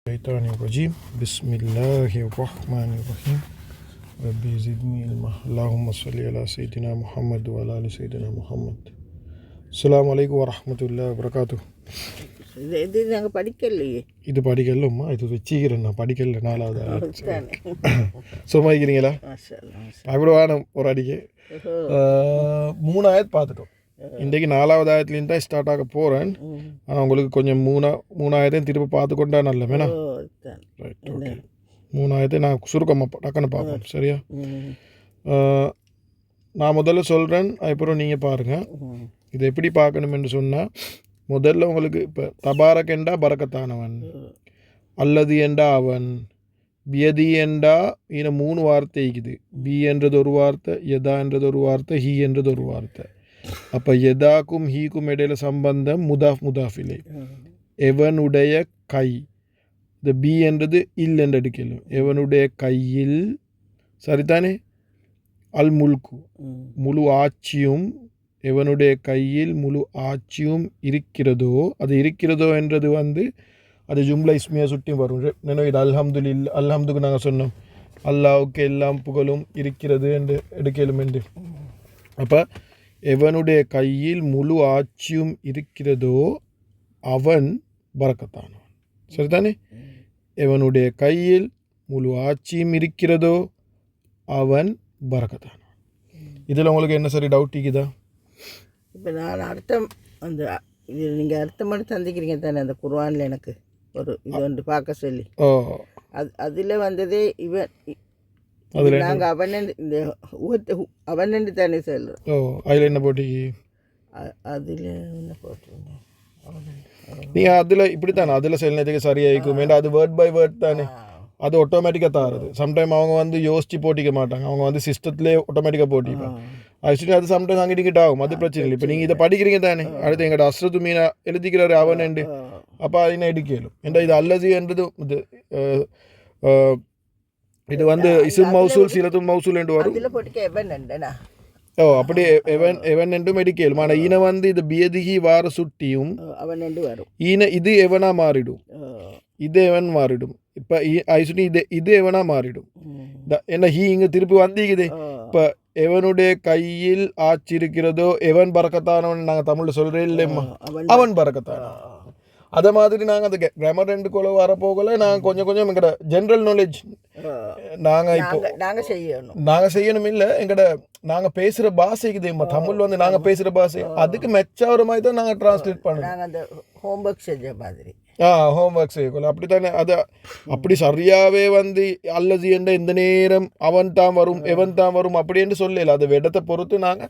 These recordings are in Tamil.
الشيطان الرجيم بسم الله الرحمن الرحيم ربي زدني علما اللهم صل على سيدنا محمد وعلى آل سيدنا محمد السلام عليكم ورحمة الله وبركاته. இது நாங்கள் படிக்கலையே. இது படிக்கலம்மா, இது வச்சுக்கிறேன் நான் படிக்கல. 4வது சும்மா இருக்கிறீங்களா? அப்படி வேணும் ஒரு அடிக்கு 3 ஆயத் பார்த்துட்டோம். இன்றைக்கு 4வது ஆயத்துலேருந்து தான் ஸ்டார்ட் ஆக போகிறேன். ஆனால் உங்களுக்கு கொஞ்சம் 3 ஆயத்தையும் திரும்ப பார்த்து கொண்டா நல்ல வேணா. Right, okay. 3 ஆயத்தை நான் சுருக்கமாக டக்குன்னு பார்ப்போம், சரியா? நான் முதல்ல சொல்கிறேன், அப்புறம் நீங்கள் பாருங்கள். இதை எப்படி பார்க்கணுமென்று சொன்னால், முதல்ல உங்களுக்கு இப்போ தபாரக் என்றா பரக்கத்தானவன், அல்லது என்றா அவன், பியதி என்றா இன்னும் 3 வார்த்தை இருக்குது. பி என்றது ஒரு வார்த்தை, யதா என்றது ஒரு வார்த்தை, ஹி என்றது ஒரு வார்த்தை. அப்போ யதாக்கும் ஹீக்கும் இடையில சம்பந்தம் முதாஃபிலே. எவனுடைய கை, இந்த பி என்றது இல் என்று எடுக்கலும். எவனுடைய கையில், சரிதானே? அல் முல்கு, முழு ஆட்சியும், எவனுடைய கையில் முழு ஆட்சியும் இருக்கிறதோ, அது இருக்கிறதோ என்றது அது ஜும்லா இஸ்மியா சுட்டி வரும். நினைவு இது அல்ஹம்துக்கு நாங்கள் சொன்னோம், அல்லாவுக்கு எல்லாம் புகழும் இருக்கிறது என்று எடுக்கலும் என்று. அப்போ எவனுடைய கையில் முழு ஆட்சியும் இருக்கிறதோ அவன் பரக்கத்தானவன், சரிதானே? எவனுடைய கையில் முழு ஆட்சியும் இருக்கிறதோ அவன் பரக்கத்தானவன். இதில் உங்களுக்கு என்ன சரி டவுட் இருக்குதா? இப்போ நான் அர்த்தம் இது நீங்கள் அர்த்தம் பண்ணி தந்திக்கிறீங்க தானே அந்த குர்ஆனில் எனக்கு ஒரு இது ஒன்று பார்க்க சொல்லி. அதில் வந்ததே இவன், நாங்கள் அவன் தானே சொல்கிறோம். அதில் என்ன போட்டிக்கு? அதில் என்ன போட்டுருங்க நீங்கள் அதில் இப்படித்தானே அதில் செல்லுறதுக்கு சரியாயிருக்கும். ஏன்னா அது வேர்ட் பை வேர்ட் தானே, அது ஆட்டோமேட்டிக்காக தாருது. சம்டைம் அவங்க யோசிச்சு போட்டிக்க மாட்டாங்க, அவங்க சிஸ்டத்துலேயே ஆட்டோமேட்டிக்காக போட்டிப்பாங்க. ஆக்சுவலி அது சம்டைம் அங்கிட்டு ஆகும், அது பிரச்சனை இல்லை. இப்போ நீங்கள் இதை படிக்கிறீங்க தானே, அடுத்து எங்கள்கிட்ட அஸ்ரத்து மீனா எழுதிக்கிறாரு அவன் என்று. அப்போ அதினை எடுக்கலும். ஏன்னா இது அல்லது என்றது இது இசும் மௌசூல் சிலத்தும் மௌசூல் என்று வரும். அப்படி எவன் என்றும் எடுக்கலும். ஆனால் ஈன இது பியதிகி வார சுட்டியும் அவன் என்று வரும். ஈன இது எவனா மாறிடும், இது எவன் மாறிடும். இப்போ ஐசுனி இது எவனா மாறிடும். என்ன ஹீ இங்கே திருப்பி வந்திக்குது. இப்போ எவனுடைய கையில் ஆட்சி இருக்கிறதோ எவன் பறக்கத்தானவன் நாங்கள் தமிழில் சொல்கிறே இல்லைம்மா, அவன் பறக்கத்தானவன். அதே மாதிரி நாங்கள் அந்த கிராமர் ரெண்டு கொலை வரப்போகல நாங்கள் கொஞ்சம் எங்கட ஜென்ரல் நாலேஜ் நாங்கள் இப்போ நாங்கள் செய்யணும் இல்லை. எங்கட நாங்கள் பேசுகிற பாஷைக்கு தெரியுமா, தமிழ் நாங்கள் பேசுகிற பாஷை அதுக்கு மெச்சாகிற மாதிரி தான் நாங்கள் டிரான்ஸ்லேட் பண்ணுவோம். ஹோம்ஒர்க் செஞ்ச மாதிரி ஹோம்ஒர்க் செய்யக்கூடாது. அப்படி தானே அது அப்படி சரியாகவே அல்லது என்ற இந்த நேரம் அவன் தான் வரும் எவன் தான் வரும் அப்படின்னு சொல்லல. அது இடத்தை பொறுத்து நாங்கள்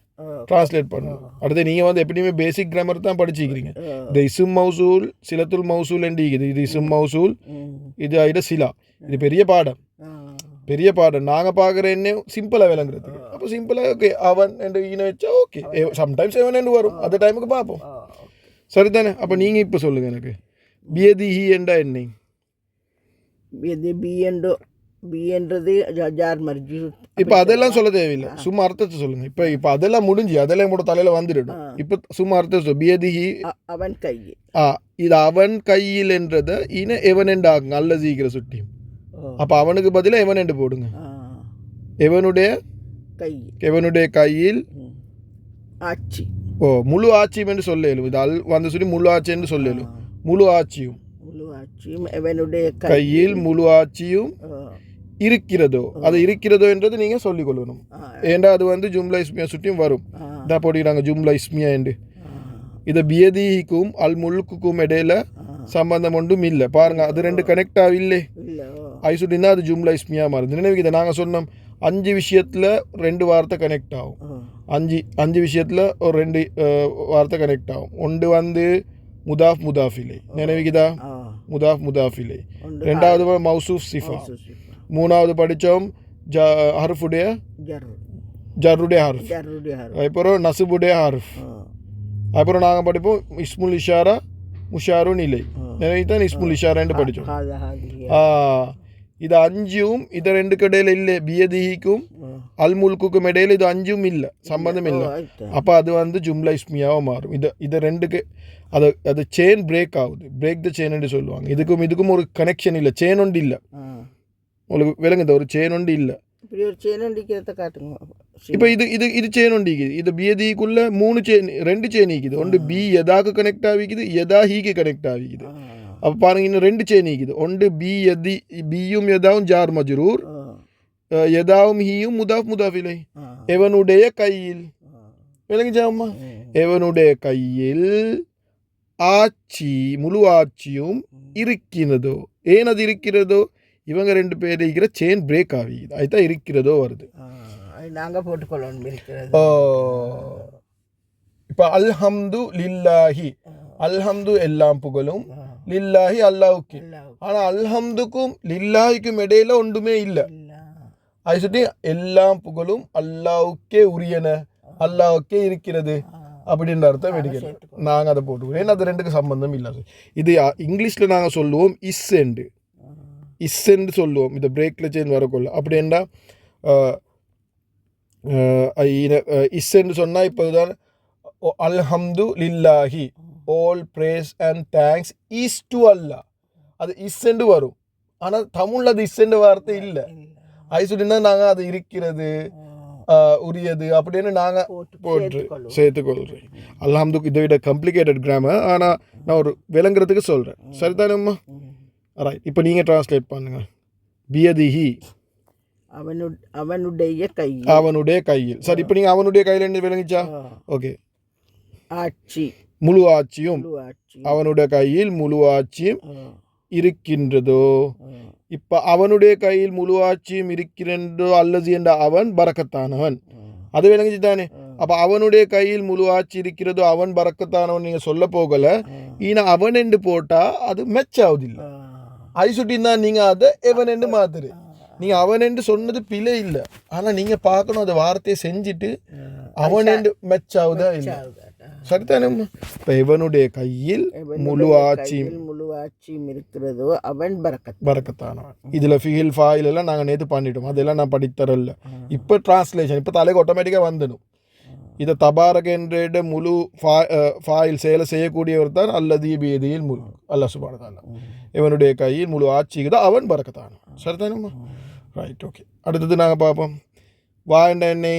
டிரான்ஸ்லேட் பண்ணுவோம். அடுத்து நீங்கள் எப்படியுமே பேசிக் கிராமர் தான் படிச்சுக்கிறீங்க. இந்த இசும் மௌசூல் சிலத்துல் மௌசூல் என்று இது இசும் மௌசூல், இது சிலா. இது பெரிய பாடம் நாங்கள் பார்க்குறேன்னே சிம்பிளாக விளங்குறதுக்கு. அப்போ சிம்பிளாக ஓகே அவன் என்று ஈன வச்சா ஓகே, சம்டைம்ஸ் எவன் என்று வரும், அந்த டைமுக்கு பார்ப்போம், சரிதானே? அப்போ நீங்கள் இப்போ சொல்லுங்கள் எனக்கு பியதிஹி என்றா என்ன? இப்போ அதெல்லாம் சொல்ல தேவையில்லை, சும்மா அர்த்தத்தை சொல்லுங்க. இப்போ அதெல்லாம் முடிஞ்சு அதெல்லாம் கூட தலையில வந்துடும். இப்போ சும்மா அர்த்தத்தை பியதிஹி அவன் கை, இது அவன் கையில் என்றதை இன எவன் என்று ஆகுங்க அல்ல சீக்கிர சுட்டி. அப்போ அவனுக்கு பதிலாக எவன் என்று போடுங்க. எவனுடைய கையில் ஆட்சி, முழு ஆட்சியும் என்று சொல்லலும். இது சொல்லி முழு ஆட்சி என்று சொல்லலும். முழு ஆட்சியும் எவனுடைய கையில் முழு ஆட்சியும் இருக்கிறதோ, அது இருக்கிறதோ என்றது நீங்க சொல்லிக் கொள்ளணும். ஏண்டா அது ஜும்லா இஸ்மியா சுட்டியும் வரும். இதான் போட்டிக்கிறாங்க ஜும்லா இஸ்மியா என்று. இது பியதிக்கும் அல் முல்குக்கும் இடையில சம்பந்தம் ஒன்றும் இல்லை. பாருங்க, அது ரெண்டு கனெக்ட் ஆகவில்லை. ஐசுட்டின்னா அது ஜும்லா இஸ்மியா மாறுது. நினைவு இதை நாங்கள் சொன்னோம் 5 விஷயத்தில் 2 வார்த்தை கனெக்ட் ஆகும். 5 விஷயத்தில் ஒரு 2 வார்த்தை கனெக்ட் ஆகும். ஒன்று முதாஃபிலே, நினைவுக்குதா? முதாஃபிலே. 2வது மௌசூஃப் சிஃபா. 3வது படித்தோம் ஹர்ஃபுடைய ஜர்ருடைய ஹர்ஃப், அப்புறம் நசுபுடைய ஹர்ஃப். அப்புறம் நாங்கள் படிப்போம் இஸ்முல் இஷாரா முஷாரு நிலை. நினைவுதான் இஸ்முல் இஷாரான்னு படித்தோம். இது 5ம் இது 2 கடையில் இல்லை. பியதிக்கும் அல் முல்குக்கும் இடையில இது 5ம் இல்லை, சம்பந்தம் இல்லை. அப்போ அது வந்து ஜும்லா இஸ்மியாவாக மாறும். இது ரெண்டுக்கு அது செயின் பிரேக் ஆகுது, பிரேக் த செயின்னு சொல்லுவாங்க. இதுக்கும் ஒரு கனெக்ஷன் இல்லை, செயின் ஒன்று இல்லை. உங்களுக்கு விளங்குது, ஒரு செயின் ஒன்று இல்லை. இப்படி ஒரு செயின் ஒண்டிக்கிறத காட்டுங்க. இப்போ இது செயின் ஒண்டிக்குது. இது பியதிக்குள்ள 2 செயின் இருக்குது. ஒன்று பி எதாக்கு கனெக்ட் ஆகிக்குது, எதா ஹீக்கு கனெக்ட் ஆகிக்குது. அப்போ பாருங்க, இன்னும் 2 செயின் இருக்குது. ஒன்று பியும் எதாவும் ஜார் மஜ்ரூர், எதாவும் ஹீயும் முதாஃப் முதாஃபிலை. எவனுடைய கையில், விளங்குச்சாம்மா, எவனுடைய கையில் ஆட்சி, முழு ஆட்சியும் இருக்கிறதோ. ஏன் அது இருக்கிறதோ, இவங்க 2 பேர் இருக்கிற செயின் பிரேக் ஆகிக்குது, அதுதான் இருக்கிறதோ வருது. நாங்கள் போட்டுக்கொள்ளணும் இருக்கிறது. இப்போ அல்ஹம்து லில்லாஹி, அல்ஹம்து எல்லாம் புகழும், லில்லாஹி அல்லாஹுக்கு. ஆனால் அல்ஹம்துக்கும் லில்லாஹிக்கும் இடையில ஒன்றுமே இல்லை. அது சொல்லி எல்லாம் புகழும் அல்லாஹுக்கே உரியன, அல்லாஹுக்கே இருக்கிறது அப்படின்ற அர்த்தம் எடுக்கிறது. நாங்கள் அதை போட்டுக்கிறோம். ஏன்னா அது 2க்கு சம்பந்தம் இல்லை. இது இங்கிலீஷில் நாங்கள் சொல்லுவோம் இஸ்ஸெண்டு சொல்லுவோம், இந்த பிரேக்கில் செயின் வரக்குள்ள. அப்படின்னா இஸ்ஸெண்டு சொன்னால் இப்போ தான் அல்ஹம்து லில்லாஹி, all praise and thanks is to Allah, அது இஸ்ஸெண்டு வரும். ஆனால் தமிழில் அது இஸ்ஸெண்டு வார்த்தை இல்லை. அது சொல்லினா நாங்கள் அது இருக்கிறது, உரியது அப்படின்னு நாங்கள் போட்டு சேர்த்துக்கொள்கிறேன். அல்ஹம்துக்கு இதை விட காம்ப்ளிகேட்டட் கிராமர், ஆனால் நான் ஒரு விளங்குறதுக்கு சொல்கிறேன். சரிதானேம்மா? ரைட். இப்போ நீங்கள் ட்ரான்ஸ்லேட் பண்ணுங்க. பியதிஹி, அவனுடைய கையில். சரி, இப்போ நீங்கள் அவனுடைய கையில் என்ன விளங்கிச்சா? ஓகே. ஆட்சி, முழு ஆட்சியும் அவனுடைய கையில் முழு ஆட்சியும் இருக்கின்றதோ. இப்போ அவனுடைய கையில் முழு ஆட்சியும் இருக்கின்றோ அல்லது என்ற அவன் பரக்கத்தானவன், அது விளங்கிச்சு தானே? அப்போ அவனுடைய கையில் முழு ஆட்சி இருக்கிறதோ அவன் பரக்கத்தானவன் நீங்கள் சொல்ல போகல. ஈனா அவன் என்று போட்டால் அது மெச் ஆகுதில்லை. அது சுட்டின்னா நீங்கள் அதை எவன் என்று மாத்துரு. நீங்கள் அவன் என்று சொன்னது பிழை இல்லை, ஆனால் நீங்கள் பார்க்கணும் அந்த வார்த்தையை செஞ்சுட்டு அவன் என்று மெச் ஆகுதா இல்லை. சரிதானே? இப்போ இவனுடைய கையில் முழு ஆட்சியும் இருக்கிறதோ அவன் பரக்கத்தானவன். இதில் ஃபிஹில் ஃபாயில் எல்லாம் நாங்கள் நேற்று பண்ணிட்டோம், அதெல்லாம் நான் படித்தரல. இப்போ டிரான்ஸ்லேஷன் இப்போ தலைக்கு ஆட்டோமேட்டிக்காக வந்துடும். இதை தபாரக் என்ற முழு ஃபாயில் செயலை செய்யக்கூடியவர் தான் அல்லது பியதியில் முழு அல்லாஹ் சுப்ஹானஹு வ தஆலா. இவனுடைய கையில் முழு ஆட்சிக்கு தான் அவன் பரக்கத்தானவன். சரிதானேம்மா? Right, okay. அடுத்தது நாங்கள் பார்ப்போம். வா என்ற என்னை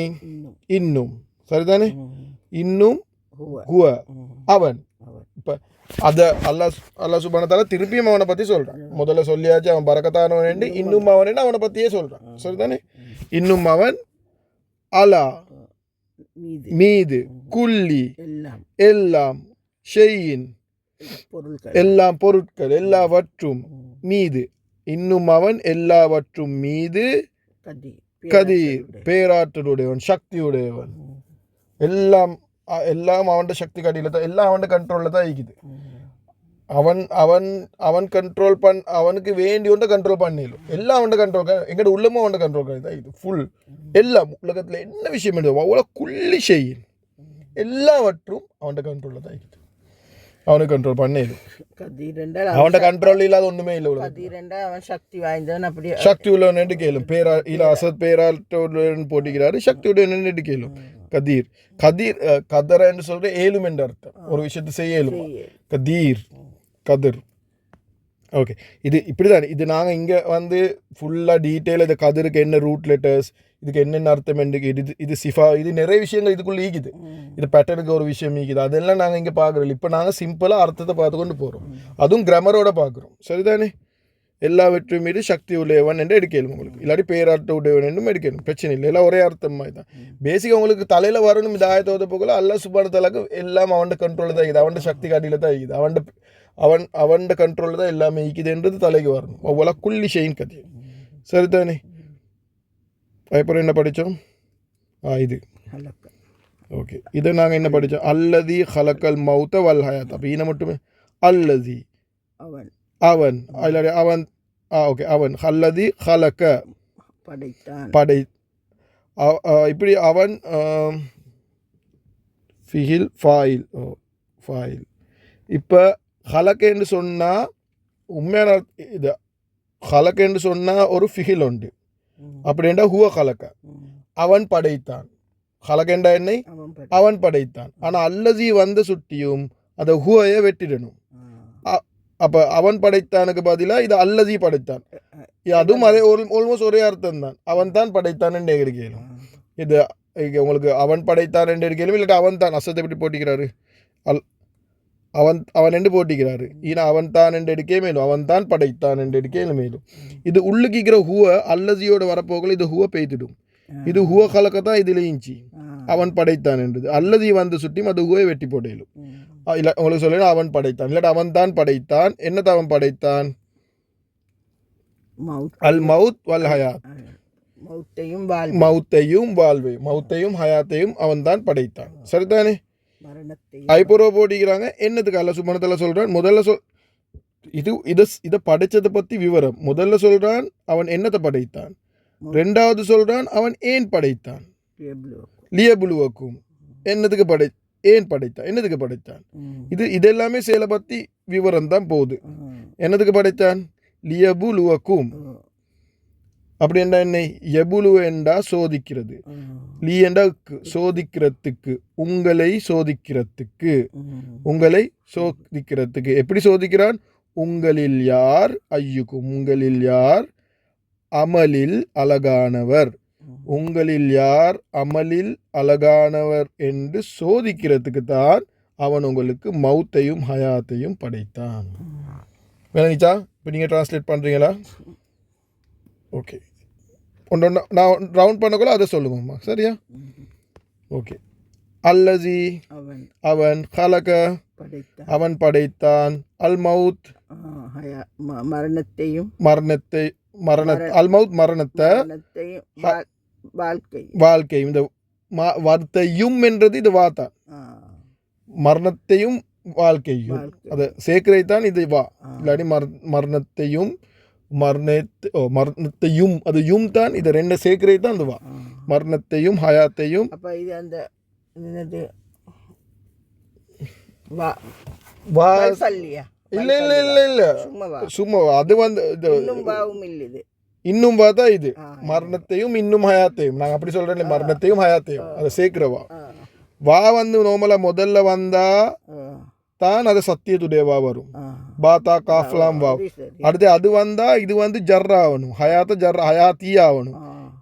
இன்னும். சரிதானே? இன்னும் ஹுவ அவன். இப்போ அதை அல்லாஹ் சுப்ஹானஹு வ தஆலா திருப்பியும் அவனை பற்றி சொல்கிறான். முதல்ல சொல்லியாச்சு அவன் பரக்கத்தானவன் என்று, இன்னும் அவன் என்று அவனை பற்றியே சொல்கிறான். சரிதானே? இன்னும் அவன் அலா மீது, குல்லி எல்லாம், ஷெயின் எல்லாம் பொருட்கள், எல்லாவற்றும் மீது, இன்னும் அவன் எல்லாவற்றும் மீது, கதீர் பேராற்றலுடையவன், சக்தியுடையவன். எல்லாம் அவன் சக்தி கடியில் தான், எல்லாம் அவன் கண்ட்ரோலில் தான் இருக்குது. அவன் கண்ட்ரோல் அவனுக்கு வேண்டி ஒன்றை கண்ட்ரோல் பண்ணிடும். எல்லாம் அவன் கண்ட்ரோல், எங்கள்ட உள்ளமும் அவன் கண்ட்ரோல் தான் இது ஃபுல். எல்லாம் உலகத்தில் என்ன விஷயம் எடுத்து அவ்வளோ குள்ளி செய்யும், எல்லாவற்றும் அவன் கண்ட்ரோலில் தான் இருக்குது. அவனுக்கு கண்ட்ரோல் பண்ணிடும். அவன் கண்ட்ரோல் இல்லாத ஒன்றுமே இல்லை உலகம். அவன் சக்தி வாய்ந்தவன், அப்படியே சக்தி உள்ளவன் என்று கேளும். அசத் பேராற்றோடு போட்டிக்கிறாரு, சக்தியுடன் என்று கேளும். கதீர் கதர என்று சொல்ற ஏலும் என்ற அர்த்தம். ஒரு விஷயத்தை செய்ய ஏலும். கதிர். ஓகே, இது இப்படி தான். இது நாங்கள் இங்கே வந்து ஃபுல்லாக டீட்டெயில் இந்த கதிருக்கு என்ன ரூட் லெட்டர்ஸ், இதுக்கு என்னென்ன அர்த்தம் என்று இது சிஃபா, இது நிறைய விஷயங்கள் இதுக்குள்ளே ஈக்குது. இது பேட்டர்னுக்கு ஒரு விஷயம் ஈக்குது, அதெல்லாம் நாங்கள் இங்கே பார்க்குறோம். இப்போ நாங்கள் சிம்பிளாக அர்த்தத்தை பார்த்து கொண்டு போகிறோம், அதுவும் கிராமரோட பார்க்குறோம். சரிதானே? எல்லாவற்றும் மீது சக்தி உடையவன் என்று எடுக்கலும் உங்களுக்கு, இல்லாட்டி பேராட்ட உடையவன் என்றும் எடுக்கணும், பிரச்சனை இல்லை. எல்லாம் ஒரே அர்த்தம் மாதிரி தான். பேசிக்காக உங்களுக்கு தலையில் வரணும். இந்த ஆயத்தோத போகல அல்லாஹ் சுப்ஹானஹு வ தஆலாக்கு எல்லாம் அவன் கண்ட்ரோலில் தான் இருக்குது, அவன் சக்தி காட்டியில் தான் இருக்குது, அவன் கண்ட்ரோலில் தான் எல்லாமே இருக்குதுன்றது தலைக்கு வரணும். அவ்வளோ குள்ளி ஷெயின் கதி. சரிதானே? அப்புறம் என்ன படித்தோம்? இது ஓகே. இதை நாங்கள் என்ன படித்தோம்? அல்லதி ஹலக்கல் மௌத்த வல் ஹயாத். அப்போ ஈன மட்டுமே அல்லதி அவன் ஓகே. அவன் அல்லதி ஹலக்க படை இப்படி அவன் ஃபிஹில் ஃபாயில். இப்போ ஹலக்கேன்னு சொன்னால் உண்மையான இது ஹலக்கேன்னு சொன்னால் ஒரு ஃபிஹில் உண்டு. அப்படின்டா ஹுவ ஹலக்க. அவன் படைத்தான். ஹலகெண்டா என்னை அவன் படி அவன் படைத்தான். ஆனா அல்லதி வந்த சுட்டியும் அதை ஹுவைய வெட்டிடணும். அப்ப அவன் படைத்தானுக்கு பதிலா இது அல்லதி படைத்தான். அதுவும் அதே ஆல்மோஸ்ட் ஒரே அர்த்தம் தான். அவன் தான் படைத்தான் என்று எடுக்கலும். இது உங்களுக்கு அவன் படைத்தான் என்று எடுக்கலும், இல்லாட்டி அவன் தான் அசத்தை எப்படி போட்டிக்கிறாரு, அவன் என்று போட்டிக்கிறாரு. ஈனா அவன் தான் என்று எடுக்கே மேலும், அவன் தான் படைத்தான் என்று எடுக்கே மேலும். இது உள்ளுக்கிற ஹுவ அல்லதியோட வரப்போகல இது ஹுவ பெய்திடும். இது ஹுவ கலக்கத்தான் இதுல இஞ்சி அவன் படைத்தான் என்றது. அல்லதி வந்து சுட்டியும் அது ஹுவை வெட்டி போடையிலும். இல்லை உங்களுக்கு சொல்லணும் அவன் படைத்தான், இல்லாட்டி அவன் தான் படைத்தான். என்னத்தை அவன் படைத்தான்? அல் மவுத் வல் ஹயாத், மவுத்தையும் வாழ்வையும், மவுத்தையும் ஹயாத்தையும் அவன் தான் படைத்தான். சரிதானே? ஐப்பூர்வ போட்டிக்கிறாங்க. என்னத்துக்கு அல்ல சுமணத்தில் சொல்றான்? முதல்ல இதை படைச்சதை பத்தி விவரம். முதல்ல சொல்றான் அவன் என்னத்தை படைத்தான், ரெண்டாவது சொல்றான் அவன் ஏன் படைத்தான். லியபுலுவக்கும், என்னத்துக்கு ஏன் படைத்தான், என்னதுக்கு படைத்தான். இதெல்லாமே செயலை பத்தி விவரம் தான் போகுது. என்னதுக்கு படைத்தான்? லியபுலுவக்கும். அப்படி என்றா என்ன? எபுலு என்றா சோதிக்கிறது, லீ என்றா சோதிக்கிறதுக்கு, உங்களை சோதிக்கிறதுக்கு, உங்களை சோதிக்கிறதுக்கு. எப்படி சோதிக்கிறான்? உங்களில் யார் ஐயுக்கும், உங்களில் யார் அமலில் அழகானவர், உங்களில் யார் அமலில் அழகானவர் என்று சோதிக்கிறதுக்கு தான் அவன் உங்களுக்கு மவுத்தையும் ஹயாத்தையும் படைத்தான். விளங்கிச்சா? இப்போ நீங்கள் டிரான்ஸ்லேட் பண்ணுறீங்களா? ஓகே, ஒன்று நான் ரவுண்ட் பண்ணக்குள்ள அதை சொல்லுங்கம்மா. சரியா? ஓகே. அல்லதி அவன், ஹலக அவன் படைத்தான், அல் மவுத் மரணத்தை, அல் மவுத் மரணத்தை, வாழ்க்கை. இந்த வார்த்தையும் என்றது இது வாத்தான், மரணத்தையும் வாழ்க்கையும் அதை சேர்க்கிறது இது வா. இல்லாட்டி மரணத்தையும் மரணத்தையும் அது யும் தான், இதை ரெண்டு சேர்க்கிறது தான் அந்த வா. மரணத்தையும் ஹயாத்தையும். அப்போ இது அந்த இல்ல இல்ல இல்ல இல்ல சும்மா அது வந்து இன்னும் பார்த்தா இது மரணத்தையும் இன்னும் ஹயாத்தையும். நாங்கள் அப்படி சொல்றேன், மரணத்தையும் ஹயாத்தையும் அதை சேர்க்கிறவா. வா வந்து நோமலா முதல்ல வந்தா தான் அது சத்தியத்துடையவா வரும். பாத்தா காஃப்லாம் வா. அடுத்து அது வந்தா இது வந்து ஜர்ரா ஆகணும், ஹயாத்தி ஆகணும்.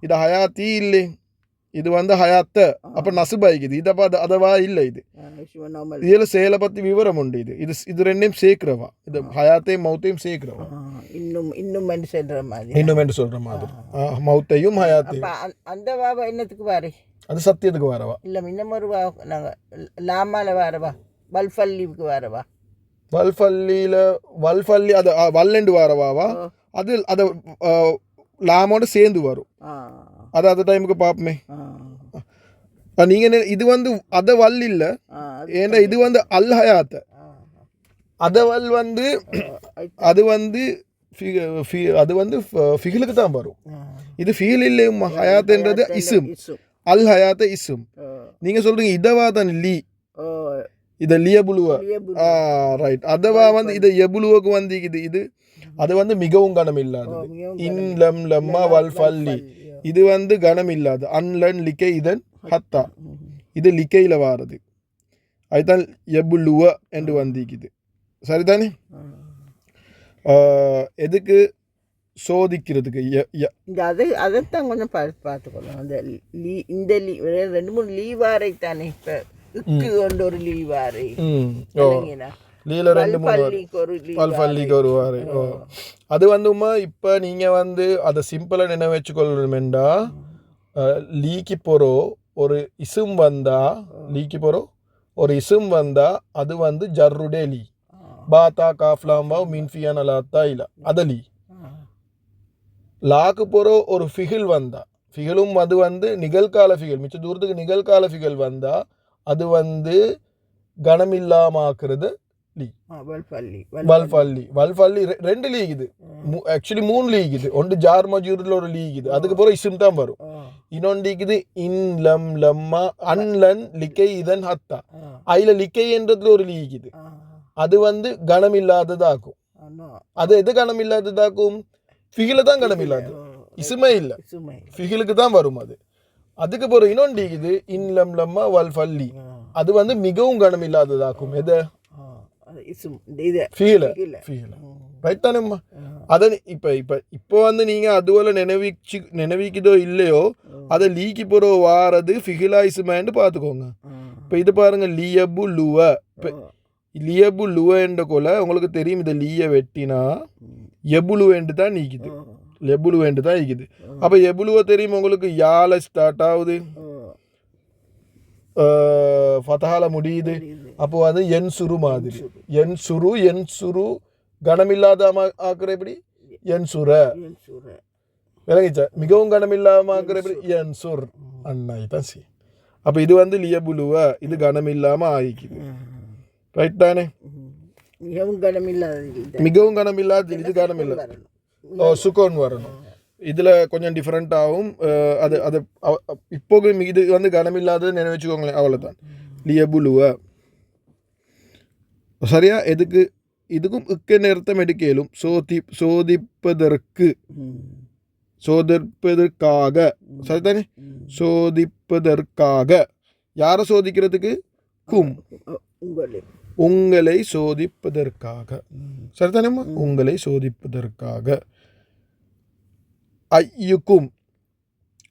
இது ஹயாத்தி இல்லை, இது வந்து ஹயாத்த. அப்ப நசுபாய்க்குது. இதை அதவா இல்லை. இது இதுல செயலை பத்தி விவரம் உண்டு. இது ரெண்டையும் சேர்க்கிறவா. இது ஹயாத்தையும் மௌத்தையும் சேர்க்கிறவா. இன்னும் என்று சொல்ற மாதிரி மௌத்தையும் ஹயாத்தையும். அந்த வாவா என்னத்துக்கு வாரு? அது சத்தியத்துக்கு வரவா. இல்ல இன்னும் ஒரு வா நாங்க லாமால வரவா, வல்ஃபல்லிக்கு வரவா. வல்ஃபல்லியில வல்ஃபல்லி அது வல்லண்டு வரவாவா. அது அதை லாமோட சேர்ந்து வரும். அது அந்த டைமுக்கு பார்ப்போமே. நீங்க இது வந்து அத வல் இல்லை, ஏன்னா இது வந்து அல் ஹயாத்த. அத வல் வந்து அது வந்து ஃபிகிலுக்கு தான் வரும். இது ஃபீல் இல்லை. ஹயாத்ன்றது இசும், அல் ஹயாத்த இசும். நீங்க சொல்றீங்க இதவா தான் லீ, இதை லியபுலுவா. ரைட். அதவா வந்து இதை எபுலுவுக்கு வந்து இது அது வந்து மிகவும் கனம் இல்லாதது. இன் லம் லம்மா வல் ஃபல்லி இது வந்து கனம் இல்லாது. அன்லன் லிக்கை இதன் ஹத்தா இது லிக்கையில் வாரது. அதுதான் எபுலுவ என்று வந்திக்குது. சரிதானே? எதுக்கு? சோதிக்கிறதுக்கு. அதைத்தான் கொஞ்சம் பார்த்துக்கணும். அந்த இந்த ரெண்டு மூணு லீவாரை தானே இப்போ கொண்டு ஒரு லீவாரை லீல ரெண்டு மூணு பல்லிக்கு வருவாரு. அது வந்துமா இப்போ நீங்கள் வந்து அதை சிம்பிளாக நினைவு வச்சுக்கொள்ளணுமெண்டா, லீக்கு போகிறோம் ஒரு இசும் வந்தா, லீக்கு போகிறோம் ஒரு இசும் வந்தா அது வந்து ஜர்ருடே லீ. பாத்தா காஃப்லாம்பா மின்ஃபியான் அலாத்தா இல்லை அதலி. லாக்கு போகிறோம் ஒரு ஃபிகில் வந்தா, ஃபிகிலும் அது வந்து நிகழ்கால ஃபிகில், மிச்ச தூரத்துக்கு நிகழ்கால ஃபிகில் வந்தா அது வந்து கனமில்லாமாக்குறது லீ. வல்ஃபல்லி ரெண்டு லீக் இது, ஆக்சுவலி 3 லீக் இது. ஒன்று ஜார் மஜூரில் ஒரு லீக் இது, அதுக்கு போகிற இசும் தான் வரும். இன்னொன்று இன் லம் லம்மா அன்லன் லிக்கை இதன் ஹத்தா. அதில் லிக்கை என்றதுல ஒரு லீக் இது, அது வந்து கனம் இல்லாததாக்கும். அது எது கனம் இல்லாததாக்கும்? ஃபிகில தான் கனம் இல்லாது, இசுமே இல்லை, ஃபிகிலுக்கு தான் வரும் அது. அதுக்கு பிறகு இன்னொன்று இது இன்லம் லம்மா வல் ஃபல்லி அது வந்து மிகவும் கனம் இல்லாததாக்கும் எதை இது ஃபீல ரைட் தானேம்மா அதை இப்போ வந்து நீங்கள் அதுவரை நினைவிக்குதோ இல்லையோ அதை லீக்கி போகிற வாரது ஃபிகிலாயிசுமேன்னு பார்த்துக்கோங்க. இப்போ இது பாருங்க லியபு லுவ. இப்போ லியபு லுவன்ற கொல உங்களுக்கு தெரியும். இதை லீய வெட்டினா எபுலுவேண்டு தான் நீக்குது. எபுலுவேண்டு தான் நீக்குது. அப்போ எபுலுவ தெரியும் உங்களுக்கு யால ஸ்டார்ட் ஆகுது, ஃபதஹால முடியுது. அப்போ அது என் சுரு மாதிரி. என் சுரு கனமில்லாத ஆக்குற எப்படி என் சுர விளங்கிச்சா. மிகவும் கனமில்லாம ஆக்குற எப்படி என் சுர் அண்ணா தான் சி. அப்போ இது வந்து லியபுலுவ இது கனமில்லாம ஆகிக்குது. ரைட் தானே. மிகவும் கனமில்லாத இது கனமில்லை. சுகோன் வரணும். இதில் கொஞ்சம் டிஃப்ரெண்ட் ஆகும். அது அது இப்போ இது வந்து கனமில்லாதது நினைவச்சுக்கோங்களேன். அவ்வளோதான் லியபுலுவ. சரியா. இதுக்கும் இக்க நிறுத்தம் எடுக்கலும். சோதிப்பதற்காக சரிதானே. சோதிப்பதற்காக யாரை சோதிக்கிறதுக்கு? உங்களை சோதிப்பதற்காக சரிதானேம்மா. உங்களை சோதிப்பதற்காக.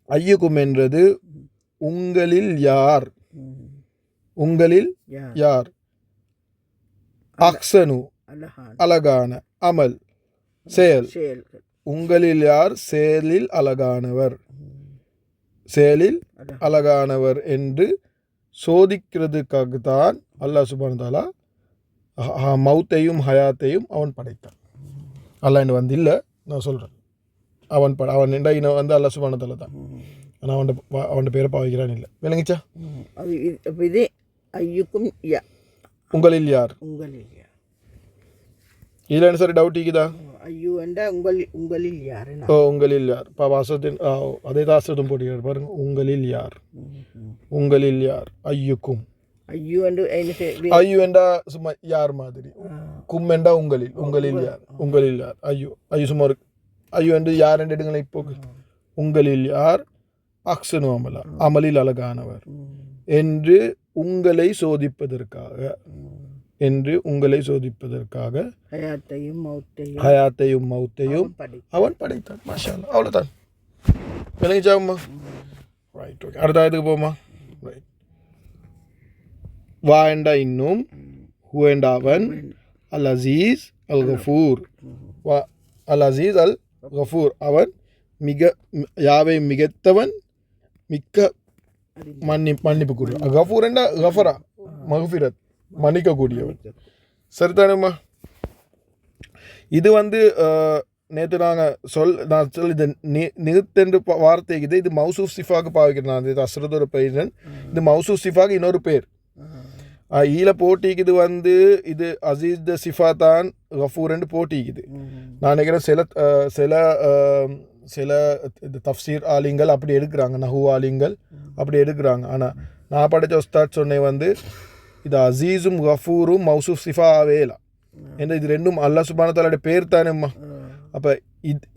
ஐயுக்கும் என்றது உங்களில் யார். அக்ஸனு அழகான, அமல் செயல். உங்களில் யார் செயலில் அழகானவர், செயலில் அழகானவர் என்று சோதிக்கிறதுக்காகத்தான் அல்லாஹ் சுப்ஹானஹு வ தஆலா மௌத்தையும் ஹயாத்தையும் அவன் படைத்தான். அல்லாஹ் வந்து இல்லை, நான் சொல்கிறேன். அவன் வந்து அல்லாஹ் சுப்ஹானஹு வ தஆலா தான். ஆனால் அவன் பேரை பாவிக்கிறான் இல்லை. விளங்கிச்சா. இது ஐயுக்கும் உங்களில் யார். இதில் என்ன சார் டவுட் இருக்குதா? உங்களில் யார். உங்களில் யார். வாசத்தின் அதே தாசத்தும் போட்டிருக்காரு பாருங்க. உங்களில் யார், உங்களில் யார். ஐயுக்கும் ஐயு என்றா சும்மா யார் மாதிரி. கும் என்றா உங்களில் யார், உங்களில் யார். ஐயு சும்மா இருக்கு. ஐயோ என்று யார் என்று எடுங்களேன். இப்போ உங்களில் யார் அக்ஸனு அமலா அமலில் அழகானவர் என்று உங்களை சோதிப்பதற்காக ஹயாத்தையும் மௌத்தையும் அவன் படைத்தான். மாஷா அல்லாஹ். அவ்வளோதான். விளங்கிச்சாமா. ரைட். ஓகே. அடுத்த இதுக்கு போமா. ரைட். வா என்றா இன்னும், ஹூ என்றா அவன், அல் அசீஸ் அல் கஃபூர். வா அல் அசீஸ் அல் கஃபூர் அவன் யாவை மிகத்தவன் மிக்க மன்னிப்பு கூடியவன். கஃபூர் என்றா கஃபரா மஃபிரத் மன்னிக்கக்கூடியவன். சரிதானேம்மா. இது வந்து நேற்று நான் இது நிறுத்தென்று வார்த்தைக்கு இது மௌசூஃப் சிஃபாக்கு பாவிக்கிறேன். இது அஸ்ரதோட பெயர். இது மௌசூஃப் சிஃபாக்கு இன்னொரு பேர். ஈல போட்டிக்குது வந்து இது அசீஸ் த சிஃபா தான் கஃபூர்ன்னு போட்டிக்குது. நான் நினைக்கிறேன் சில தஃப்சீர் ஆலிங்கள் அப்படி எடுக்கிறாங்க, நஹு ஆலிங்கள் அப்படி எடுக்கிறாங்க. ஆனால் நான் படித்த உஸ்தாத் சொன்னேன் வந்து இது அசீஸும் கஃபூரும் மௌசூஃப் சிஃபா ஆவேலாம். ஏன்னா இது ரெண்டும் அல்லாஹ் சுப்ஹானஹு வ தஆலாவுடைய பேர் தானேம்மா. அப்போ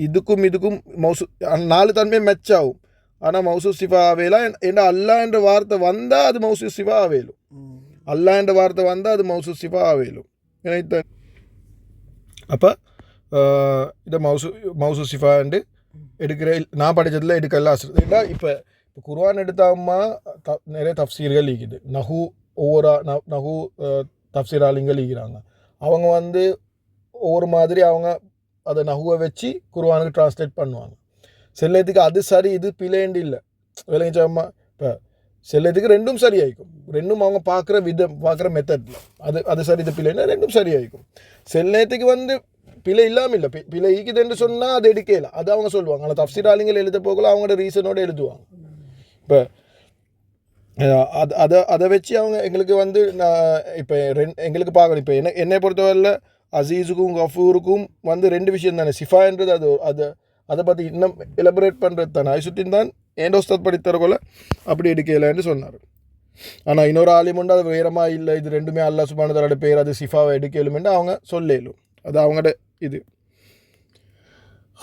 இதுக்கும் மௌசூ 4 தன்மையே மெச் ஆகும். ஆனால் மௌசூஃப் சிஃபா ஆவேலாம். ஏன்னா அல்லாஹ் என்ற வார்த்தை வந்தால் அது மௌசூஃப் சிஃபா ஆவேலும். அல்லாஹ் என்ற வார்த்தை வந்தால் அது மௌசூஃப் சிஃபா ஆவேலும். அப்போ இதை மௌசூஃப் சிஃபாண்டு எடுக்கிற நான் படித்ததில் எடுக்கல. ஏன்னா இப்போ குர்ஆன் எடுத்தாமா நிறைய தஃப்சீர்கள் இருக்குது. நஹு தஃப்சீர் ஆலிங்கள் இருக்கிறாங்க. அவங்க வந்து ஒவ்வொரு மாதிரி அவங்க அதை நஹுவை வச்சு குர்ஆனுக்கு ட்ரான்ஸ்லேட் பண்ணுவாங்க. சிலத்துக்கு அது சரி இது பிழைண்டு இல்லை. விளங்கிச்சாமா. இப்போ சிலத்துக்கு ரெண்டும் சரியாயிக்கும். ரெண்டும் அவங்க பார்க்குற மெத்தடில் அது சரி இது பிழைன்னா ரெண்டும் சரியாயிக்கும். சிலத்துக்கு வந்து பிழை இல்லாமல் இல்லை. பிழை ஈக்குதுன்னு சொன்னால் அது எடுக்கல, அது அவங்க சொல்லுவாங்க. ஆனால் தஃப்சீர் ஆலிங்கள் எழுத போகல அவங்களோட ரீசனோடு எழுதுவாங்க. இப்போ அதை வச்சு அவங்க எங்களுக்கு வந்து இப்போ எங்களுக்கு பார்க்கணும். இப்போ என்னை பொறுத்தவரையில் அசீஸுக்கும் கஃபூருக்கும் வந்து 2 விஷயம் தானே. சிஃபான்றது அதை பற்றி இன்னும் எலபரேட் பண்ணுறது தானே. ஐசுத்தின் தான் ஏன் உஸ்தாத் படித்தரக்குள்ள அப்படி எடுக்கலைன்னு சொன்னார். ஆனால் இன்னொரு ஆலிமுண்டு அது வேறமாக இல்லை, இது ரெண்டுமே அல்லாஹ் சுப்ஹானஹு வ தஆலாவுடைய பேர், அது சிஃபாவை எடுக்கலுமென்று அவங்க சொல்லலும். அது அவங்களோட இது.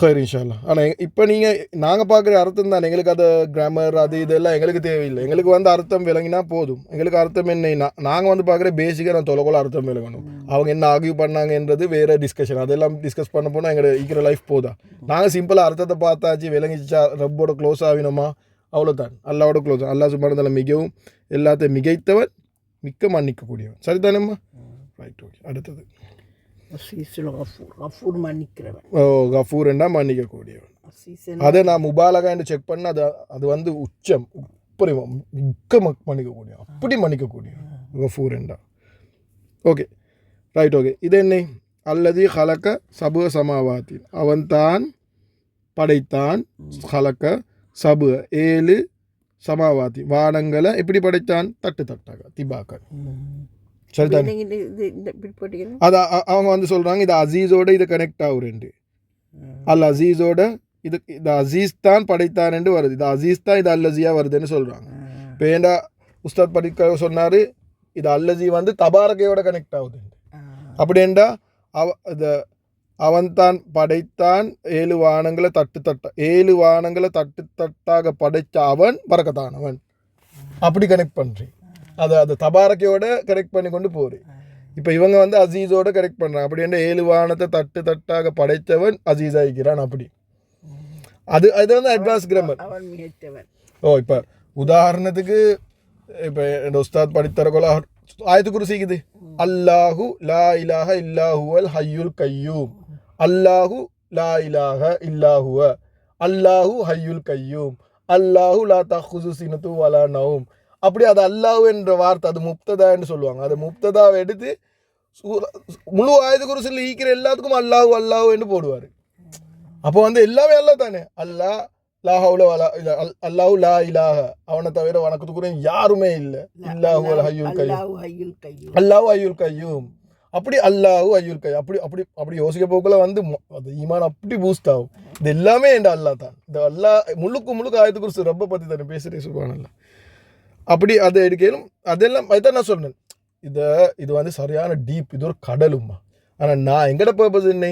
சரி இன்ஷால்லா. ஆனால் இப்போ நீங்கள் நாங்கள் பார்க்குற அர்த்தம் தான் எங்களுக்கு அது கிராமர் அது இதெல்லாம் எங்களுக்கு தேவையில்லை. எங்களுக்கு வந்து அர்த்தம் விளங்கினா போதும். எங்களுக்கு அர்த்தம் என்ன நாங்கள் வந்து பார்க்குற பேசிக்காக நான் தொலைக்கோல அர்த்தம் விளங்கணும். அவங்க என்ன ஆர்கியூ பண்ணாங்கன்றது வேறு டிஸ்கஷன், அதெல்லாம் டிஸ்கஸ் பண்ண போனால் எங்களோட இருக்கிற லைஃப் போதா. நாங்கள் சிம்பிளாக அர்த்தத்தை பார்த்தாச்சு, விளங்கிச்சா, ரப்போட க்ளோஸ் ஆகினோமா, அவ்வளோதான். அல்லாவோட க்ளோஸ். அல்லாஹ் சுப்ஹானஹு வ தஆலா மிகவும் எல்லாத்தையும் மிகைத்தவன், மிக்க மன்னிக்கக்கூடியவன். சரிதானேம்மா? Right, okay. அடுத்தது கஃபூர் மன்னிக்கிறவன். ஓ, கஃபூர்னா மன்னிக்கக்கூடியவன். அதை நான் முபாலகான்னு செக் பண்ண அது வந்து உச்சம் இப்படி மிக்க மன்னிக்கக்கூடிய, அப்படி மன்னிக்கக்கூடிய கஃபூர்ண்டா. Okay, right, okay. இது என்ன? அல்லது ஹலக்க சபுவ சமாவாத்தின், அவன் தான் படைத்தான். ஹலக்க சபுவ 7 சமாவாத்தி, வானங்களை எப்படி படைத்தான்? தட்டு தட்டாக, திபாக்க. சரிதானே? அது அவங்க வந்து சொல்கிறாங்க இது அசீஸோட இது கனெக்ட் ஆகுறேன். அல் அசீஸோட இது அசீஸ் தான் படைத்தான் என்று வருது. இது அசீஸ் தான் இது அல்லசியாக வருதுன்னு சொல்கிறாங்க. இப்போ ஏண்டா உஸ்தாத் படிக்க சொன்னார் இது அல்லசி வந்து தபாரகையோட கனெக்ட் ஆகுது. அப்படின்டா அவன் தான் படைத்தான் 7 வானங்களை தட்டு தட்ட, 7 வானங்களை தட்டு தட்டாக படைத்த அவன் பரக்கத்தானவன், அப்படி கனெக்ட் பண்ணுறேன். அது தபாரக்கையோட கரெக்ட் பண்ணி கொண்டு போகிறேன். இப்போ இவங்க வந்து அசீஸோட கரெக்ட் பண்ணுறாங்க. அப்படின்னா 7 வானத்தை தட்டு தட்டாக படைத்தவன் அசீஸ் ஆகிக்கிறான். அப்படி அது வந்து அட்வான்ஸ் கிராமர். ஓ, இப்போ உதாரணத்துக்கு இப்போ இந்த உஸ்தாத் படித்தரக்குள்ள ஆயத்து குர்சிக்குது, அல்லாஹு லா இலாஹ இல்லாஹுவல் ஹய்யுல் கய்யூம், அல்லாஹு லா இலாஹ இல்லாஹுவ, அல்லாஹு ஹய்யுல் கய்யூம், அல்லாஹு லா தஹுசு சினத்து வலா நவும். அப்படி அது அல்லாஹ் என்ற வார்த்தை அது முப்ததான்னு சொல்லுவாங்க. அது முப்ததாவை எடுத்து முழு ஆயுத குருசில் ஈக்கிற எல்லாத்துக்கும் அல்லாஹு அல்லாஹு என்று போடுவார். அப்போ வந்து எல்லாமே அல்லா தானே. அல்லாஹ் லாஹவுல அல்லாஹு லா இலாஹ, அவனை தவிர வணக்கத்துக்குரிய யாருமே இல்லை. இல்லாஹு அல் ஹய்யுல் கய்யூம், அல்லாஹு ஹய்யுல் கய்யூம். அப்படி அல்லாஹு ஹய்யுல் கய்யூம். அப்படி யோசிக்க போக்குள்ள வந்து அது ஈமான் அப்படி பூஸ்ட் ஆகும். இது எல்லாமே என்ற அல்லா தான். இந்த அல்லா முழுக்க ஆயுத குருசு ரப்ப பற்றி தானே பேசுகிறேன். சுப்ஹானல்லாஹ். அப்படி அதை எடுக்கணும். அதெல்லாம் அதுதான் நான் சொன்னேன். இது வந்து சரியான டீப், இது ஒரு கடலுமா. ஆனால் நான் எங்கட பர்பஸ் என்ன,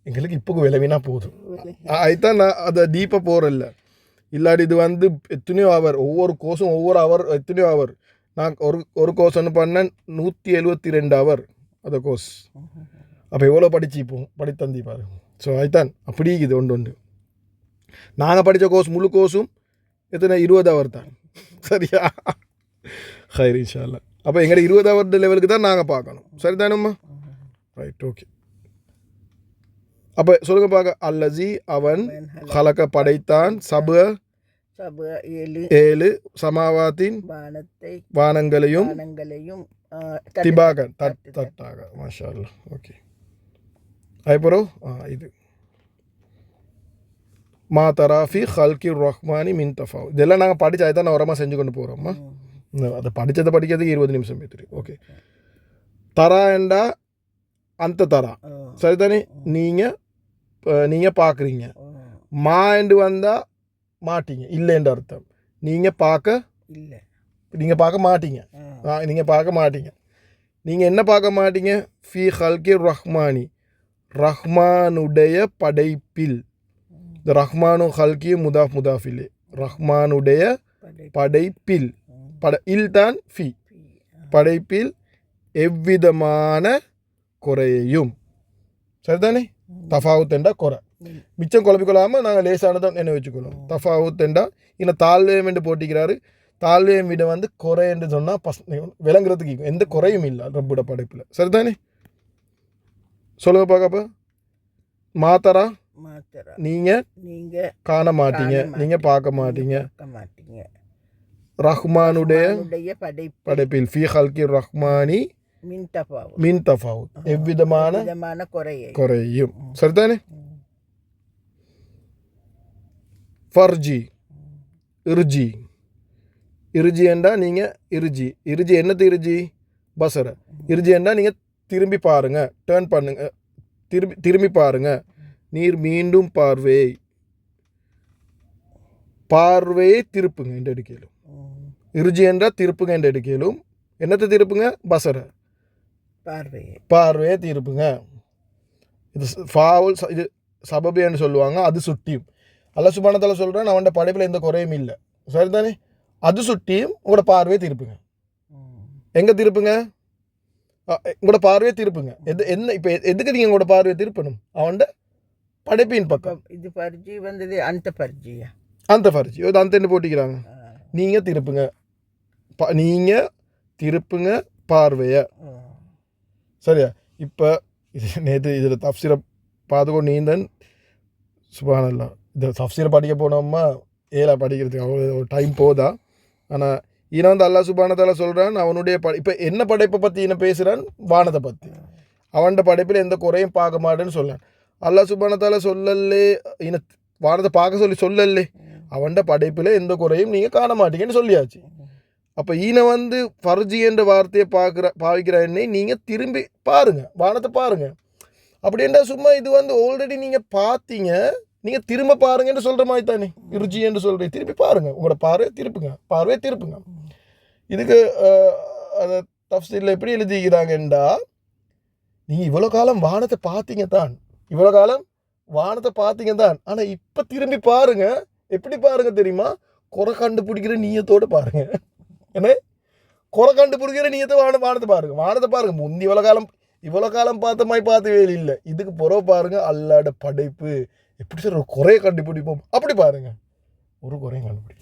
எங்களுக்கு இப்போ விளைவினா போதும். அதுதான் நான் அதை டீப்பாக போகிறல்ல. இல்லாட்டி இது வந்து எத்தனையோ அவர், ஒவ்வொரு கோர்ஸும் ஒவ்வொரு அவர் எத்தனையோ அவர். நான் ஒரு கோர்ஸ் ஒன்று பண்ணேன் 172 அவர் அந்த கோர்ஸ். அப்போ எவ்வளோ படிச்சுப்போம் படித்தந்தி பாரு. ஸோ அதுதான் அப்படி இது ஒன்று. நாங்கள் படித்த கோர்ஸ் முழு கோர்ஸும் எத்தனை 20 அவர் தான். சரியா? ஹைர் இன்ஷா அல்லாஹ். அப்போ எங்கள்ட 20வது லெவலுக்கு தான் நாங்கள் பார்க்கணும். சரிதானம்மா? Right, okay. அப்போ சொல்லுங்க பார்க்க. அல்லசி அவன் ஹலக்க படைத்தான், சபுவ 7 சமாவாத்தின் வானங்களையும் திபாகன் தட்டாக. மாஷா அல்லாஹ். ஓகே. அதுக்கப்புறம் இது மா தராஃபி ஹல்கி ரஹ்மானி மின் தஃபாவ். இதெல்லாம் நாங்கள் படித்து அதை தான் நான் உரமாக செஞ்சு கொண்டு போகிறோம்மா. அதை படிக்கிறதுக்கு 20 நிமிஷம் பேத்துரு. ஓகே. தரா என்றா அந்த தரா, சரிதானே? நீங்கள் பார்க்குறீங்க. மா என்று வந்தால் மாட்டீங்க, இல்லைன்ற அர்த்தம். நீங்கள் பார்க்க மாட்டீங்க. நீங்கள் பார்க்க மாட்டீங்க. நீங்கள் என்ன பார்க்க மாட்டீங்க? ஃபி ஹல்கி ரஹ்மானி, ரஹ்மானுடைய படைப்பில். இந்த ரஹ்மானு ஹல்கி முதாஃபிலே, ரஹ்மானுடைய படைப்பில். இல் தான் ஃபி, படைப்பில் எவ்விதமான குறையையும். சரிதானே? தஃபாவுத் என்றா குறை. மிச்சம் குழப்பிக்கொள்ளாமல் நாங்கள் லேசானதான் என்ன வச்சுக்கொள்ளும். தஃபாவுத் என்றா இன்னும் தாழ்வேம் என்று போட்டிக்கிறாரு. தாழ்வேம் விட வந்து குறை என்று சொன்னால் விளங்குறதுக்கு எந்த குறையும் இல்லை ரப்போட படைப்பில். சரிதானே? சொல்லுங்க பார்க்கப்ப. மாத்தரா நீங்கள் காண மாட்டீங்க, நீங்கள் பார்க்க மாட்டீங்க. ரஹ்மானுடைய படைப்பில் ஃபீ ஹல்கி ரஹ்மானி மின் தஃபாவுத் எவ்விதமான குறையும். சரிதானே? ஃபர்ஜி இர்ஜி, இர்ஜி என்றா நீங்கள் இர்ஜி என்னது? இர்ஜி பசர. இர்ஜி என்றா நீங்கள் திரும்பி பாருங்க, டேர்ன் பண்ணுங்க, திரும்பி பாருங்க. நீர் மீண்டும் பார்வையை திருப்புங்க என்று எடுக்கலும். இர்ஜி என்றால் திருப்புங்க என்று எடுக்கலும். என்னத்தை திருப்புங்க? பசர, பார்வையை திருப்புங்க. இது ஃபாவுல், இது சபபேன்னு சொல்லுவாங்க, அது சுட்டியும். அல்லாஹ் சுப்ஹானஹு வ தஆலா சொல்கிறான் அவனோட படைப்பில் எந்த குறையும் இல்லை, சரிதானே? அது சுட்டியும் உங்களோட பார்வையை திருப்புங்க. எங்கே திருப்புங்க? உங்களோட பார்வையை திருப்புங்க. என்ன இப்போ எதுக்கு நீங்கள் உங்களோட பார்வையை திருப்பணும்? அவன்ட படைப்பின் பக்கம். இது பர்ஜி வந்தது அந்த பர்ஜியா, அந்த பர்ஜி இது அந்த போட்டிக்கிறாங்க. நீங்கள் திருப்புங்க, நீங்கள் திருப்புங்க பார்வையை, சரியா? இப்போ இது நேற்று இதில் தஃப்சீரை பார்த்துக்கோ நீந்தன் சுப்ஹானல்லாஹ். இந்த தஃப்சீரை படிக்க போனோம்மா ஏழா படிக்கிறதுக்கு அவ்வளோ டைம் போதா. ஆனால் ஈன வந்து அல்லாஹ் சுப்ஹானஹு வ தஆலா சொல்கிறான் அவனுடைய இப்போ என்ன படைப்பை பற்றி என்ன பேசுகிறான்? வானத்தை பற்றி. அவன்ட படைப்பில் எந்த குறையும் பார்க்க மாட்டேன்னு சொல்கிறான். அல்லாஹ் சுப்ஹானஹு வ தஆலா சொல்லலே, இன வானத்தை பார்க்க சொல்லலே, அவன்ட படைப்பில் எந்த குறையும் நீங்கள் காண மாட்டீங்கன்னு சொல்லியாச்சு. அப்போ ஈன வந்து ஃபர்ஜி என்ற வார்த்தையை பாவிக்கிற என்னை நீங்கள் திரும்பி பாருங்கள், வானத்தை பாருங்கள். அப்படின்னா சும்மா இது வந்து ஆல்ரெடி நீங்கள் பார்த்தீங்க, நீங்கள் திரும்ப பாருங்கன்னு சொல்கிற மாதிரி தானே ருஜி என்று சொல்கிறீங்க. திருப்பி பாருங்கள், உங்களோட பார்வையை திருப்புங்க. இதுக்கு அதை தஃப்சீரில் எப்படி எழுதிக்கிறாங்கண்டா, நீங்கள் இவ்வளோ காலம் வானத்தை பார்த்தீங்க தான், ஆனால் இப்போ திரும்பி பாருங்கள். எப்படி பாருங்கள் தெரியுமா? குறை கண்டுபிடிக்கிற நீயத்தோடு பாருங்கள். என்ன குறை கண்டுபிடிக்கிற நீயத்தை வானத்தை பாருங்கள். முந்தி இவ்வளோ காலம் பார்த்த மாதிரி பார்த்தவே இல்லை. இதுக்கு புறவு பாருங்கள், அல்லாட படைப்பு எப்படி சார் ஒரு குறையை கண்டுபிடிப்போம், அப்படி பாருங்கள். ஒரு குறையும் கண்டுபிடிக்க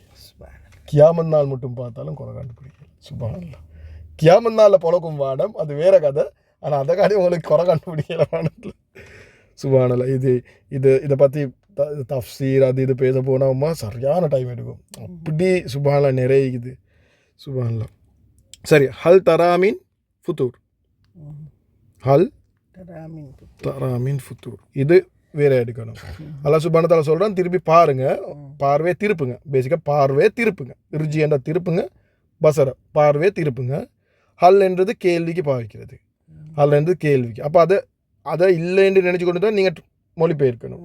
கியாமத் நாள் மட்டும் பார்த்தாலும் குறை கண்டுபிடிக்க. சுப்ஹானல்லாஹ். கியாமத் நாளில் புழக்கும் வானம் அது வேற கதை. ஆனால் அதை காட்டி உங்களுக்கு குறை கண்டுபிடிக்கல வானத்தில். சுப்ஹானல்லாஹ். இதை பற்றி தஃப்சீர் அது இது பேச போனோம்மா சரியான டைம் எடுக்கும். அப்படி சுப்ஹானல்லாஹ் நிறைய இது. சுப்ஹானல்லாஹ். சரி, ஹல் தராமின் ஃபுத்தூர், இது வேற எடுக்கணும். அல்லாஹ் சுப்ஹானஹு வ தஆலா சொல்கிறான் திருப்பி பாருங்கள், பார்வையை திருப்புங்க. பேசிக்காக பார்வையை திருப்புங்க. ருஜி என்ற திருப்புங்க, பசர பார்வையை திருப்புங்க. ஹல் என்றது கேள்விக்கு பாவிக்கிறது, ஹல் என்றது கேள்விக்கு. அப்போ அதை இல்லைன்னு நினச்சி கொண்டு தான் நீங்கள் மொழிபெயர்க்கணும்.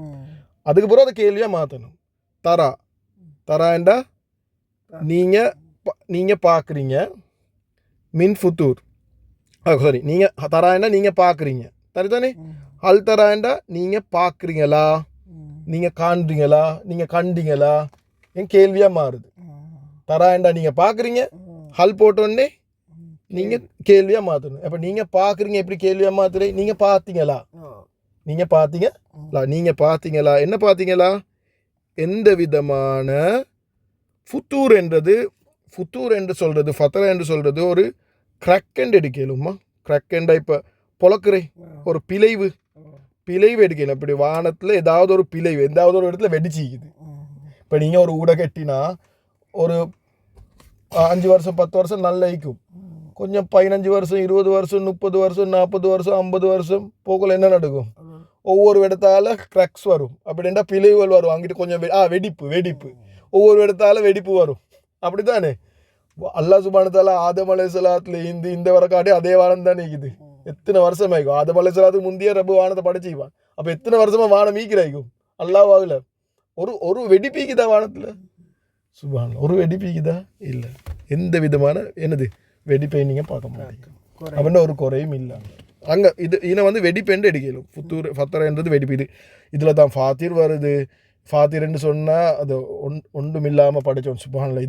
அதுக்கு பிறகு அதை கேள்வியாக மாற்றணும். தரா என்றா நீங்கள் பார்க்குறீங்க. மின் ஃபுத்தூர், சாரி, நீங்கள் தராண்டா நீங்கள் பார்க்குறீங்க, சரிதானே? ஹல் தராண்டா நீங்கள் பார்க்குறீங்களா, நீங்கள் காண்றீங்களா, நீங்கள் கண்டீங்களா, என் கேள்வியாக மாறுது. தராண்டா நீங்கள் பார்க்குறீங்க, ஹல் போட்டோன்னே நீங்கள் கேள்வியாக மாற்றணும். அப்போ நீங்கள் பார்க்குறீங்க எப்படி கேள்வியாக மாற்றுறீங்க? நீங்கள் பார்த்தீங்களா, என்ன பார்த்தீங்களா? எந்த விதமான ஃபுத்தூர் என்று சொல்கிறது, ஃபத்தரா என்று சொல்கிறது ஒரு கிரக்கெண்ட் எடுக்கலும்மா. கிரக்கெண்டா இப்போ பொழக்கிறே ஒரு பிழைவு எடுக்கணும். இப்படி வானத்தில் ஏதாவது ஒரு பிழைவு ஏதாவது ஒரு இடத்துல வெடிச்சிக்குது. இப்போ நீங்கள் ஒரு ஊட கட்டினா ஒரு 5 வருஷம் 10 வருஷம் நல்லா இருக்கும். கொஞ்சம் 15 வருஷம் 20 வருஷம் 30 வருஷம் 40 வருஷம் 50 வருஷம் போக்குள்ள என்ன நடக்கும்? ஒவ்வொரு இடத்தால கிராக்ஸ் வரும். அப்படின்னா பிழைவுகள் வரும். அங்கிட்டு கொஞ்சம் வெடிப்பு ஒவ்வொரு இடத்தால வெடிப்பு வரும். அப்படி தானே? அல்லாஹ் சுப்ஹானஹு வ தஆலா ஆதம் அலைஹிஸ்ஸலாத்துல இந்த வரக்காட்டி அதே வானம் தான் நீக்குது. எத்தனை வருஷம் ஆகும்? ஆதம் அலைஹிஸ்ஸலாத்துக்கு முந்தைய ரப்பு வானத்தை படைச்சிக்குவான். அப்போ எத்தனை வருஷமா வானம் ஈக்கிறாய்க்கும்? அல்லாஹ் வாகல ஒரு வெடிப்பீக்குதா வானத்தில்? சுப்ஹானல்லாஹ். ஒரு வெடிப்பீக்குதா? இல்லை. எந்த விதமான வெடிப்பை நீங்கள் பார்க்க மாட்டீங்க. அப்படின்னா ஒரு குறையும் இல்லை அங்கே. இதை வந்து வெடிப்பெண்டு எடுக்கலும். ஃபத்தரான்றது வெடிப்பு. இதில் தான் ஃபாத்திர் வருது. ஃபாத்திர்ன்னு சொன்னால் அது ஒன்றும் இல்லாமல் படித்தோம். சுப்ஹானல்லாஹ்.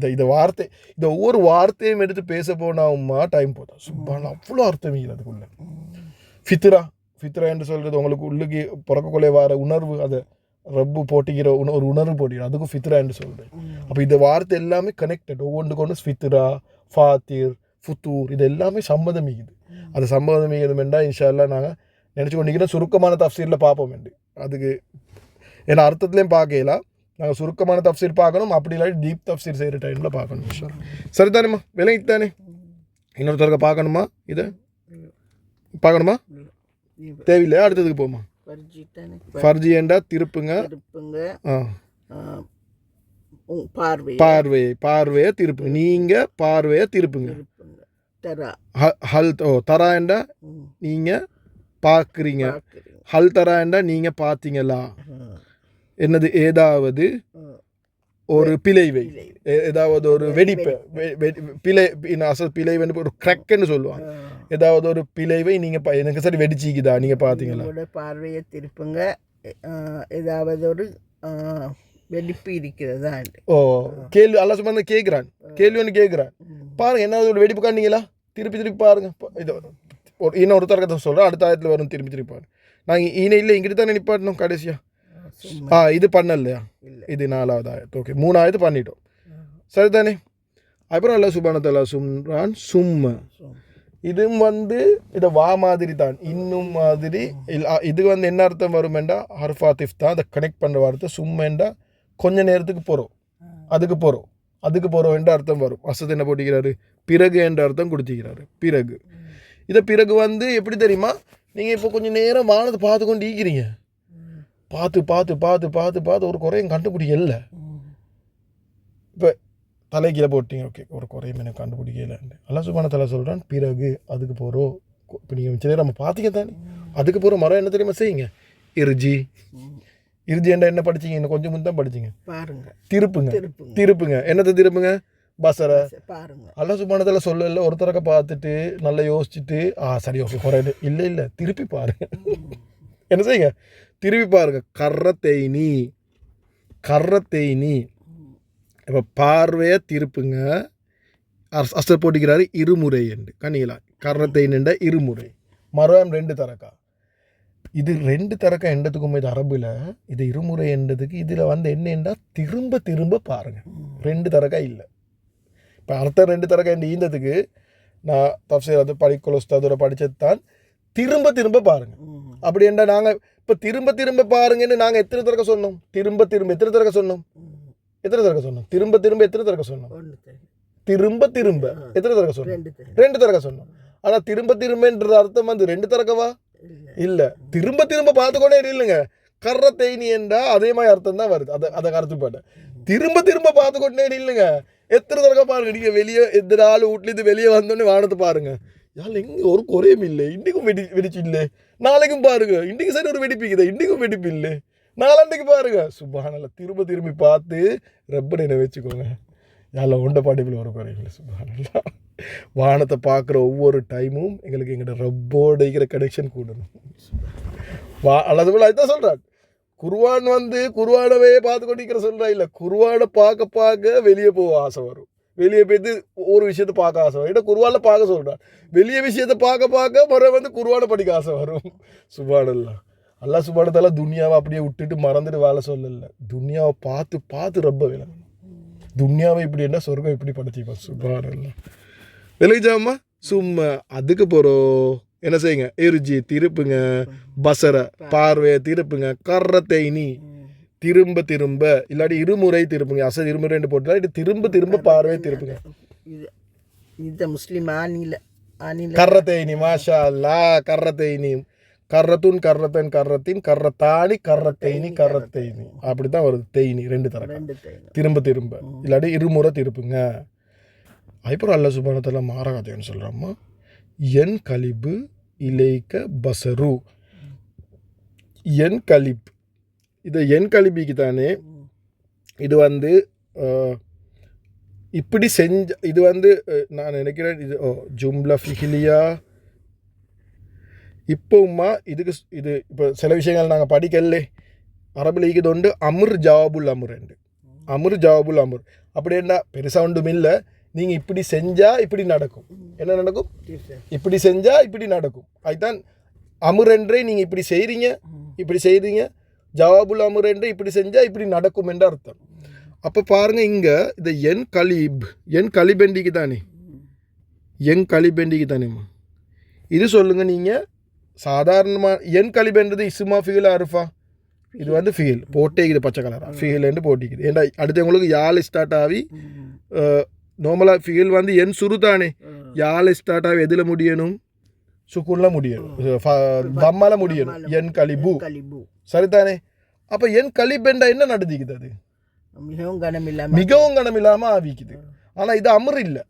இதை ஒவ்வொரு வார்த்தையும் எடுத்து பேச போனாவும்மா டைம் போட்டோம். சுப்ஹானல்லாஹ். அவ்வளோ அர்த்தம் இல்லை அதுக்குள்ளே. ஃபித்ரா என்று சொல்கிறது உங்களுக்கு உள்ளுக்கு பிறக்கக்குள்ளே வர உணர்வு, அதை ரப்பு போட்டிக்கிற ஒரு உணர்வு போட்டிக்கிற அதுக்கும் ஃபித்ரா என்று சொல்கிறேன். அப்போ இந்த வார்த்தை எல்லாமே கனெக்டட். ஒவ்வொன்றுக்கு ஒன்று ஃபித்ரா, ஃபாத்திர், ஃபுத்தூர் இது எல்லாமே சம்மதமிக்குது. அது சம்மதமிக்குதுமெண்டா இன்ஷா அல்லாஹ் நாங்கள் நினச்சி கொண்டிருக்கிறோம். சுருக்கமான தஃப்சீரில் பார்ப்போம் வேண்டி. அதுக்கு ஏன்னா அர்த்தத்துலேயும் பார்க்கலாம். நாங்கள் சுருக்கமான தஃப்சீர் பார்க்கணும். அப்படி இல்லாட்டி டீப் தஃப்சீர் செய்கிற டைமில் பார்க்கணும். இன்ஷா அல்லாஹ். சரிதானேம்மா? விலைக்கு தானே? இன்னொருத்தருக்க பார்க்கணுமா? இதை பார்க்கணுமா? தேவையில்லையா? அடுத்ததுக்கு போமா. ஃபர்ஜி என்றா திருப்புங்க. பார்வையை திருப்புங்க. நீங்கள் பார்வையை திருப்புங்க. தரா என்றா நீங்கள் பார்க்குறீங்க. ஹல் தரா என்றா நீங்கள் பார்த்தீங்களா? என்னது? ஏதாவது ஒரு பிழைவை, ஏதாவது ஒரு வெடிப்பை, பிழை வந்து ஒரு கிரக்குன்னு சொல்லுவாங்க. ஏதாவது ஒரு பிழைவை நீங்கள் எனக்கு சரி வெடிச்சிக்குதா நீங்கள் பார்த்தீங்களா? பார்வையை திருப்புங்க. ஏதாவது ஒரு வெடிப்பு இருக்கிறதா? ஓ கேள்வி அல்ல சும்மா கேட்குறான், கேள்வி ஒன்று கேட்குறான். பாருங்க என்ன ஒரு வெடிப்பு காண்டிங்களா, திருப்பி திருப்பி பாருங்க. இது இன்னும் ஒரு தரக்கத்தை சொல்கிறேன், அடுத்த ஆயத்தில் வரும், திருப்பி திருப்பி பாருங்க. நாங்கள் ஈன இல்லை இங்கிட்டு தானே நிப்பாட்டணும் கடைசியாக. இது பண்ணலையா, இது 4வது ஆயத்து. ஓகே 3 ஆயத்து பண்ணிட்டோம் சரிதானே. அப்புறம் அல்ல சுபானத்தல்லா சும்ரான் சும்ம, இதுவும் இதை வா மாதிரி தான், இன்னும் மாதிரி. இது என்ன அர்த்தம் வருமெண்டா ஹர்ஃபாத்திஃப் தான், அதை கனெக்ட் பண்ணுற வார்த்தை. சும்மேண்டா கொஞ்ச நேரத்துக்கு போகிறோம், அதுக்கு போகிறோம் என்ற அர்த்தம் வரும். அசத் என்ன போட்டிக்கிறாரு, பிறகு என்ற அர்த்தம் கொடுத்திக்கிறாரு. பிறகு இதை பிறகு எப்படி தெரியுமா, நீங்கள் இப்போ கொஞ்சம் நேரம் வானத்தை பார்த்து கொண்டு ஈக்கிறீங்க, பார்த்து பார்த்து பார்த்து பார்த்து பார்த்து ஒரு குறையும் கண்டுபிடிக்கல. இப்போ தலைக்கீழே போட்டிங்க, ஓகே ஒரு குறையும் எனக்கு கண்டுபிடிக்கல. அல்லாஹ் சுப்ஹானஹு வ தஆலா சொல்கிறான் பிறகு அதுக்கு போகிறோம். இப்போ நீங்கள் மிச்ச நேரம் நம்ம பார்த்திங்க தானே, அதுக்கு போகிற மரம் என்ன தெரியுமா செய்யுங்க, இறுஜி ஏண்டா என்ன படிச்சிங்க, இன்னும் கொஞ்சம் முன் தான் படிச்சிங்க. பாருங்க திருப்புங்க என்னத்தை திருப்புங்க, பசரை பாருங்க. அல்லாஹ் சுப்ஹானஹு வ தஆலா சொல்லல ஒரு தரக்க பார்த்துட்டு நல்லா யோசிச்சுட்டு சரி ஓகே குறையுது, இல்லை திருப்பி பாருங்க. என்ன செய்யுங்க, திருப்பி பாருங்க. கர்ரத்தைனி இப்போ பார்வையை திருப்புங்க. அசர் போட்டிக்கிறாரு இருமுறை என்று கண்ணிகளா. கர்ரத்தைனின்ற இருமுறை, மரம் 2 தரக்கா. இது 2 தரக்கா என்றதுக்கும் இது அரபில், இது இருமுறை என்றதுக்கு இதில் என்னென்றா திரும்ப திரும்ப பாருங்க. 2 தரக்கா இல்லை. இப்போ அர்த்தம் 2 தரக்கா என்று ஈந்ததுக்கு நான் தப்சீர் அது படிக்கொலஸ்தாதோட படித்தது தான். திரும்ப திரும்ப பாருங்க. அப்படி என்றால் நாங்கள் இப்போ திரும்ப திரும்ப பாருங்கன்னு நாங்கள் எத்தனை தரக்க சொன்னோம், திரும்ப திரும்ப எத்தனை தரக்க சொன்னோம், திரும்ப திரும்ப எத்தனை தரக்க சொன்னோம், திரும்ப திரும்ப எத்தனை தரக்க சொன்னோம், 2 தரக்க சொன்னோம். ஆனால் திரும்ப திரும்பன்ற அர்த்தம் 2 தரக்கவா இல்லை, திரும்ப திரும்ப பார்த்துக்கொண்டே இல்லைங்க. கர்ரத்தைனி என்றா அதே மாதிரி அர்த்தம் தான் வருது. அதை கருத்து பாட்டேன். திரும்ப திரும்ப பார்த்துக்கொண்டே இல்லைங்க. எத்தனை தரக்க பாருங்க, நீங்கள் வெளியே எந்த நாள் வீட்லேருந்து வெளியே வந்தோடனே வானத்தை பாருங்க, யாழ் எங்கே ஒரு குறையும் இல்லை, இன்றைக்கும் வெடிச்சு இல்லை, நாளைக்கும் பாருங்க இன்றைக்கு சரி ஒரு வெடிப்பிக்குது, இன்றைக்கும் வெடிப்பு இல்லை, நாளாண்டைக்கு பாருங்க. சுப்ஹானல்லாஹ் திரும்ப திரும்பி பார்த்து ரப்பனை வச்சுக்கோங்க. யாழ் உண்ட பாட்டிப்பில் ஒரு குறையும் இல்லை. சுப்ஹானல்லாஹ் வானத்தை பார்க்குற ஒவ்வொரு டைமும் எங்களுக்கு எங்கள்கிட்ட ரப்போட இருக்கிற கனெக்ஷன் கூடணும். அல்லது போல் அதுதான் சொல்கிறான். குர்ஆன் குர்ஆனவே பார்த்து கொண்டிருக்கிற சொல்கிறா இல்லை, குர்ஆனை பார்க்க பார்க்க வெளியே போக ஆசை வரும், வெளியே போய்த்து ஒரு விஷயத்தை பார்க்க ஆசை வரும். இடம் குர்ஆனில் பார்க்க சொல்கிறான், வெளியே விஷயத்தை பார்க்க பார்க்க முறை குர்ஆனை படிக்க ஆசை வரும். சுப்ஹானல்லாஹ். அல்லாஹ் சுப்ஹானஹு வ தஆலா துனியாவை அப்படியே விட்டுட்டு மறந்துட்டு வேலை சொல்லலை. துனியாவை பார்த்து பார்த்து ரப்ப விளங்கணும். துனியாவை இப்படி என்ன சொர்க்கம் இப்படி படைச்சிப்பா. சுப்ஹானல்லாஹ். விளைஞ்சாமா சும்மா அதுக்கு போகிறோம். என்ன செய்யுங்க, எரிஜி திருப்புங்க, பசரை பார்வையை திருப்புங்க, கர்ரத்தைனி திரும்ப திரும்ப, இல்லாட்டி இருமுறை திருப்புங்க. அசல் இருமுறை போட்டுலாம் இது திரும்ப திரும்ப பார்வையை திருப்புங்க. இது முஸ்லீம் ஆனில கர்ரத்தைனி மாஷா அல்லாஹ். கர்ரத்தைனி கர்ரத்துன் கர்ரத்தன் கர்ரத்தின் கர்ரத்தானி கர்ரத்தைனி கர்ரத்தைனி அப்படி தான் வருது. தெய்னி 2 தரம் திரும்ப திரும்ப, இல்லாட்டி இருமுறை திருப்புங்க. அதுக்கப்புறம் அல்லாஹ் சுப்ஹானஹு வ தஆலா மாறாகத்தைன்னு சொல்கிறாம்மா, என் கலிபு இலைக்க பசரு. என் கலிப், இது என் கலிபிக்கு தானே. இது இப்படி செஞ்ச, இது நான் நினைக்கிறேன் இது ஜும்லா ஃபிஹிலியா. இப்போம்மா இதுக்கு இது இப்போ சில விஷயங்கள் நாங்கள் படிக்கல அரபில் ஈக்குது உண்டு. அமுர் ஜவாபுல் அமுர் என்று, அமுர் ஜவாபுல் அமுர். அப்படி என்ன பெருசாக ஒன்றும் இல்லை. நீங்கள் இப்படி செஞ்சால் இப்படி நடக்கும். என்ன நடக்கும், இப்படி செஞ்சால் இப்படி நடக்கும். அதுதான் அமுர் என்றே. நீங்கள் இப்படி செய்கிறீங்க, ஜவாபுல் அமுர் என்று இப்படி செஞ்சால் இப்படி நடக்கும் என்ற அர்த்தம். அப்போ பாருங்கள் இங்கே இந்த என் கலிபெண்டிக்கு தானே, என் கலிபெண்டிக்கு தானேம்மா. இது சொல்லுங்கள் நீங்கள் சாதாரணமாக என் கலிபென்றது இஸ்மா ஃபிகில் அருஃபா. இது ஃபிகில் போட்டேக்குது, பச்சை கலராக ஃபிகில் என்று போட்டிக்குது. ஏன்டா அடுத்தவங்களுக்கு யாழ் ஸ்டார்ட் ஆகி நார்மலாக ஃபிகில் என் சுரு தானே. யாழ் ஸ்டார்ட் ஆகி எதில் முடியணும், சுக்குன்ல முடியணும், தம்மால முடியணும். என் கலிபு சரிதானே. அப்போ என் கலிபெண்டா என்ன நடந்துக்குது, அது மிகவும் கனமில்லாமல் ஆவிக்குது. ஆனால் இது அமர் இல்லை,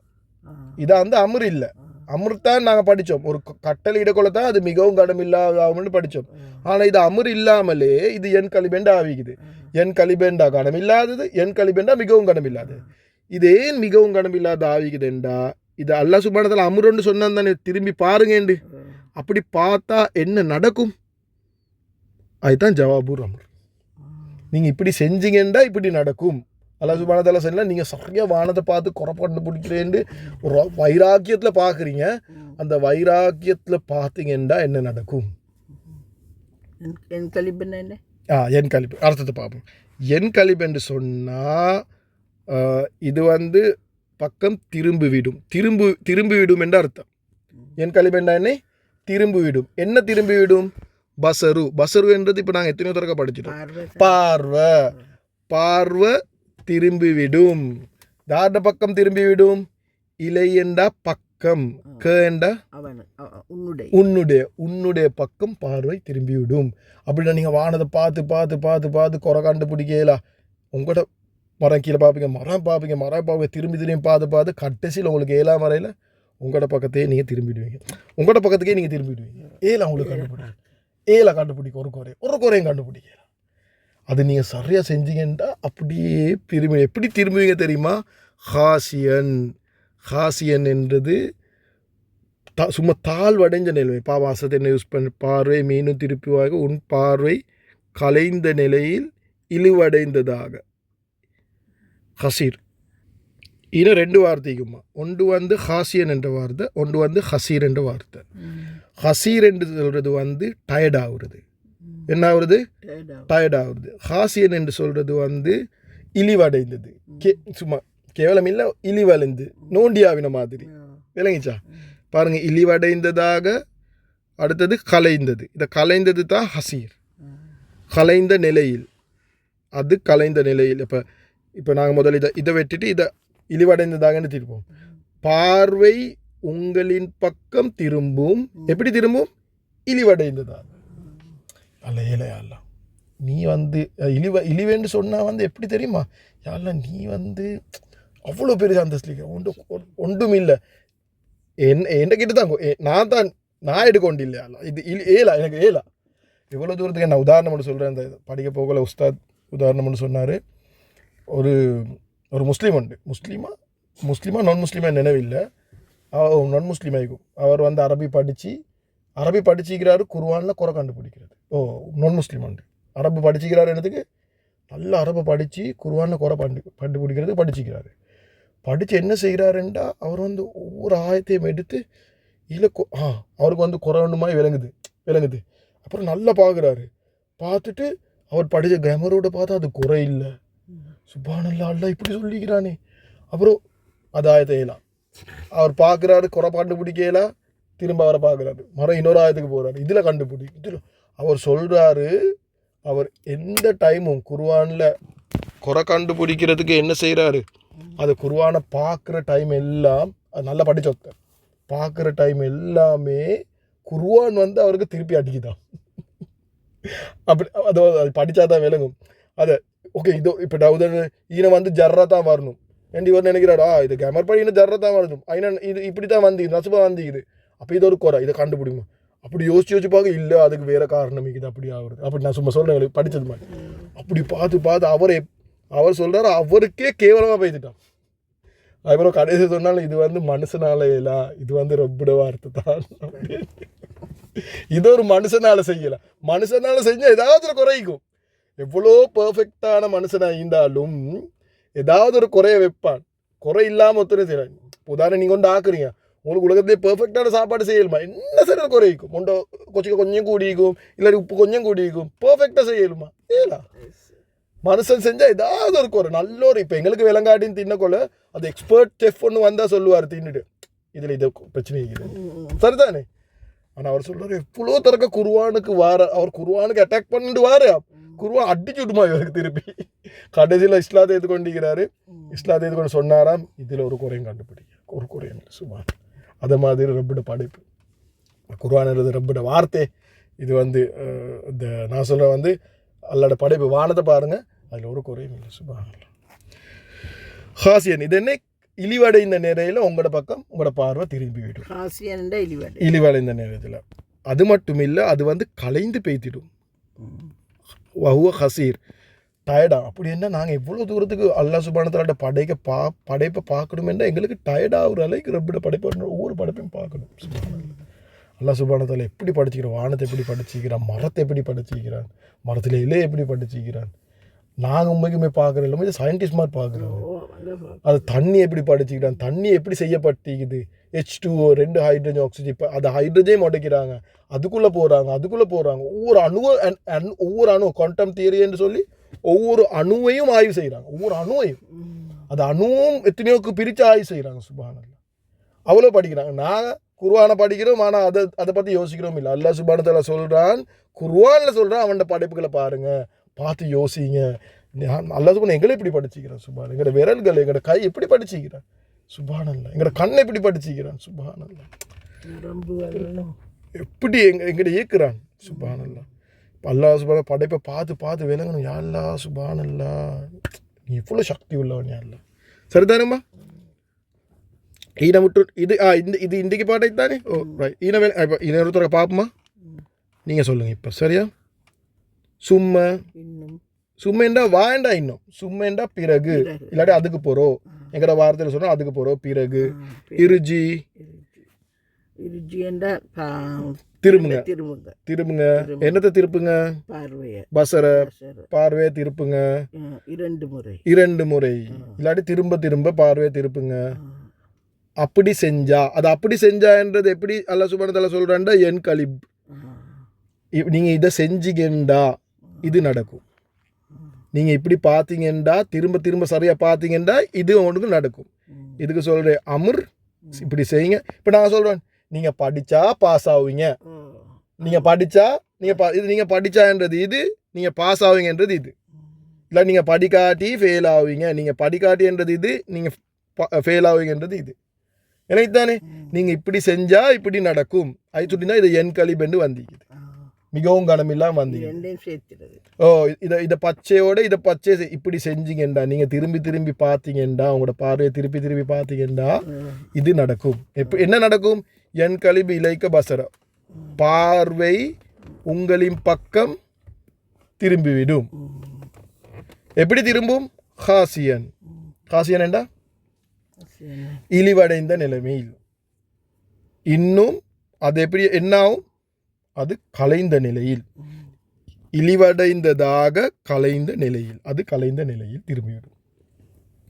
இது அமர் இல்லை. அமிர்தான் நாங்கள் படித்தோம், ஒரு கட்டளை இடக்கொள்ள தான் அது மிகவும் கனமில்லாதாகும்னு படித்தோம். ஆனால் இது அமர் இல்லாமலே இது என் கலிபெண்டா ஆவிக்குது. என் கலிபெண்டா கனமில்லாதது, என் கலிபெண்டா மிகவும் கனமில்லாதது. இது ஏன் மிகவும் கனமில்லாத ஆவிக்குதுண்டா, இது அல்லாஹ் சுப்ஹானஹு வ தஆலா அமருன்னு சொன்னான் தானே, திரும்பி பாருங்கண்டு. அப்படி பார்த்தா என்ன நடக்கும், அதுதான் ஜவாபுர் அமர். நீங்கள் இப்படி செஞ்சீங்கன்னா இப்படி நடக்கும். அல்லாஹ் சுப்ஹானஹு வ தஆலா சொன்னா நீங்கள் சரியாக வானத்தை பார்த்து குறை கண்டுபிடிக்கிறேன்னு ஒரு வைராக்கியத்தில் பார்க்குறீங்க. அந்த வைராக்கியத்தில் பார்த்தீங்கன்னா என்ன நடக்கும்? என் கலிப்புன்னா என்ன? என் கழிப்பு அர்த்தத்தை பார்ப்போம். என் கழிப்பு என்று சொன்னால் இது வந்து பக்கம் திரும்பிவிடும். திரும்பிவிடும் என்ற அர்த்தம். என் கழிப்பு என்ன? திரும்பிவிடும். என்ன திரும்பிவிடும்? பசரு என்றது இப்போ நாங்கள் எத்தனையோ தடவை படிச்சிட்டோம். பார்வை திரும்பிவிடும். தாண்ட பக்கம் திரும்பிவிடும். இலை என்றா பக்கம், க என்றா உன்னுடைய பக்கம் பார்வை திரும்பிவிடும். அப்படின்னா நீங்கள் வானத்தை பார்த்து பார்த்து பார்த்து பார்த்து குறை கண்டுபிடிக்கலாம். உங்களோட மரம் கீழே பார்ப்பீங்க, மரம் பார்ப்பீங்க, திரும்பி பார்த்து பார்த்து கடைசியில் உங்களுக்கு 7ஆம் வரையில் உங்களோட பக்கத்தையே நீங்கள் திரும்பிடுவீங்க. உங்களோட பக்கத்துக்கே நீங்கள் திரும்பிடுவீங்க. உங்களுக்கு கண்டுபிடிக்க ஒரு குறையும் கண்டுபிடிக்கலாம். அது நீங்கள் சரியாக செஞ்சீங்கன்னா அப்படியே எப்படி திரும்புவீங்க தெரியுமா? ஹாசியன் என்றது சும்மா தாழ்வடைஞ்ச நிலைமை. பாவாசத்தை என்ன யூஸ் பண்ணி பார்வை மீண்டும் திருப்பிவாக உன் பார்வை கலைந்த நிலையில் இழிவடைந்ததாக. ஹசீர் இன்னும் 2 வார்த்தைக்குமா. ஒன்று வந்து ஹாசியன் என்ற வார்த்தை, ஒன்று வந்து ஹசீர் என்ற வார்த்தை. ஹசீர் என்று சொல்கிறது வந்து டயர்ட் ஆகுறது. என்ன ஆகுறது? டயர்ட் ஆகுறது. ஹாசியன் என்று சொல்கிறது வந்து இழிவடைந்தது. சும்மா கேவலம் இல்லை, இழிவடைந்து நோண்டியாவின மாதிரி. விளங்கிச்சா? பாருங்க, இழிவடைந்ததாக. அடுத்தது கலைந்தது. இந்த கலைந்தது தான் ஹசீர். கலைந்த நிலையில், அது கலைந்த நிலையில். இப்போ நாங்கள் முதல்ல இதை வெட்டிட்டு இதை இழிவடைந்ததாகன்னு திருப்போம். பார்வை உங்களின் பக்கம் திரும்பும். எப்படி திரும்பும்? இழிவடைந்ததாக. அல்ல ஏழையாலாம் நீ வந்து இழிவென்று சொன்னால் வந்து எப்படி தெரியுமா? யாரெல்லாம் நீ வந்து அவ்வளோ பெரிய அந்தஸ்தில் ஒன்றும் இல்லை. என்கிட்ட தான் நான் எடுக்கொண்டில்லை. இது எனக்கு எவ்வளோ தூரத்துக்கு நான் உதாரணம் மட்டும் சொல்கிறேன். அந்த படிக்க போகல உஸ்தாத் உதாரணம் மட்டும் சொன்னார். ஒரு முஸ்லீம் உண்டு. முஸ்லீமா நான் முஸ்லீமா நினைவில்லை. நான் முஸ்லீம் ஆகிக்கும். அவர் வந்து அரபி படிச்சுக்கிறாரு. குர்ஆனில் குறை கண்டுபிடிக்கிறது. நான் முஸ்லீம் உண்டு. அரபு படிச்சுக்கிறாரு. என்னதுக்கு? நல்ல அரபு படித்து குர்ஆனில் குறை கண்டுபிடிக்கிறது படிச்சுக்கிறாரு. படித்து என்ன செய்கிறாருண்டா அவர் வந்து ஒவ்வொரு ஆயத்தையும் எடுத்து இல்லை அவருக்கு வந்து குறை ஒன்று மாதிரி விளங்குது. அப்புறம் நல்லா பார்த்துட்டு அவர் படித்த கிராமரோட பார்த்தா அது குறை இல்லை. சுப்ஹானல்லாஹ், அல்லாஹ் இப்படி சொல்லிக்கிறானே. அப்புறம் அது ஆயத்தை எல்லாம் அவர் பார்க்குறாரு, குறை கண்டுபிடிக்கலாம். திரும்ப அவரை பார்க்குறாரு, மரம் இன்னொரு ஆயத்துக்கு போகிறாரு, இதில் இதில் அவர் சொல்கிறாரு. அவர் எந்த டைமும் குர்ஆனில் குறை கண்டுபிடிக்கிறதுக்கு என்ன செய்கிறாரு? அது குர்ஆனை பார்க்குற டைம் எல்லாம், அது நல்லா படிச்ச பார்க்குற டைம் எல்லாமே குர்ஆன் வந்து அவருக்கு திருப்பி அடிக்குதான். அப்படி அது படித்தா தான் விளங்கும். அதை ஓகே இதோ இப்போ உதாரணம் ஈன வந்து ஜர்ரா தான் வரணும் என்று இவர் நினைக்கிறாரா, இது கேமர் படி இன்னும் ஜர்ரா தான் வரணும், ஐநா இது இப்படி தான் வந்துக்குது, நசுபா வந்துக்குது, அப்போ இது ஒரு குறை, இதை கண்டுபிடிமா. அப்படி யோசிச்சு பார்க்க இல்லை, அதுக்கு வேறு காரணம் இருக்குது, அப்படி ஆகுறது. அப்படி நான் சும்மா சொல்கிறேன் படித்தது மாதிரி. அப்படி பார்த்து அவர் சொல்கிறார், அவருக்கே கேவலமாக பேசிட்டான். அப்புறம் கடைசி சொன்னாலும் இது வந்து மனுஷனால இல்லை, இது வந்து ரப்போட வார்த்தை தான். இது ஒரு மனுஷனால செய்யலை. மனுஷனால செஞ்சால் ஏதாவது ஒரு குறைக்கும். எவ்வளோ பர்ஃபெக்டான மனுஷனாக இருந்தாலும் ஏதாவது ஒரு குறைய வைப்பான். குறை இல்லாமல் ஒத்துரை செய்யலாம். உதாரணம் நீங்கள் கொண்டு ஆக்குறீங்க, உங்களுக்கு உலகத்திலே பர்ஃபெக்டான சாப்பாடு செய்யலுமா, என்ன செய்யறது குறைக்கும். முண்டை கொச்சிக்க கொஞ்சம் கூடிக்கும், இல்லாட்டி உப்பு கொஞ்சம் கூடிக்கும், பர்ஃபெக்டாக செய்யலுமா? ஏலா மனுஷன் செஞ்சால் ஏதாவது ஒரு குறை. நல்ல ஒரு இப்போ எங்களுக்கு விலங்காட்டின்னு தின்னக்கொள்ள அது எக்ஸ்பர்ட் செஃப் ஒன்று வந்தால் சொல்லுவார் தின்னுட்டு, இதில் இது பிரச்சனை இருக்குது, சரிதானே? ஆனால் அவர் சொல்கிறார் எவ்வளோ தரக்க குர்ஆனுக்கு அவர் குர்ஆனுக்கு அட்டாக் பண்ணிட்டு வாரு, குர்ஆன் அடிச்சு விட்டுமா இவருக்கு திருப்பி. கடைசியில் இஸ்லாத்தை ஏற்றுக்கொண்டிருக்கிறாரு. இஸ்லாத்தை ஏற்றுக்கொண்டு சொன்னாராம், இதில் ஒரு குறையும் கண்டுபிடிக்க, ஒரு குறையும் சும்மா. அதை மாதிரி ரப்போட படைப்பு குர்ஆன்றது ரப்போட வார்த்தை. இது வந்து இந்த நான் சொல்கிற வந்து அல்லாட படைப்பு. வானத்தை பாருங்கள், அதில் ஒரு குறையும் இல்லை. சுப்ஹானல்லாஹ். ஹாசியன் இது என்ன? இழிவடைந்த நேரையில் உங்களோட பக்கம் உங்களோட பார்வை திரும்பி விடும். இழிவடைந்த நேரத்தில். அது மட்டும் இல்லை, அது வந்து கலைந்து பெய்த்திடும். வஹுவ ஹசீர் டயர்டா. அப்படி என்ன நாங்கள் எவ்வளோ தூரத்துக்கு அல்லாஹ் சுப்ஹானஹு வ தஆலா படைப்பை பார்க்கணுமென்னா எங்களுக்கு டயர்டாகிற அளவுக்கு ரப்போட படைப்பு ஒவ்வொரு படைப்பையும் பார்க்கணும். அல்லாஹ் சுப்ஹானஹு வ தஆலா எப்படி படிச்சுக்கிறான், வானத்தை எப்படி படிச்சுக்கிறான், மரத்தை எப்படி படிச்சுக்கிறான், மரத்தில் இலையை எப்படி படிச்சுக்கிறான். நாங்கள் உண்மைக்குமே பார்க்குறோம் எல்லாமே சயின்டிஸ்ட் மாதிரி பார்க்குறோம். அது தண்ணி எப்படி படிச்சுக்கிறான், தண்ணி எப்படி செய்யப்பட்டிக்குது, H2O 2 ஹைட்ரஜன் ஆக்சிஜன். இப்போ அதை ஹைட்ரஜன் உடைக்கிறாங்க, அதுக்குள்ளே போகிறாங்க. ஒவ்வொரு அணு குவாண்டம் தியரின்னு சொல்லி ஒவ்வொரு அணுவையும் ஆய்வு செய்கிறாங்க. ஒவ்வொரு அணுவையும் அது அணுவும் எத்தனையோக்கு பிரித்து ஆய்வு செய்கிறாங்க. சுப்ஹானல்லாஹ், அவ்வளோ படிக்கிறாங்க. நாங்கள் குர்ஆனை படிக்கிறோம், ஆனால் அதை பற்றி யோசிக்கிறோம் இல்லை. அல்லாஹ் சுப்ஹானஹு வ தஆலா சொல்கிறான், குர்ஆனில் சொல்கிறான், அவனோட படைப்புகளை பாருங்கள், பார்த்து யோசிங்க. அல்லாஹ் சுப்ஹானஹு எங்களை எப்படி படிச்சுக்கிறான் சுப்ஹான், எங்களோட விரல்கள் எங்களோட கை எப்படி படிச்சுக்கிறான் சுப்ஹானல்லாஹ், எங்களோட கண்ணை எப்படி படிச்சுக்கிறான் சுப்ஹானல்லாஹ், எப்படி எங்களை இயக்குறான் சுப்ஹானல்லாஹ். அல்லாஹ் சுப்ஹானஹு படைப்பை பார்த்து விளங்கணும். யா அல்லாஹ் சுப்ஹானல்லாஹ், நீ இவ்வளோ சக்தி உள்ளவன் யா அல்லாஹ். சரிதானம்மா? ஈன விட்டு இது இன்றைக்கு பாட்டை தானே. ஓ ரைட். இப்போ இன்னொருத்தர பார்ப்போமா, நீங்கள் சொல்லுங்கள் இப்போ. சரியா? சும்மெண்டா வாண்டா, இன்னும் சும்மெண்டா பிறகு, இல்லாட்டி அதுக்கு போகிறோம். எங்கட வார்த்தையில் சொன்னால் அதுக்கு போகிறோம். பிறகு இருஜி திரும்புங்க. என்னத்தை திருப்புங்க? பசர பார்வையை திருப்புங்க 2 முறை. இல்லாட்டி திரும்ப பார்வையை திருப்புங்க. அப்படி செஞ்சா, அது அப்படி செஞ்சான்றது எப்படி அல்லாஹ் சுப்ஹானஹு வ தஆலா சொல்கிறான்டா, என் கலிப், நீங்கள் இதை செஞ்சீங்கண்டா இது நடக்கும். நீங்கள் இப்படி பார்த்தீங்கண்டா, திரும்ப சரியாக பார்த்தீங்கண்டா இது உங்களுக்கு நடக்கும். இதுக்கு சொல்கிறேன் அமர், இப்படி செய்யுங்க. இப்போ நான் சொல்கிறேன், நீங்கள் படித்தா பாஸ் ஆகுவீங்க, நீங்கள் படித்தா நீங்கள் படித்தான்றது இது, நீங்கள் பாஸ் ஆகுவீங்கன்றது இது. இல்லை நீங்கள் படிக்காட்டி ஃபெயில் ஆகுவீங்க, நீங்கள் படிக்காட்டின்றது இது, நீங்கள் ஃபெயில் ஆகுவீங்கன்றது இது. எனக்கு தானே, நீங்கள் இப்படி செஞ்சால் இப்படி நடக்கும். அது சொல்லி தான் இதை என் கலிபெண்டு வந்திக்குது, மிகவும் கனமில்லாமல் வந்தீங்க. ஓ இதை பச்சையோட இதை பச்சை இப்படி செஞ்சீங்கண்டா, நீங்கள் திரும்பி பார்த்தீங்கண்டா, உங்களோட பார்வையை திருப்பி பார்த்தீங்கண்டா இது நடக்கும். என்ன நடக்கும்? என் கலிபு இலைக்க பசர, பார்வை உங்களின் பக்கம் திரும்பிவிடும். எப்படி திரும்பும்? ஹாசியன் என்றா இழிவடைந்த நிலைமையில். இன்னும் அது எப்படி என்னாகும்? அது கலைந்த நிலையில், இழிவடைந்ததாக கலைந்த நிலையில், அது கலைந்த நிலையில் திரும்பிவிடும்.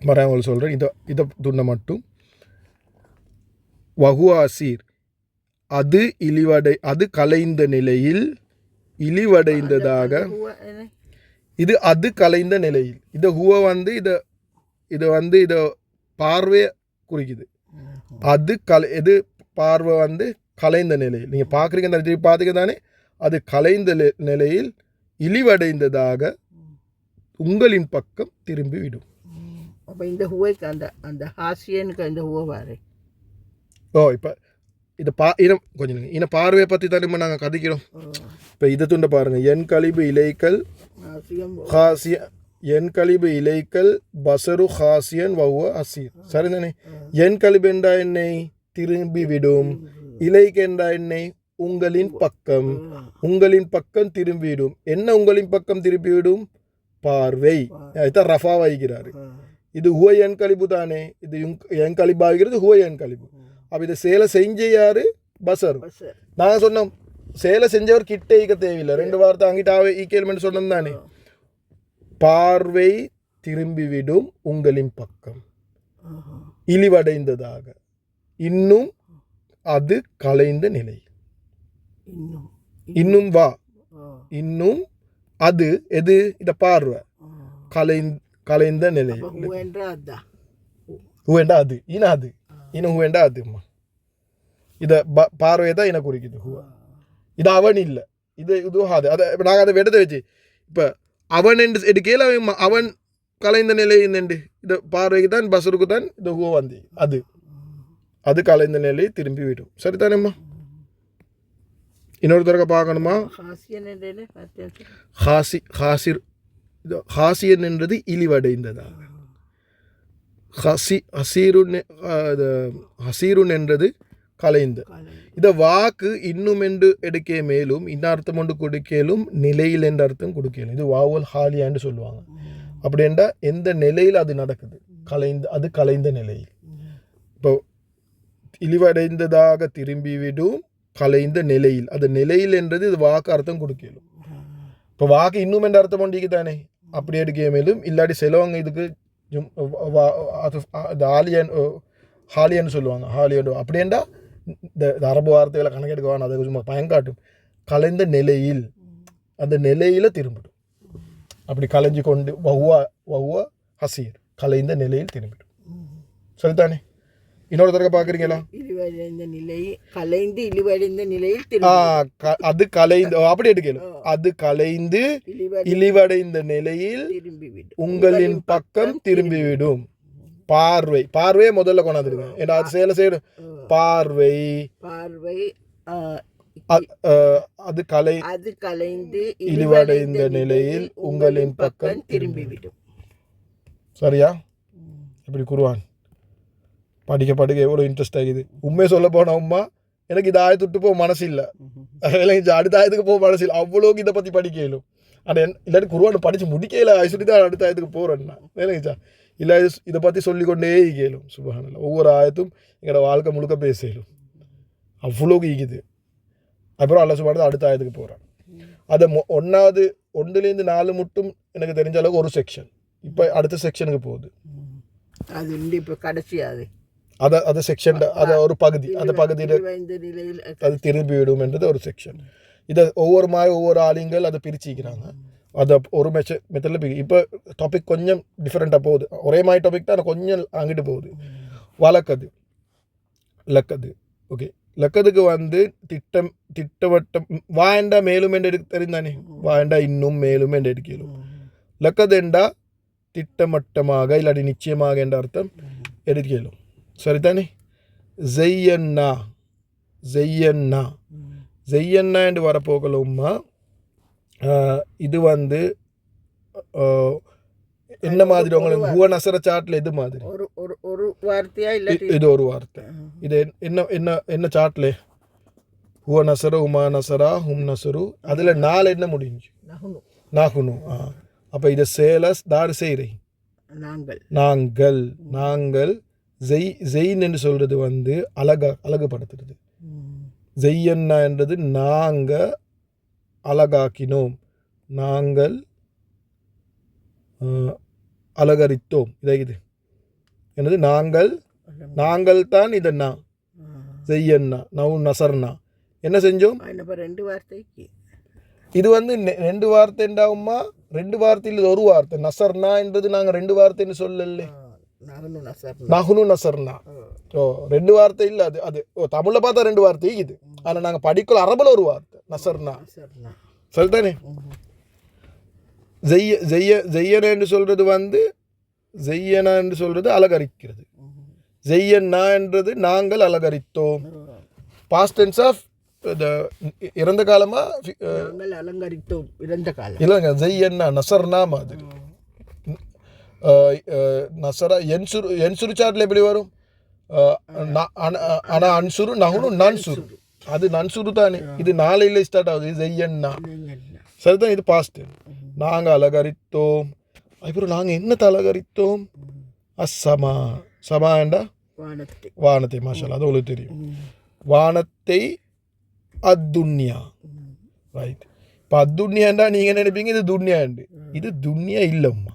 மறவங்க சொல்கிறேன், இதை துண்ண மட்டும். வகுவாசீர், அது கலைந்த நிலையில், இழிவடைந்ததாக, அது கலைந்த நிலையில். இதை ஹுவ இதை பார்வையை குறிக்குது. இது பார்வை கலைந்த நிலையில், நீங்கள் பார்க்குறீங்க தானே, திருப்பி பார்த்துக்க தானே, அது கலைந்த நிலையில் இழிவடைந்ததாக உங்களின் பக்கம் திரும்பி விடும். அப்போ இந்த ஹுவைக்கு அந்த ஹாசியனுக்கு இந்த ஹுவை வாரு. ஓ இப்போ இதை கொஞ்சம் பார்வையை பற்றி தானே நாங்கள் கதைக்கிறோம். இப்போ இதை துண்ட பாருங்கள், என் கலிபு இலைக்கல் ஹாசிய, என் கலிபு இலைக்கல் பசரு ஹாசியன் வஹுவ அசீர். சரிதானே? என் கலிபு என்றா என்னை திரும்பி விடும், இலைக்கு என்றா என்னை உங்களின் பக்கம் திரும்பிவிடும். என்ன உங்களின் பக்கம் திரும்பிவிடும்? பார்வை. இதான் ரஃபா வைக்கிறாரு. இது ஹுவ என் கலிபு தானே, இது என் கலிபு ஆகிறது, ஹுவ என் கலிபு. அப்போ இதை சேலை செஞ்ச யாரு? பசரு. நாங்கள் சொன்னோம், சேலை செஞ்சவர் கிட்ட ஈக்க தேவையில்லை, 2 வார்த்தை அங்கிட்டாவே ஈக்கேல்மெண்ட் சொன்னோம் தானே. பார்வை திரும்பிவிடும் உங்களின் பக்கம் இழிவடைந்ததாக, இன்னும் அது கலைந்த நிலை. இன்னும் வா, இன்னும் அது எது? இந்த பார்வை கலைந்த நிலை. ஹுவேண்டா அது, அது இன்னும் ஹுவேண்டா அதுமா. இதை பார்வையை தான் என்ன குறிக்குது ஹுவா. இது அவன் இல்லை, இது அது. அதை நாங்கள் அதை விடத்தை வச்சு இப்போ அவன் என்று எடுக்கையில் அவன் கலைந்த நிலை என்னண்டு, இந்த பார்வைக்கு தான் பசருக்கு தான் இந்த ஹுவ அது கலைந்த நிலையை திரும்பி விடும். சரிதானேம்மா? இன்னொரு தடவை பார்க்கணுமா? ஹாசியன் என்றது இழிவடைந்ததாக, ஹசீருன் என்றது கலைந்த. இதை வாக்கு இன்னும் என்று எடுக்க மேலும் இன்னர்த்தம் ஒன்று கொடுக்கலும் நிலையில் என்ற அர்த்தம் கொடுக்கலும். இது வாவல் ஹாலியான்னு சொல்லுவாங்க. அப்படின்றா எந்த நிலையில் அது நடக்குது? அது கலைந்த நிலையில். இப்போ இழிவடைந்ததாக திரும்பிவிடும் கலைந்த நிலையில். அது நிலையில் என்றது இது வாக்கு அர்த்தம் கொடுக்கலும். இப்போ வாக்கு இன்னும் என்ற அர்த்தம் ஒன்றிக்கு தானே அப்படி எடுக்க மேலும் இல்லாட்டி சிலவங்க இதுக்கு அது ஹாலியன்னு சொல்லுவாங்க. ஹாலியன் அப்படின்டா இந்த அரபு வார்த்தைகளை கணக்கெடுக்குவான். அதை கொஞ்சம் பயங்காட்டும். கலைந்த நிலையில், அந்த நிலையில் திரும்பிடும். அப்படி கலைஞ்சு கொண்டு வஹுவ ஹசீர், கலைந்த நிலையில் திரும்பிடும். சரிதானே? இன்னொரு தடவை பார்க்குறீங்களா? இழிவடைந்த நிலை, கலைந்து இழிவடைந்த நிலையில் அது கலைந்து அப்படி எடுக்கலும். அது கலைந்து இழிவடைந்த நிலையில் உங்களின் பக்கம் திரும்பிவிடும். பார்வை, பார்வையை முதல்ல கொண்டாந்துருங்க. ஏன்னா அது சேலை செய்யணும். பார்வை அது கலைந்து இழிவடைந்த நிலையில் உங்களின் பக்கம் திரும்பிவிடும். சரியா? இப்படி குர்ஆன் படிக்க எவ்வளோ இன்ட்ரெஸ்ட் ஆகுது. உண்மையை சொல்ல போனால் உம்மா எனக்கு இது ஆயத்துட்டு போக மனசு இல்லை. அடுத்த ஆயத்துக்கு போக மனசு இல்லை. அவ்வளோக்கு இதை பற்றி படிக்கலும். ஆனால் இல்லாட்டி குர்ஆன் படித்து முடிக்கல சொல்லி தான் அடுத்த ஆயத்துக்கு போகிறேன்னா வேலைங்கச்சா. இல்லை இதை பற்றி சொல்லிக்கொண்டே ஈக்கலும். சுப்ஹானல்லாஹ். ஒவ்வொரு ஆயத்தும் எங்களோட வாழ்க்கை முழுக்க பேசலும். அவ்வளோக்கு ஈக்குது. அப்புறம் அல்லாஹ் சுப்ஹானஹு அடுத்த ஆயத்துக்கு போகிறான். அதை 1லேருந்து 4 மட்டும் எனக்கு தெரிஞ்ச அளவுக்கு ஒரு செக்ஷன். இப்போ அடுத்த செக்ஷனுக்கு போகுது. அது இப்போ கடைசியாது அது செக்ஷன், அது ஒரு பகுதி. அந்த பகுதியில் அது திரும்பி விடும் என்றது ஒரு செக்ஷன். இதை ஒவ்வொரு ஆளுங்கள் அதை பிரிச்சுக்கிறாங்க. அதை ஒரு மெத்தடில் இப்போ டாபிக் கொஞ்சம் டிஃப்ரெண்ட்டாக போகுது. ஒரே மாதிரி டாபிக் தான் கொஞ்சம் அங்கிட்டு போகுது. வழக்கது லக்கது. ஓகே, லக்கதுக்கு திட்டவட்டம் வாண்டா மேலும் என்று எடுக்க தெரிந்தானே. வாண்டா இன்னும் மேலும் என்று எடுக்கலும். லக்கது என்றா திட்டமட்டமாக இல்லாட்டி நிச்சயமாக என்ற அர்த்தம் எடுக்கலும். சரிதானே? ஜெய்யன்னா என்று வரப்போகலும்மா. இது என்ன மாதிரி உங்களுக்கு ஹுவ நசர சாட்டில் எது மாதிரி ஒரு வார்த்தையா இல்லை? இது ஒரு வார்த்தை. இது என்ன சாட்டில் ஹுவ நசர உமா நசரா ஹும் நசரு அதில் 4 என்ன முடிஞ்சு நாகுனு. அப்போ இதை சேலஸ் தார் செய்கிறேன் நாங்கள் ஜெயின் என்று சொல்கிறது அழகுபடுத்துறது. ஜெய்யன்னா என்றது நாங்கள் அழகாக்கினோம், நாங்கள் அலங்கரித்தோம். இது என்னது? நாங்கள் தான் இதன்னா ஜெய்யன்னா நவு நசர்னா என்ன செஞ்சோம்? 2 வார்த்தைக்கு இது 2 வார்த்தை உண்டாகுமா? 2 வார்த்தையில் ஒரு வார்த்தை. நசர்னா என்றது நாங்கள் 2 வார்த்தைன்னு சொல்லல. நகுனு நசர்னா 2 வார்த்தை இல்லை. அது தமிழில் பார்த்தா 2 வார்த்தை இது. ஆனால் நாங்கள் படிக்கல அரபில் ஒரு வார்த்தை நசர்னா. சரிதானே? ஜெய்யனா என்று சொல்கிறது ஜெய்யனா என்று சொல்கிறது அலங்கரிக்கிறது. ஜெய்யன்னா என்றது நாங்கள் அலங்கரித்தோம். பாஸ்ட் டென்ஸ் ஆஃப் இறந்த காலமா அலங்கரித்தோம். இறந்த காலம் இல்லைங்க. ஜெய்யன்னா நசர்னா மாதிரி. நசரா என்சுரு சாட்டில் எப்படி வரும்? ஆனால் அன்சுரு நகுனு நன்சுரு. அது நன்சுரு தானே. இது 4 ஸ்டார்ட் ஆகுது. ஜெய்யன்னா. சரிதான்? இது பாஸ்ட். நாங்கள் அலங்கரித்தோம். அப்புறம் நாங்கள் என்னத்தை அலங்கரித்தோம்? சமா என்றா வானத்தை. மாஷால்லா, அது உங்களுக்கு தெரியும். வானத்தை அத்துன்யா. ரைட். இப்போ அத்துன்யாண்டா நீங்கள் நினைப்பீங்க இது துன்யாண்டு. இது துன்யா இல்லைம்மா.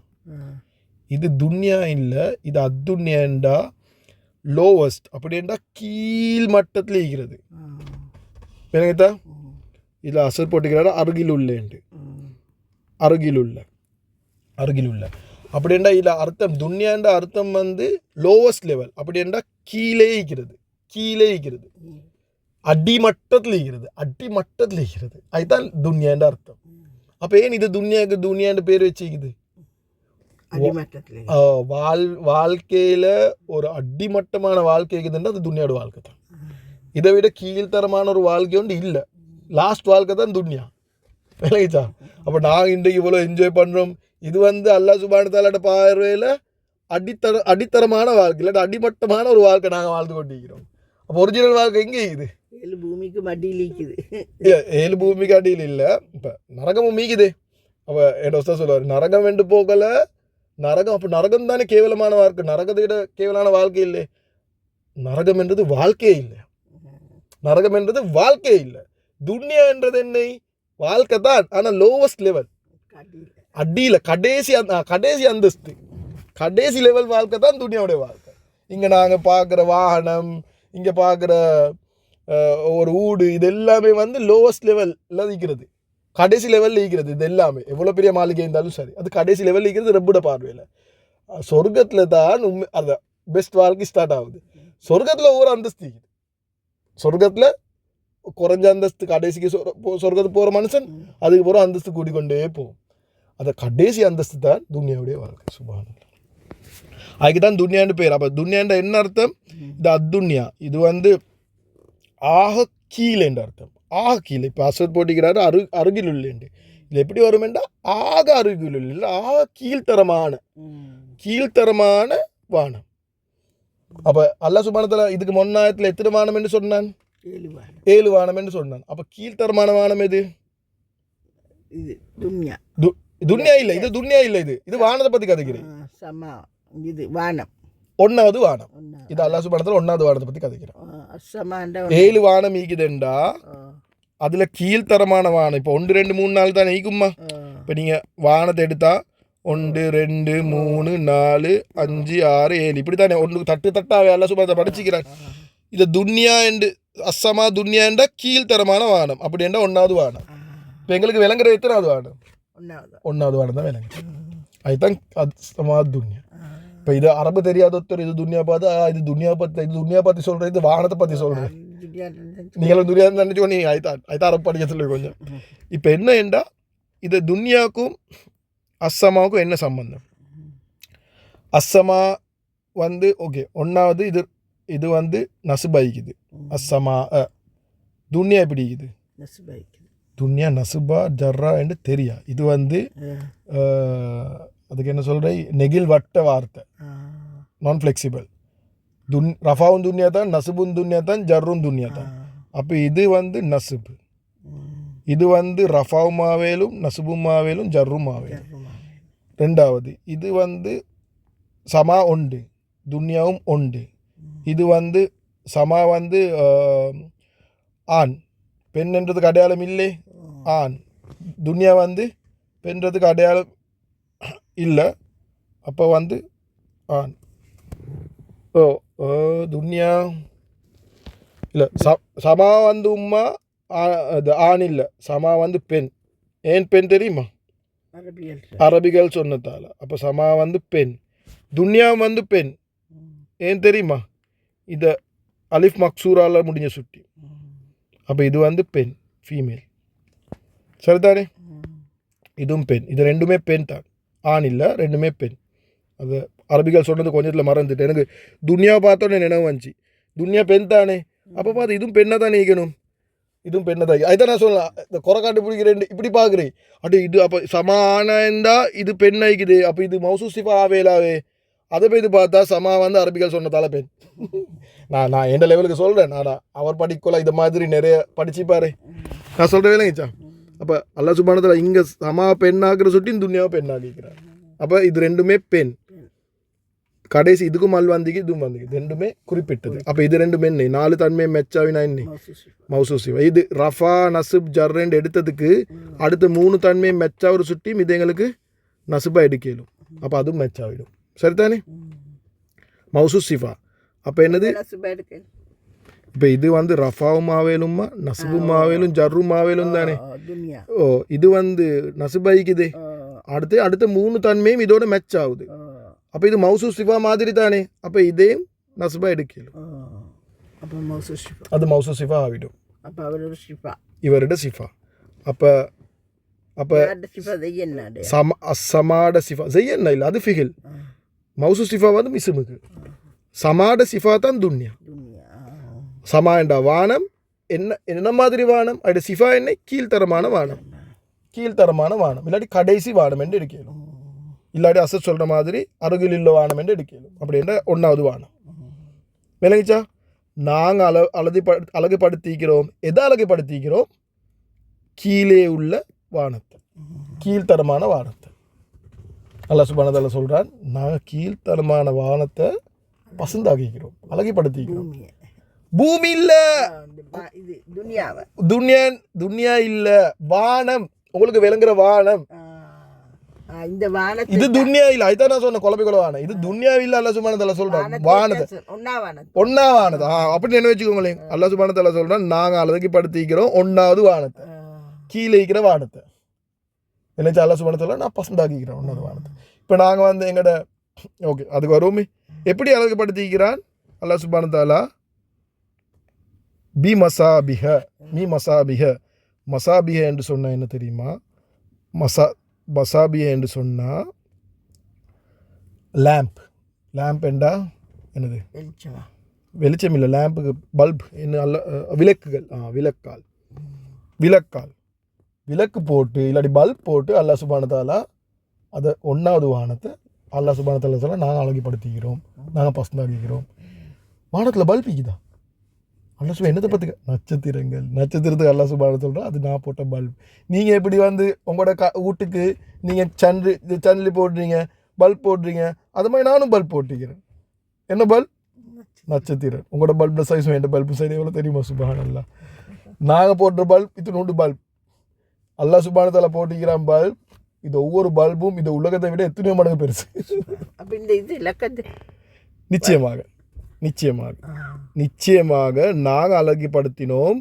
இது துன்யா இல்லை. இது அத்துன்யாண்டா லோவஸ்ட். அப்படின்டா கீழ் மட்டத்தில் இருக்கிறது. எனக்குதா இதில் அசர் போட்டுக்கிறாரா அருகில் உள்ளேண்டு. அருகில் உள்ள அப்படின்டா இதில் அர்த்தம். துன்யாண்ட அர்த்தம் லோவஸ்ட் லெவல். அப்படின்டா கீழே இருக்கிறது. அடிமட்டத்தில் இருக்கிறது. அதுதான் துன்யாண்ட அர்த்தம். அப்போ ஏன் இது துன்யாண்டு பேர் வச்சுக்குது? வாழ்க்கையில் ஒரு அடிமட்டமான வாழ்க்கை இருக்குதுன்னா அது துன்யாவோட வாழ்க்கை தான். இதை விட கீழ்த்தரமான ஒரு வாழ்க்கை ஒன்று இல்லை. லாஸ்ட் வாழ்க்கை தான் துன்யா. விளங்கிச்சா? அப்போ நாங்கள் இன்றைக்கு இவ்வளோ என்ஜாய் பண்ணுறோம். இது அல்லாஹ் சுப்ஹானஹு தஆலாவோட பார்வையில் அடித்தரமான வாழ்க்கை, இல்லாட்டி அடிமட்டமான ஒரு வாழ்க்கை நாங்கள் வாழ்ந்து கொண்டிருக்கிறோம். அப்போ ஒரிஜினல் வாழ்க்கை எங்கே இருக்குது? 7 பூமிக்கு அடியில் இருக்குது. 7 பூமிக்கு அடியில் இல்லை. இப்போ நரகமும் மீக்குது. அப்போ என் உஸ்தாத் சொல்லுவார், நரகம் என்று போகலை நரகம். அப்போ நரகம் தானே கேவலமான வாழ்க்கை. நரகத்தை விட கேவலான வாழ்க்கை இல்லை. நரகம் என்றது வாழ்க்கையே இல்லை. நரகம் என்றது வாழ்க்கை இல்லை. துன்யா என்றது என்ன? வாழ்க்கை தான், ஆனால் லோவஸ்ட் லெவல், அடியில் கடைசி அந்தஸ்து, கடைசி லெவல் வாழ்க்கை தான் துன்யாவுடைய வாழ்க்கை. இங்கே நாங்கள் பார்க்குற வாகனம், இங்கே பார்க்குற ஒரு வீடு, இது எல்லாமே வந்து லோவஸ்ட் லெவலில் இருக்கிறது, கடைசி லெவலில் இருக்கிறது. இது எல்லாமே எவ்வளோ பெரிய மாளிகை இருந்தாலும் சரி, அது கடைசி லெவலில் இருக்கிறது ரப்போட பார்வையில். சொர்க்கத்தில் தான் அந்த பெஸ்ட் வாழ்க்கை ஸ்டார்ட் ஆகுது. சொர்க்கத்தில் ஒவ்வொரு அந்தஸ்து இருக்குது. சொர்க்கத்தில் குறைஞ்ச அந்தஸ்து, கடைசிக்கு சொர்க்கத்துக்கு போகிற மனுஷன் அதுக்கு போகிற அந்தஸ்து கூட்டிக்கொண்டே போகும். அந்த கடைசி அந்தஸ்து தான் துன்யாவுடைய வாழ்க்கை. சுப்ஹானல்லாஹ். அதுக்கு தான் துன்யான்னு பேர். அப்போ துன்யான்ற என்ன அர்த்தம்? இது அத்துன்யா, இது வந்து ஆக கீழே என்ற அர்த்தம். ஆக கீழே. இப்போ அசத் போட்டிக்கிறாரு அருகில் உள்ளேண்டு. இது எப்படி வருமெண்டா ஆக அருகில் உள்ள, ஆக கீழ்த்தரமான வானம். அப்போ அல்லாஹ் சுப்ஹானஹு வ தஆலா இதுக்கு முன்னாயத்தில் எத்தனை வானம் என்று சொன்னான்? 7 வானம் என்று சொன்னான். அப்போ கீழ்த்தரமான வானம் எது? துன்யா இல்லை, இது துன்யா இல்லை, இது வானத்தை பற்றி கதைக்கிறேன். இது வானம், 1வது வானம். இது அல்லாஹ் சுப்ஹானஹு வ தஆலா 1வது வானத்தை பற்றி கதைக்கிறேன். 7 வானம் ஈக்குதுண்டா அதில் கீழ்த்தரமான வானம் இப்போ 1 2 3 4 தானே ஈக்கும்மா. இப்போ நீங்கள் வானத்தை எடுத்தா 1 2 3 4 5 6 7 இப்படி தானே ஒன்று தட்டாவே அல்லாஹ் சுப்ஹானஹு வ தஆலா படிச்சுக்கிறான். இதை துன்யா என்று அஸ்ஸமா துன்யா என்ற கீழ்த்தரமான வானம் அப்படி என்றால் 1வது வானம். இப்போ எங்களுக்கு விளங்குற எத்தனாவது வானம்? 1வது வானம் தான் விளங்குது. அதுதான் அஸ்ஸமா துன்யா. இப்போ இது அரபு தெரியாத ஒருத்தர் இது துன்யா பார்த்து இது துன்யா பற்றி சொல்கிறேன், இது வானத்தை பற்றி சொல்கிறேன், நீங்களும் துன்யா நினச்சோ நீ அதுதான் அரபு படிக்க சொல்லி கொஞ்சம். இப்போ என்ன என்றா இது துன்யாவுக்கும் அஸ்ஸமாவுக்கும் என்ன சம்பந்தம்? அஸ்ஸமா வந்து ஓகே 1வது இது வந்து நசுபாய்க்குது. அஸ்ஸமா துன்யா எப்படி இருக்குது? துன்யா நசுபா ஜர்ரா என்று தெரியா. இது வந்து அதுக்கு என்ன சொல்கிற நெகில் வட்ட வார்த்தை, நான் ஃப்ளெக்சிபிள். ரஃபாவும் துன்யா தான், நசுபும் துன்யா தான், ஜர்ரும் துன்யா தான். அப்போ இது வந்து நசுபு, இது வந்து ரஃபாவுமாவேலும் நசுபுமாவேலும் ஜர்ருமாவேலும். 2வது இது வந்து சமா ஒன்று, துன்யாவும் ஒன்று. இது வந்து சமா வந்து ஆண், பெண் என்றதுக்கு அடையாளம் இல்லை, ஆண். துன்யா வந்து பெண்றதுக்கு அடையாளம் இல்லை, அப்போ வந்து ஆண். துன்யா இல்லை, சமா வந்து உம்மா, அது ஆண் இல்லை, சமா வந்து பெண். ஏன் பெண் தெரியுமா? அரபிகள் சொன்னதால. அப்போ சமா வந்து பெண், துன்யா வந்து பெண். ஏன் தெரியுமா? இதை அலிஃப் மக்சூரால் முடிஞ்ச சுட்டி. அப்போ இது வந்து பெண், ஃபீமேல், சரிதானே? இதுவும் பெண். இது ரெண்டுமே பெண் தான், ஆண் இல்லை, ரெண்டுமே பெண். அது அரபிகள் சொன்னது கொஞ்சத்தில் மறந்துட்டு எனக்கு துன்யாவை பார்த்தோன்னே நினைவு வந்துச்சு. துன்யா பெண் தானே, அப்போ பார்த்து இதுவும் பெண்ணை தான் நீக்கணும், இதுவும் பெண்ணை தான். அதுதான் நான் சொல்லலாம், இந்த குறை காட்டு பிடிக்கிறேன் இப்படி பார்க்குறேன். இது அப்போ சமானந்தா இது பெண் ஆகிக்குது, அப்போ இது மௌசூசிஃபா ஆவேலாவே. அதை போய் இது பார்த்தா சமா வந்து அரபிகள் சொன்னதால பெண். நான் எந்த லெவலுக்கு சொல்கிறேன், நான் அவர் படிக்கல இது மாதிரி நிறைய படிச்சுப்பாரு, நான் சொல்கிறேன் இல்லைங்கச்சா. அப்போ அல்லாஹ் சுப்ஹானஹு வ தஆலா இங்கே சமா பெண்ணாகிற சுட்டி துன்யாவை பெண்ணாகிக்கிறார். அப்போ இது ரெண்டுமே பெண். கடைசி இதுக்கும் அல்வாந்திக்கு இதுவும் வந்திக்கு ரெண்டுமே குறிப்பிட்டது. அப்போ இது ரெண்டுமே என்ன 4 தன்மை மெச்சாவினா என்ன மௌசூசிவா. இது ரஃபா நசுப் ஜர்ரெண்டு எடுத்ததுக்கு அடுத்த 3 தன்மை மெச்சா ஒரு சுட்டி இது எங்களுக்கு நசுபா எடுக்கலும். அப்போ அதுவும் மெச்சாவிடும், சரிதானே? மௌசூசிஃபா. அப்போ என்னது? இப்போ இது வந்து ரஃபாவுமாவேலும்மா, நசுபுமாவேலும் ஜர்ருமாவேலும் தானே. இது வந்து நசுபாய்க்குது. அடுத்த 3 தன்மையும் இதோட மெச் ஆகுது. அப்போ இது மௌசூசிஃபா மாதிரி தானே. அப்போ இதே நசுபா எடுக்கலும், அது மௌசூசிஃபா ஆகிடும். இவரோட சிஃபா. அப்போ சமாட சிஃபா செய்யண்ணா இல்லை, அது ஃபிகில். மௌசூசிஃபா வந்து மிசுமுக்கு. சமாட சிஃபா தான் துன்யா. சமா என்ற வானம் என்ன மாதிரி வானம், அது சிஃபா என்ன கீழ்த்தரமான வானம், இல்லாட்டி கடைசி வானம் என்று எடுக்கலும், இல்லாட்டி அசத் சொல்கிற மாதிரி அருகில் உள்ள வானம் என்று எடுக்கலும். அப்படின்ற 1வது வானம் விளங்கிச்சா. நாங்கள் அழகுபடுத்திக்கிறோம். எதை அழகுபடுத்திக்கிறோம்? கீழே உள்ள வானத்தை, கீழ்த்தரமான வானத்தை. அல்லாஹ் சுப்ஹானஹு வ தஆலா சொல்கிறான், நாங்கள் கீழ்த்தரமான வானத்தை பசந்தாக்கிக்கிறோம், அழகுபடுத்திக்கிறோம். பூமி இல்ல, இது துனியாவை. துன்யா இல்ல, வானம். உங்களுக்கு விளங்குற வானம் இந்த வானத்தை இது துன்யா இல்ல. அதுதான் நான் சொன்ன குழப்பி வானம். இது துன்யா இல்ல. அல்லாஹ் சுப்ஹானஹு வ தஆலா சொல்றான் வானத்தை ஒன்னா வானத்தை. அப்படி என்ன வச்சுக்கோங்களேன். அல்லாஹ் சுப்ஹானஹு வ தஆலா சொல்றான் நாங்க அளவுக்கு படுத்திக்கிறோம் ஒன்னாவது வானத்தை, கீழே இருக்கிற வானத்தை. என்னச்சு அல்லாஹ் சுப்ஹானஹு வ தஆலா நான் பசந்தாக்கிக்கிறேன் ஒன்னாவது வானத்தை. இப்போ நாங்கள் வந்து எங்கட ஓகே அதுக்கு வருவோமே. எப்படி அளவுக்கு படுத்திக்கிறான் அல்லாஹ் சுப்ஹானஹு வ தஆலா? B மசாபிஹ, me மசாபிஹ. மசாபிஹ என்று சொன்னால் என்ன தெரியுமா? மசாபிஹ என்று சொன்னால் லேம்ப் என்றா என்னது? வெளிச்சம் இல்லை, லேம்புக்கு பல்ப் என்ன அல்ல, விளக்குகள். விளக்கு போட்டு இல்லாட்டி பல்ப் போட்டு அல்லாஹ் சுப்ஹானஹு வ தஆலா அதை ஒன்றாவது வானத்தை அல்லாஹ் சுப்ஹானஹு வ தஆலா சொல்ல நாங்கள் அழகுப்படுத்திக்கிறோம், நாங்கள் பசந்தாக்கிக்கிறோம். வானத்தில் பல்பிக்குதா? அல்லாஹ் சுப்ஹானஹு என்னத்தை பற்றி நட்சத்திரத்துக்கு அல்லாஹ் சுப்ஹானஹு வ தஆலா சொல்கிறோம் அது நான் போட்ட பல்ப். நீங்கள் எப்படி வந்து உங்களோட வீட்டுக்கு நீங்கள் சந்தில் போடுறீங்க, பல்ப் போடுறீங்க, அது மாதிரி நானும் பல்ப் போட்டிக்கிறேன். என்ன பல்ப்? நட்சத்திரம். உங்களோட பல்போட சைஸும் என் பல்பு சைஸ் எவ்வளோ தெரியுமா? சுப்ஹானல்லாஹ். நாங்கள் போடுற பல்ப் இது நோண்டு பல்ப். அல்லாஹ் சுப்ஹானஹு வ தஆலா போட்டிக்கிறான் பல்ப். இது ஒவ்வொரு பல்பும் இந்த உலகத்தை விட எத்தனையோ மடங்கு பெருசு. நிச்சயமாக நாங்கள் அழகுப்படுத்தினோம்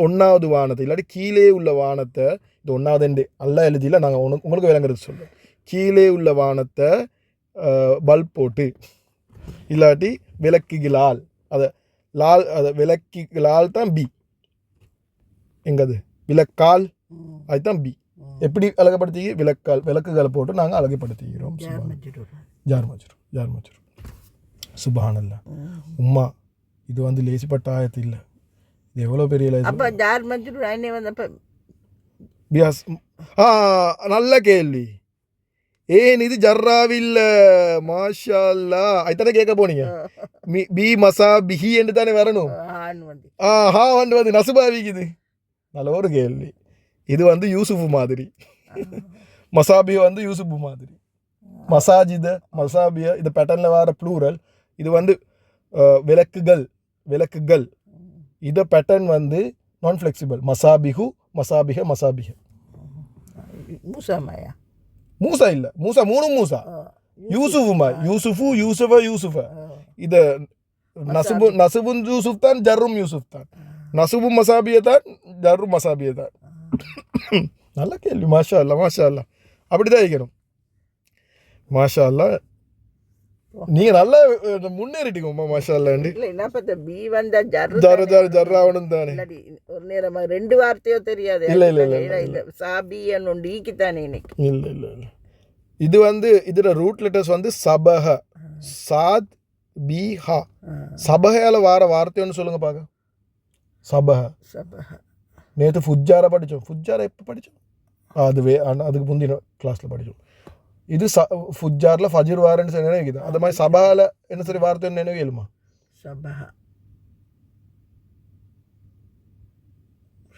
ஒன்றாவது வானத்தை இல்லாட்டி கீழே உள்ள வானத்தை. இது ஒன்றாவது என்று அல்லாஹ் எழுதியில் நாங்கள் உங்களுக்கு விளங்குறது சொல்லுவோம். கீழே உள்ள வானத்தை பல்ப் போட்டு இல்லாட்டி விளக்குகளால் அதை விளக்குகளால் தான் பி. எங்கது விளக்கால் அதுதான் பி. எப்படி அழகுப்படுத்தி? விளக்குகளை போட்டு நாங்கள் அழகுப்படுத்திக்கிறோம். ஜார் மஜ்ரூர். சுப்ஹானல்லாஹ். உம்மா இது வந்து லேசிப்பட்ட ஆயத்து இல்லை, இது எவ்வளோ பெரிய நல்ல கேள்வி. ஏன் இது ஜர்ராவில்? மாஷா அல்லாஹ். அதுதானே கேட்க போனீங்க. பி மசா பிஹி என்று தானே வரணும். ஹா வந்து நசுபாவிக்குது. நல்ல ஒரு கேள்வி. இது வந்து யூசுஃபு மாதிரி. மசாபிய வந்து யூசுஃபு மாதிரி. மசாஜித மசாபிய இது பேட்டர்னில் வர ப்ளூரல். இது வந்து விளக்குகள். இது பேட்டர்ன் வந்து நான் ஃப்ளெக்சிபிள். மசாபிக. மூசா இல்லை, மூசா மூணு மூசா. யூசுஃப. இது நசுபுன் யூசுஃப் தான், ஜர்ரும் யூசுஃப் தான். நசுபு மசாபிய தான், ஜர்ரும் மசாபிய தான். நல்ல கேள்வி. மாஷா அல்லா. அப்படிதான் இருக்கணும். மாஷா அல்லா. நீங்க நல்லா முன்னேறிட்டீங்க. மாஷா அல்லா. ஜர்ராவணும் தானே. ஒரு நேரமா ரெண்டு வார்த்தையோ தெரியாது. இல்ல. இது வந்து இதோட ரூட் லெட்டர்ஸ் வந்து சபஹ, சாத் பி ஹா. சபஹால வார வார்த்தைன்னு சொல்லுங்க பாக்க. சபஹ. நேற்று ஃபுஜ்ஜாரை படித்தோம். ஃபுஜ்ஜாரை எப்போ படித்தோம்? அதுக்கு முந்தின கிளாஸில் படித்தோம். இது ஃபுஜ்ஜாரில் ஃபஜ்ர் வாரன்னு சரி நினைக்குது. அது மாதிரி சபாவில் என்ன சரி வார்த்தை நினைவு கேளுமா?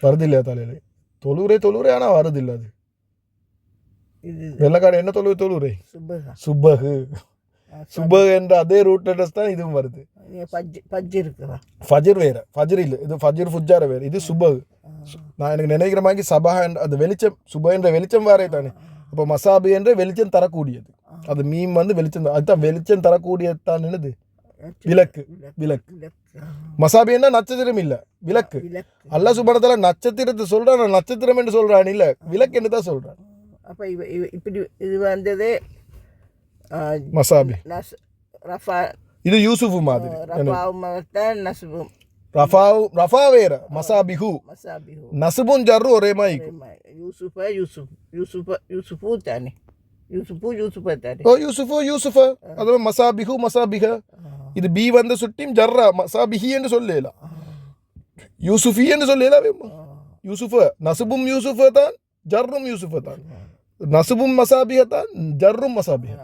வருது இல்லையா தலையில? தொழுவுரே ஆனால் வருது இல்லை. அது வெள்ளக்காடு என்ன தொழுவுரை? சுபஹு என்ற அதே ரூட் லெட்டர்ஸ் தான் இதுவும் வருது. ஃபஜ்ர் வேற, ஃபஜ்ர் இல்லை. இது ஃபஜ்ர் ஃபுஜ்ஜார வேறு. இது சுபஹு. நான் எனக்கு நினைக்கிற மாதிரி சபா என்ற அது வெளிச்சம், சுப என்ற வெளிச்சம் வாரே தானே. இப்போ மசாபி என்ற வெளிச்சம் தரக்கூடியது. அது மீம் வந்து வெளிச்சம், அதுதான் வெளிச்சம் தரக்கூடியது தான். என்னது? விளக்கு. மசாபி என்ன நட்சத்திரம் இல்லை, விளக்கு. அல்லாஹ் சுப்ஹானஹு வ தஆலா நட்சத்திரத்தை சொல்றான், நட்சத்திரம் என்று சொல்றான் இல்லை, விளக்கு என்று தான் சொல்றான். அப்போ இப்படி இது வந்தது மசாபி. இது யூசுஃபு மாதிரி. ரஃபா வேற, மசாபிஹு. நசுபுன் ஜர்ரு ஒரே மாதிரி. யூசுஃப. அது மசாபிஹ. இது பி வந்த சுட்டியும் ஜர்ரா மசாபிஹி என்று சொல்லலாம், யூசுஃபி என்று சொல்லலாம். யூசுஃப நசுபும் யூசுஃப தான், ஜர்ரும் யூசுஃப தான். நசுபும் மசாபிஹ தான், ஜர்ரும் மசாபிஹ.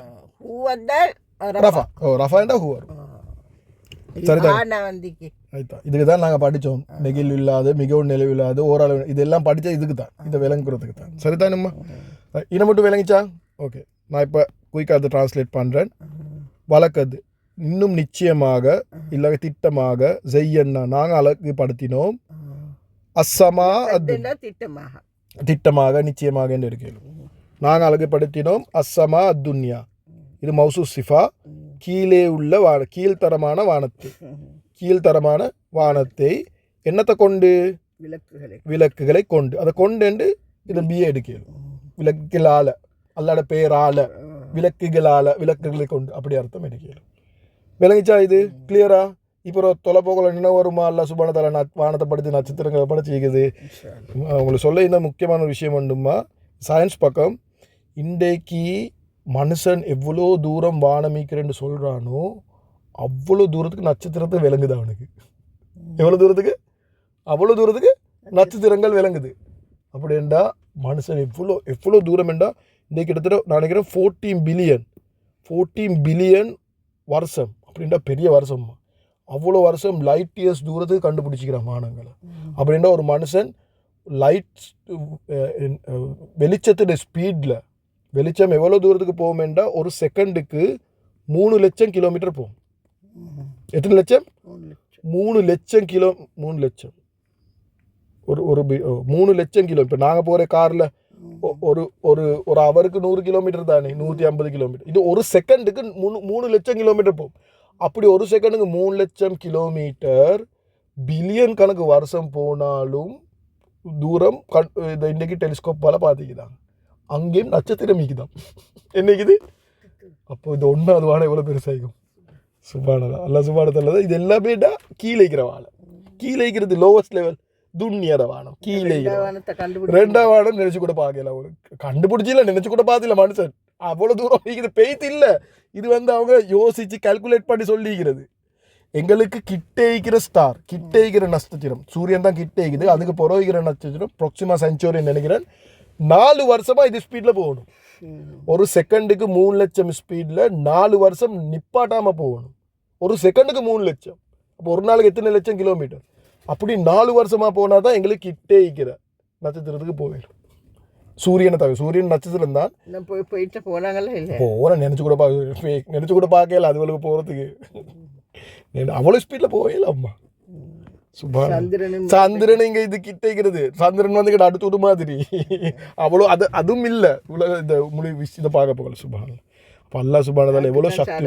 ரஃபா என்றா ஹூ வரும். இதுக்கு தான் நாங்கள் படித்தோம். நெகிழ் இல்லாது, மிகவும் நிலவில்லாது, ஓரளவு இதெல்லாம் படித்தா இதுக்கு தான், இதை விளங்குறதுக்கு தான். சரிதானம்மா? இதை மட்டும் விளங்கிச்சா? ஓகே, நான் இப்போ குயிக்காக அதை ட்ரான்ஸ்லேட் பண்ணுறேன். வழக்கது இன்னும் நிச்சயமாக இல்லை திட்டமாக ஜெய்யன்னா நாங்கள் அழகுபடுத்தினோம் அஸ்ஸமா திட்டமாக திட்டமாக நிச்சயமாக என்று இருக்கிறோம். நாங்கள் அழகுபடுத்தினோம் அஸ்ஸமா துன்யா. இது மௌசூ சிஃபா. கீழே உள்ள கீழ்த்தரமான வானத்தை, கீழ்த்தரமான வானத்தை என்னத்தை கொண்டு, விளக்குகளை கொண்டு. அதை கொண்டு இதை பிஏ எடுக்கணும். விளக்குகளால், அல்லாட பேரால, விளக்குகளை கொண்டு, அப்படி அர்த்தம் எடுக்கணும். விளங்கிச்சா? இது கிளியரா? இப்போ ஒரு தொலை போகல என்ன வருமா? அல்ல சுபானத்தால வானத்தை படித்து நட்சத்திரங்களை படிச்சிருக்குது. உங்களுக்கு சொல்ல இந்த முக்கியமான விஷயம் உண்டுமா, சயின்ஸ் பக்கம் இன்றைக்கு மனுஷன் எவ்வளோ தூரம் வானமிக்கிறேன்னு சொல்கிறானோ அவ்வளோ தூரத்துக்கு நட்சத்திரத்தை விளங்குது அவனுக்கு. எவ்வளோ தூரத்துக்கு? அவ்வளோ தூரத்துக்கு நட்சத்திரங்கள் விளங்குது. அப்படின்டா மனுஷன் எவ்வளோ தூரம் என்றா இன்றைக்கு கிட்டத்தட்ட நான் நினைக்கிறேன் 14 பில்லியன் வருஷம். அப்படின்டா பெரிய வருஷம். அவ்வளோ வருஷம் லைட் இயர்ஸ் தூரத்துக்கு கண்டுபிடிச்சிக்கிறான் வானங்களை. அப்படின்னா ஒரு மனுஷன் வெளிச்சத்தோட ஸ்பீடில், வெளிச்சம் எவ்வளோ தூரத்துக்கு போகுமெண்டா ஒரு செகண்டுக்கு 3 லட்சம் கிலோமீட்டர் போகும். எத்தனை லட்சம்? 3 லட்சம் கிலோ. 3 லட்சம் ஒரு 3 லட்சம் கிலோ. இப்போ நாங்கள் போகிற காரில் ஒரு ஒரு ஒரு ஹவருக்கு 100 கிலோமீட்டர் தானே, 150 கிலோமீட்டர். இது ஒரு செகண்டுக்கு 3 லட்சம் கிலோமீட்டர் போகும். அப்படி ஒரு செகண்டுக்கு 3 லட்சம் கிலோமீட்டர், பில்லியன் கணக்கு வருஷம் போனாலும் தூரம் இதை இன்றைக்கி டெலிஸ்கோப்பால் பார்த்துக்கிதான். அங்கேயும் நட்சத்திரம் மிக்குதான். என்னைக்குது? அப்போ இது ஒன்றாவது வானம் எவ்வளோ பெருசாகும். சுபானதா அல்ல சுபானத்தில் இது எல்லாமே கீழே இருக்கிற வானம். கீழே இருக்கிறது லோவஸ்ட் லெவல் துன்னியர வானம். கீழே ரெண்டாவது வானம் நினைச்சு கூட பார்க்கல. அவங்களுக்கு கண்டுபிடிச்சில, நினைச்சு கூட பார்த்துல மனுஷன். அவ்வளோ தூரம் இது பெய்த்து இல்லை. இது அவங்க யோசித்து கால்குலேட் பண்ணி சொல்லிக்கிறது. எங்களுக்கு கிட்டே இருக்கிற ஸ்டார், கிட்டே இருக்கிற நட்சத்திரம் சூரியன் தான் கிட்டே இருக்குது. அதுக்கு புறவைக்கிற நட்சத்திரம் ப்ராக்சிமா சென்ச்சுரின்னு நினைக்கிறேன் 4 வருஷமாக இது ஸ்பீடில் போகணும். ஒரு செகண்டுக்கு 3 லட்சம் ஸ்பீடில் 4 வருஷம் நிப்பாட்டாமல் போகணும். ஒரு செகண்டுக்கு 3 லட்சம். அப்போ ஒரு நாளைக்கு எத்தனை லட்சம் கிலோமீட்டர்? அப்படி 4 வருஷமாக போனால் தான் எங்களுக்கு கிட்டே இருக்கிற நட்சத்திரத்துக்கு போயிடும். சூரியனை தவிர, சூரியன் நட்சத்திரம் தான். போயிட்டு போனாங்களா? இல்லை போகிறேன் நினச்சி கூட பார்க்கல அதுகளுக்கு போகிறதுக்கு. அவ்வளோ ஸ்பீடில் போகல அம்மா. சந்திரன் இங்கே இது கிட்டேக்கிறது. சந்திரன் வந்து கிட்ட அடுத்து விடு மாதிரி அவ்வளோ அதுவும் இல்லை. இந்த முழு விஷயத்தை பார்க்க போகல. சுபான் அப்போ அல்லா சுபானதால் எவ்வளோ சக்தி.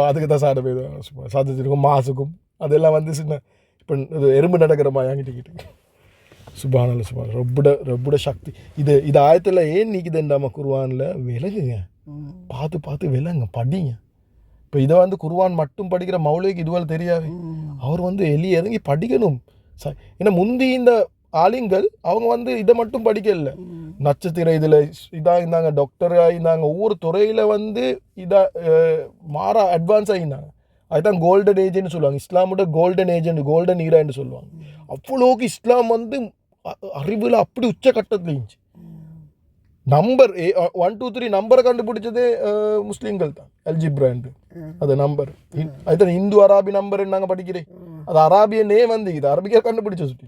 அதுக்கு தான் சாட போய் சுபா சாதிச்சிருக்கும் மாசுக்கும் அதெல்லாம் வந்து சின்ன இப்போ இது எறும்பு நடக்கிற மாதிரி வாங்கிட்டு சுபானல்ல சுபான் ரொப்புட சக்தி. இது ஆயத்தில் ஏன் நீக்குதுண்டாமா குர்ஆனில் விளங்குங்க. பார்த்து விளங்க, படிங்க. இப்போ இதை வந்து குர்ஆன் மட்டும் படிக்கிற மௌலிக்கு இதுவால் தெரியாது. அவர் வந்து இறங்கி படிக்கணும். ஏன்னா முந்தி இந்த ஆளுங்கள் அவங்க வந்து இதை மட்டும் படிக்கல. நட்சத்திர இதில் இதாக இருந்தாங்க, டாக்டராக இருந்தாங்க, ஒவ்வொரு துறையில் வந்து இதாக அட்வான்ஸ் ஆகியிருந்தாங்க. அதுதான் கோல்டன் ஏஜ்னு சொல்லுவாங்க. இஸ்லாமோட கோல்டன் ஏஜ், கோல்டன் ஈரான்னு சொல்லுவாங்க. அவ்வளோக்கு இஸ்லாம் வந்து அறிவில் அப்படி உச்ச கட்டத்தில் இருந்துச்சு. நம்பர் 1 2 3 நம்பரை கண்டுபிடிச்சதே முஸ்லீம்கள் தான். அல்ஜிப்ராண்டு அது நம்பர். அதுதான் இந்து அராபி நம்பர் நாங்கள் படிக்கிறேன். அது அராபியனே வந்து இது அரபிக்கா கண்டுபிடிச்ச சுட்டி.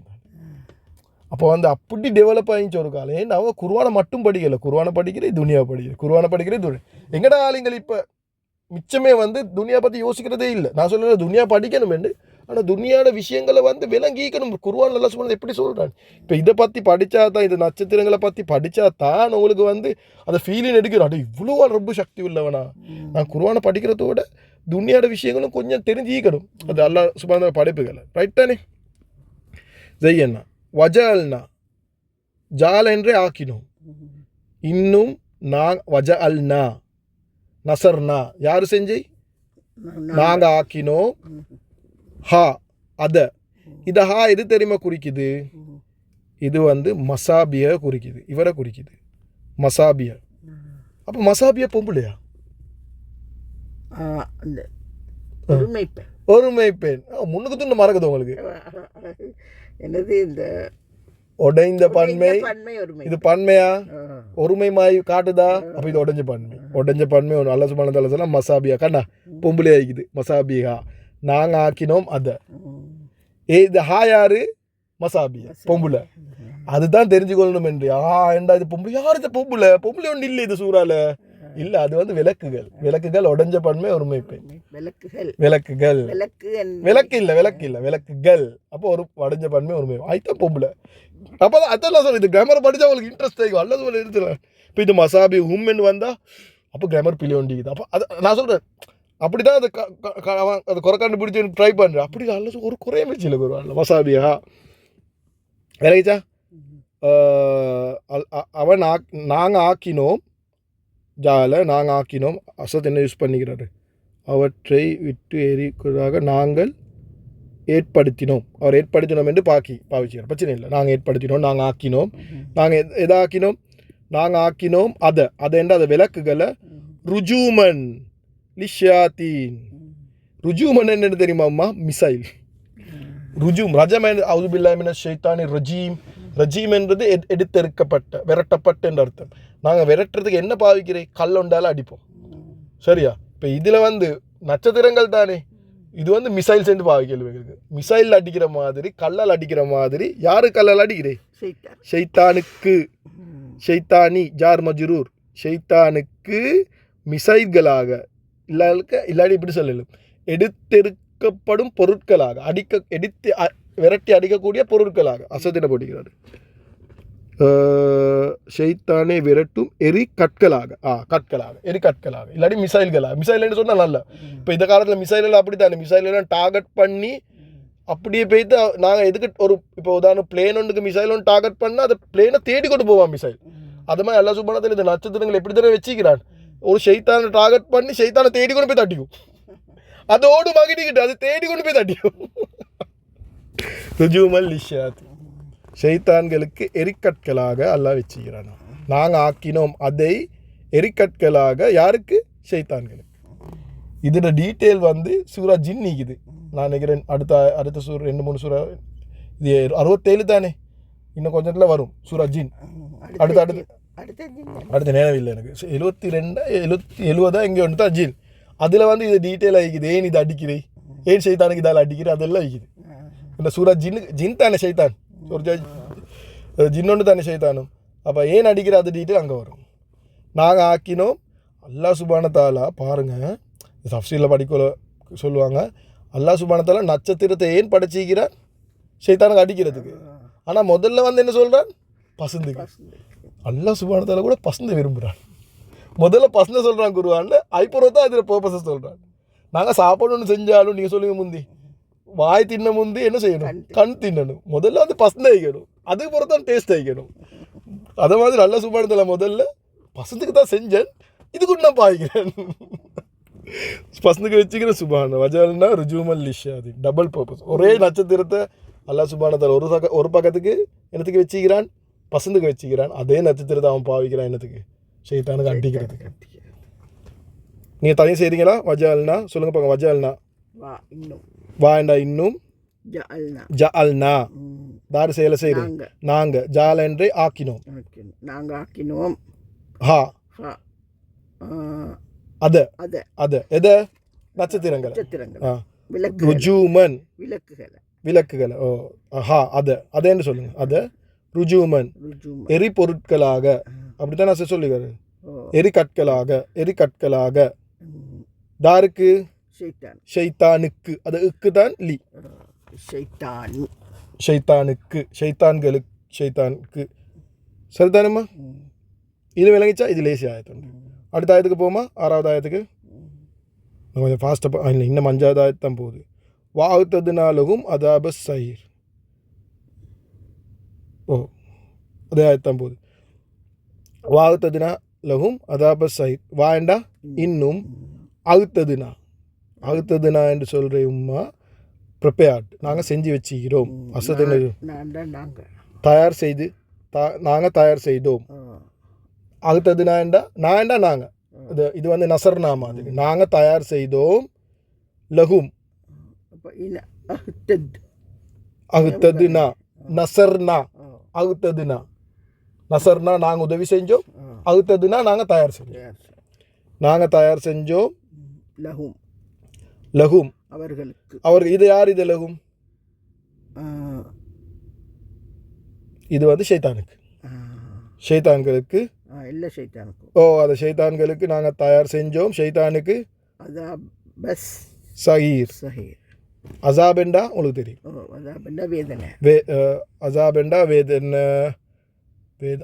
அப்போ வந்து அப்படி டெவலப் ஆகிச்சு ஒரு காலம். ஏன்னா அவங்க குர்ஆனை மட்டும் படிக்கலை. குர்ஆனை படிக்கிறேன், துனியா படிக்கிறேன், குர்ஆனை படிக்கிறேன், துனியா. எங்கடா ஆளுங்கள் இப்போ மிச்சமே வந்து துனியா பற்றி யோசிக்கிறதே இல்லை. நான் சொல்ல துனியா படிக்கணும் என்று, ஆனால் துனியாவோட விஷயங்களை வந்து விளங்கிக்கணும். குர்ஆன் நல்லா சொன்னது எப்படி சொல்கிறான். இப்போ இதை பற்றி படித்தா தான், இந்த நட்சத்திரங்களை பற்றி படித்தா தான் உங்களுக்கு வந்து அதை ஃபீலிங் எடுக்கிறோம். அது இவ்வளோ ரொம்ப சக்தி உள்ளவனா. நான் குர்ஆனை படிக்கிறதோட துனியாவோட விஷயங்களும் கொஞ்சம் தெரிஞ்சிக்கணும். அது அல்லாஹ் சுப்ஹானஹு வ படைப்புகளை ரைட் தானே. ஜெய்யண்ணா வஜஅல்னா ஜால் என்றே ஆக்கினோம். இன்னும் நான் வஜஅல்னா நசர்னா யார் செஞ்சு நாங்கள் ஆக்கினோம். ஹா அத இதை ஹா எது தெரியுமா குறிக்குது? இது வந்து மசாபிய குறிக்குது, இவரை குறிக்குது மசாபிய. அப்போ மசாபிய பொம்பளையா? ஒருமை பெண். முன்னுக்கு துண்டு மறக்குது உங்களுக்கு. என்னது இந்த உடைந்த பன்மை? இது பன்மையா? ஒருமை மாய் காட்டுதா? அப்போ இது உடைஞ்ச பன்மை ஒன்று. அல்ல சுப்ஹானஹு வ மசாபியா கண்ணா பொம்பளை ஆகிக்குது. மசாபியா நாங்கள் ஆக்கினோம் அதை. இது ஹா யாரு? மசாபியா பொம்பளை. அதுதான் தெரிஞ்சுக்கொள்ளணும் என்று. ஏண்டா இது பொம்பளை? யார் இது பொம்பளை? பொம்பளை ஒன்று இல்லை இது சூறால. இல்லை, அது வந்து விளக்குகள். விளக்குகள் உடஞ்ச பன்மை ஒருமைப்பெண். விளக்குகள் விளக்குகள். விளக்கு விளக்கு இல்லை விளக்குகள். அப்போ ஒரு உடஞ்ச பன்மை ஒருமை. அதுதான் பொம்பளை. அப்போ அதெல்லாம் சொல்ல இது கிராமர் படித்தா உங்களுக்கு இன்ட்ரெஸ்ட் ஆகும். அல்லது சொல்ல இருந்துல இப்போ இது மசாபி ஹும்மென்னு வந்தால் அப்போ கிராமர் பிள்ளை ஒண்டிக்குது. அப்போ அது நான் சொல்கிறேன் அப்படி தான் அது அது குறை கண்டுபிடிச்சி ட்ரை பண்ணுறேன். அப்படி அல்லது ஒரு குறைய வச்சுல வருவாள் மசாபியா விளக்கிச்சா. அவன் நாங்கள் ஆக்கினோம் ஜால நாங்கள் ஆக்கினோம். அசத் என்ன யூஸ் பண்ணிக்கிறாரு, அவற்றை விட்டு எரிக்கிறதாக நாங்கள் ஏற்படுத்தினோம். அவர் ஏற்படுத்தினோம் என்று பாவிச்சார். பிரச்சனை இல்லை. நாங்கள் ஏற்படுத்தினோம், நாங்கள் ஆக்கினோம். நாங்கள் எதை ஆக்கினோம்? நாங்கள் ஆக்கினோம் அதை என்று அதை விளக்குகளை ருஜூமன் லிஷாத்தீன். ருஜூமன் என்னன்னு தெரியுமாம்மா? மிசைல். ருஜூம் ரஜம் அவுதுபில்லாமின ஷைத்தானி ரஜீம். ரஜீம் என்றது எடுத்தெடுக்கப்பட்ட விரட்டப்பட்ட என்ற அர்த்தம். நாங்கள் விரட்டுறதுக்கு என்ன பாவிக்கிறேன்? கல்லொண்டால அடிப்போம். சரியா? இப்போ இதில் வந்து நட்சத்திரங்கள் தானே, இது வந்து மிசைல் சேர்ந்து பாவிக்கிறது. மிசைல் அடிக்கிற மாதிரி கல்லால் அடிக்கிற மாதிரி. யாரு கல்லால் அடிக்கிறேன்? ஷைத்தானுக்கு. ஷைத்தானி ஜார் மஜ்ரூர். ஷைத்தானுக்கு மிசைல்களாக இல்லாடி இப்படி சொல்லலும் எடுத்தெடுக்கப்படும் பொருட்களாக எடுத்து விரட்டி அடிக்கக்கூடிய பொருட்களாக அசத்தின போடுகிறார். ஷைத்தானை விரட்டும் கற்களாக இல்லாட்டி மிசைல்களாக. மிசைல்னு சொன்னால் நல்ல. இப்போ இந்த காலத்தில் மிசைல் அப்படி தானே, மிசைலாம் டார்கெட் பண்ணி அப்படியே போய்த்து நாங்கள் எதுக்கு ஒரு இப்போ உதாரணம் பிளேன் ஒன்றுக்கு மிசைல் ஒன்று டார்கெட் பண்ணால் அதை பிளேனை தேடி கொண்டு போவான் மிசைல். அது மாதிரி எல்லா சுபானத்தில் இந்த நட்சத்திரங்கள் எப்படி தானே வச்சுக்கிறான். ஒரு ஷைத்தானை டார்கெட் பண்ணி ஷைத்தானை தேடி கொண்டு போய் தட்டிக்கும். அதோடு மகிடிக்கிட்டு அது தேடி கொண்டு போய் தட்டிக்கும். ருஜூமல் லிஷாத். ஷைத்தான்களுக்கு எரிக்கற்களாக அல்லாஹ் வச்சுக்கிறான். நாங்கள் ஆக்கினோம் அதை எரிக்கற்களாக. யாருக்கு? ஷைத்தான்களுக்கு. இதோட டீட்டெயில் வந்து சூரா ஜின் நீக்குது. நான் நினைக்கிறேன் அடுத்த சூரா 2-3 சூரா. இது 67 தானே, இன்னும் கொஞ்சத்தில் வரும் சூரா ஜின். அடுத்த நேரம் இல்லை எனக்கு. 72-70 எங்கே ஒன்று தான் ஜின். அதில் வந்து இது டீட்டெயில் ஆகிக்குது. ஏன் இது அடிக்கிறேன், ஏன் ஷைத்தானுக்கு இதால் அடிக்கிறேன், அதெல்லாம் ஆகிக்குது. இந்த சூரா ஜின் தானே ஷைத்தான், ஒரு ஜின்னொன்று தானே ஷைத்தானும். அப்போ ஏன் அடிக்கிற அது டீட்டெயில் அங்கே வரும். நாங்கள் ஆக்கினோம். அல்லாஹ் சுப்ஹானஹு தஆலா பாருங்கள், தஃப்சீரில் படிக்க சொல்லுவாங்க, அல்லாஹ் சுப்ஹானஹு தஆலா நட்சத்திரத்தை ஏன் படைச்சிக்கிறார்? ஷைத்தானுக்கு அடிக்கிறதுக்கு. ஆனால் முதல்ல வந்து என்ன சொல்கிறான்? பசந்துக்கு. அல்லாஹ் சுப்ஹானஹு தஆலா கூட பசந்தை விரும்புகிறான். முதல்ல பசந்தை சொல்கிறான் குருவான்ல, ஐப்புறம் தான் அதில் பர்பஸை சொல்கிறான். நாங்கள் சாப்பாடு ஒன்று செஞ்சாலும் நீங்கள் சொல்லுங்கள் முந்தி வாய் தின்ன முந்தி என்ன செய்யணும்? கண் தின்னணும். முதல்ல வந்து பசந்தை வைக்கணும், அதுக்கு பிறகு தான் டேஸ்ட் வைக்கணும். அதை மாதிரி அல்லாஹ் சுப்ஹானஹு தஆலா முதல்ல பசந்துக்கு தான் செஞ்சேன், இதுக்கு நான் பாய்க்கிறேன். பசந்துக்கு வச்சுக்கிறேன். சுப்ஹான வஜல்னா ருஜூமல் லிஷாதி. Double purpose. ஒரே நட்சத்திரத்தை அல்லாஹ் சுப்ஹானஹு தஆலா ஒரு பக்கத்துக்கு என்னத்துக்கு வச்சுக்கிறான்? பசந்துக்கு வச்சுக்கிறான். அதே நட்சத்திரத்தை அவன் பாவிக்கிறான் என்னத்துக்கு? ஷைத்தானுக்கு அடிக்கிறதுக்கு. நீங்கள் தனியாக செய்கிறீங்களா? வஜல்னா சொல்லுங்க பார்க்க. வஜல்னா வாண்டா இன்னும் ஜஅல்னா தார் செயலை செய்கிறேன். நாங்கள் ஜால என்றே ஆக்கினோம். நாங்கள் ஆக்கினோம். ஹா அது எதை? நட்சத்திரங்கள். ருஜூமன் விளக்குகளை. ஓ ஹா அதேன்னு சொல்லுங்க. அதை ருஜூமன் எரிபொருட்களாக. அப்படித்தான் நான் சொல்லுகிறாரு. எரிக்கற்களாக. தாருக்கு? ஷைத்தானுக்கு. அது இக்கு தான் லி. ஷைத்தானுக்கு ஷைத்தானுக்கு சரிதானுமா? இது விளங்கிச்சா? இது லேசி ஆயத்துண்டு. அடுத்த ஆயத்துக்கு போமா? 6வது ஆயத்துக்கு கொஞ்சம் ஃபாஸ்ட்டாக. இல்லை, இன்னும் 5வது ஆயத்து தான் போகுது. வாகுத்ததுனாலும் அதாப சயிர். ஓ அதே ஆயத்தான் போகுது. வாகுத்ததுனா லகும் அதாப சயிர். வாண்டா இன்னும் அகுத்ததுனா என்று சொல்கிற உம்மா ப்ரிப்பேர்ட். நாங்கள் செஞ்சு வச்சுக்கிறோம். அசது தயார் செய்து நாங்கள் தயார் செய்தோம். அகுத்ததுனாண்டா நாங்கள் இது வந்து நசர்னா மாதிரி. நாங்கள் தயார் செய்தோம். லகும் அகுத்ததுனா நசர்னா. அகுத்ததுனா நசர்னா நாங்கள் உதவி செஞ்சோம். அகுத்ததுனா நாங்கள் தயார் செஞ்சோம். நாங்கள் தயார் செஞ்சோம். லகும் அவர்கள். இது யார்? இது லகும். இது வந்து ஷைத்தானுக்கு. ஷைத்தான்களுக்கு இல்லை ஷைத்தானுக்கும். அதை ஷைத்தான்களுக்கு நாங்கள் தயார் செஞ்சோம். ஷைத்தானுக்கு அதான் பஸ் சஹீர். சஹீர். அசாபெண்டா உங்களுக்கு தெரியும். அசாபெண்டா வேதனை. அசாபெண்டா வேதனை.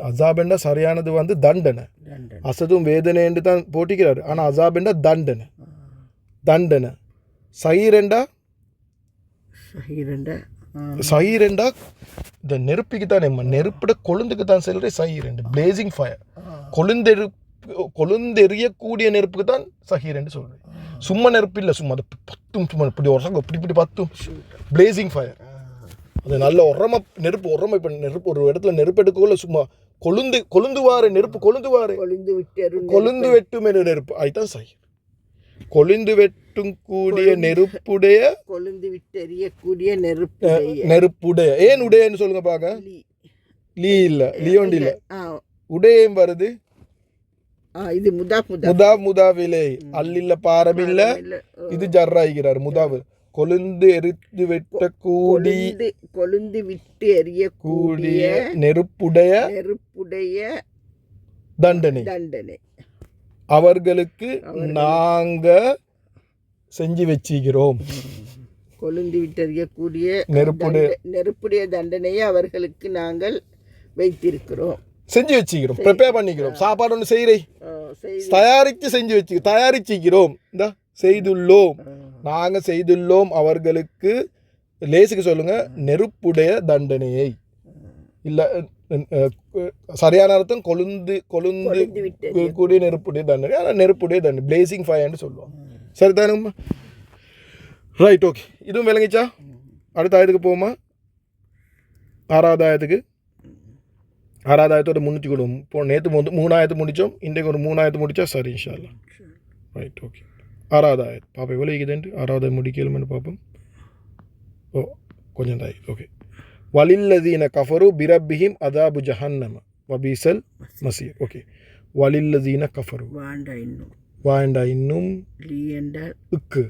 அசாபெண்டா சரியானது வந்து தண்டனை. அசதும் வேதனைன்னு தான் போட்டிக்கிறாரு. ஆனால் அசாபெண்டா தண்டனை. தண்டனை. சஹீரெண்டா சஹீரெண்டா இந்த நெருப்புக்கு தான் நெருப்பிட கொழுந்துக்கு தான் செல்ற சஹீரெண்டு. Placing fire. கொழுந்தெறியக்கூடிய நெருப்புக்கு தான் சஹீரெண்டு சொல்கிறேன். சும்மா நெருப்பு இல்லை, சும்மா அது பத்தும், சும்மா இப்படி உரங்க இப்படி பத்தும். Placing fire. அது நல்ல உரமா நெருப்பு. உரமா இப்போ நெருப்பு ஒரு இடத்துல நெருப்பு எடுக்கல, சும்மா கொழுந்துவாரு நெருப்பு. கொழுந்து வெட்டும் நெருப்பு. அதுதான் சஹீர். கொழுந்து வெட்டும் கூடிய நெருப்புடைய, கொழுந்து விட்டு எரியக்கூடிய நெருப்புடைய. ஏன் உடையன்னு சொல்லுங்க பாக்க. லீ இல்ல, லியோண்டி இல்ல, உடையும் வருது. இது முதாவிலே அல்லில்ல பாரமில்ல. இது ஜர்ராய்கிறார் முதாவு. கொழுந்து எரித்து வெட்டக்கூடி, கொழுந்து விட்டு எரியக்கூடிய நெருப்புடைய தண்டனை. அவர்களுக்கு நாங்க செஞ்சு வச்சுக்கிறோம். கொழுந்து விட்டு எரியக்கூடிய நெருப்புடைய தண்டனையை அவர்களுக்கு நாங்கள் வைத்திருக்கிறோம். செஞ்சு வச்சுக்கிறோம். ப்ரிப்பேர் பண்ணிக்கிறோம். சாப்பாடு ஒன்று தயாரித்து செஞ்சு தயாரிச்சுக்கிறோம். இந்த செய்துள்ளோம், நாங்கள் செய்துள்ளோம் அவர்களுக்கு. லேசுக்கு சொல்லுங்க, நெருப்புடைய தண்டனையை. இல்லை சரியான அர்த்தம் கொழுந்து கூடிய நெருப்புடைய தண்டனை. ஆனால் நெருப்புடைய தண்டனை பிளேசிங் ஃபயர்னு சொல்லுவோம். சரிதானுங்கம்மா? Right, okay. இதுவும் விளங்கிச்சா? அடுத்த ஆயத்துக்கு போவோமா? ஆறாவது ஆயத்துக்கு. ஆறாவது ஆயத்தோட முன்னிச்சு கொடுவோம். இப்போ நேற்று 3 ஆயத்து முடித்தோம். இன்றைக்கு ஒரு 3 ஆயத்து முடித்தா சரி இன்ஷா அல்லாஹ். Right, okay. ஆறாவது ஆயத்து பார்ப்போம் எவ்வளோ இருக்குதுன்ட்டு. ஆறாவது முடிக்கலுமென்னு பார்ப்போம். கொஞ்சம் தான். ஓகே. வலில்லதீன கஃபரு பிரப்பிஹிம் அதாபு ஜஹன்னம வபீசல் மசீர். ஓகே. வலில்லதீன கஃபரு வாண்டா இன்னும் இக்கு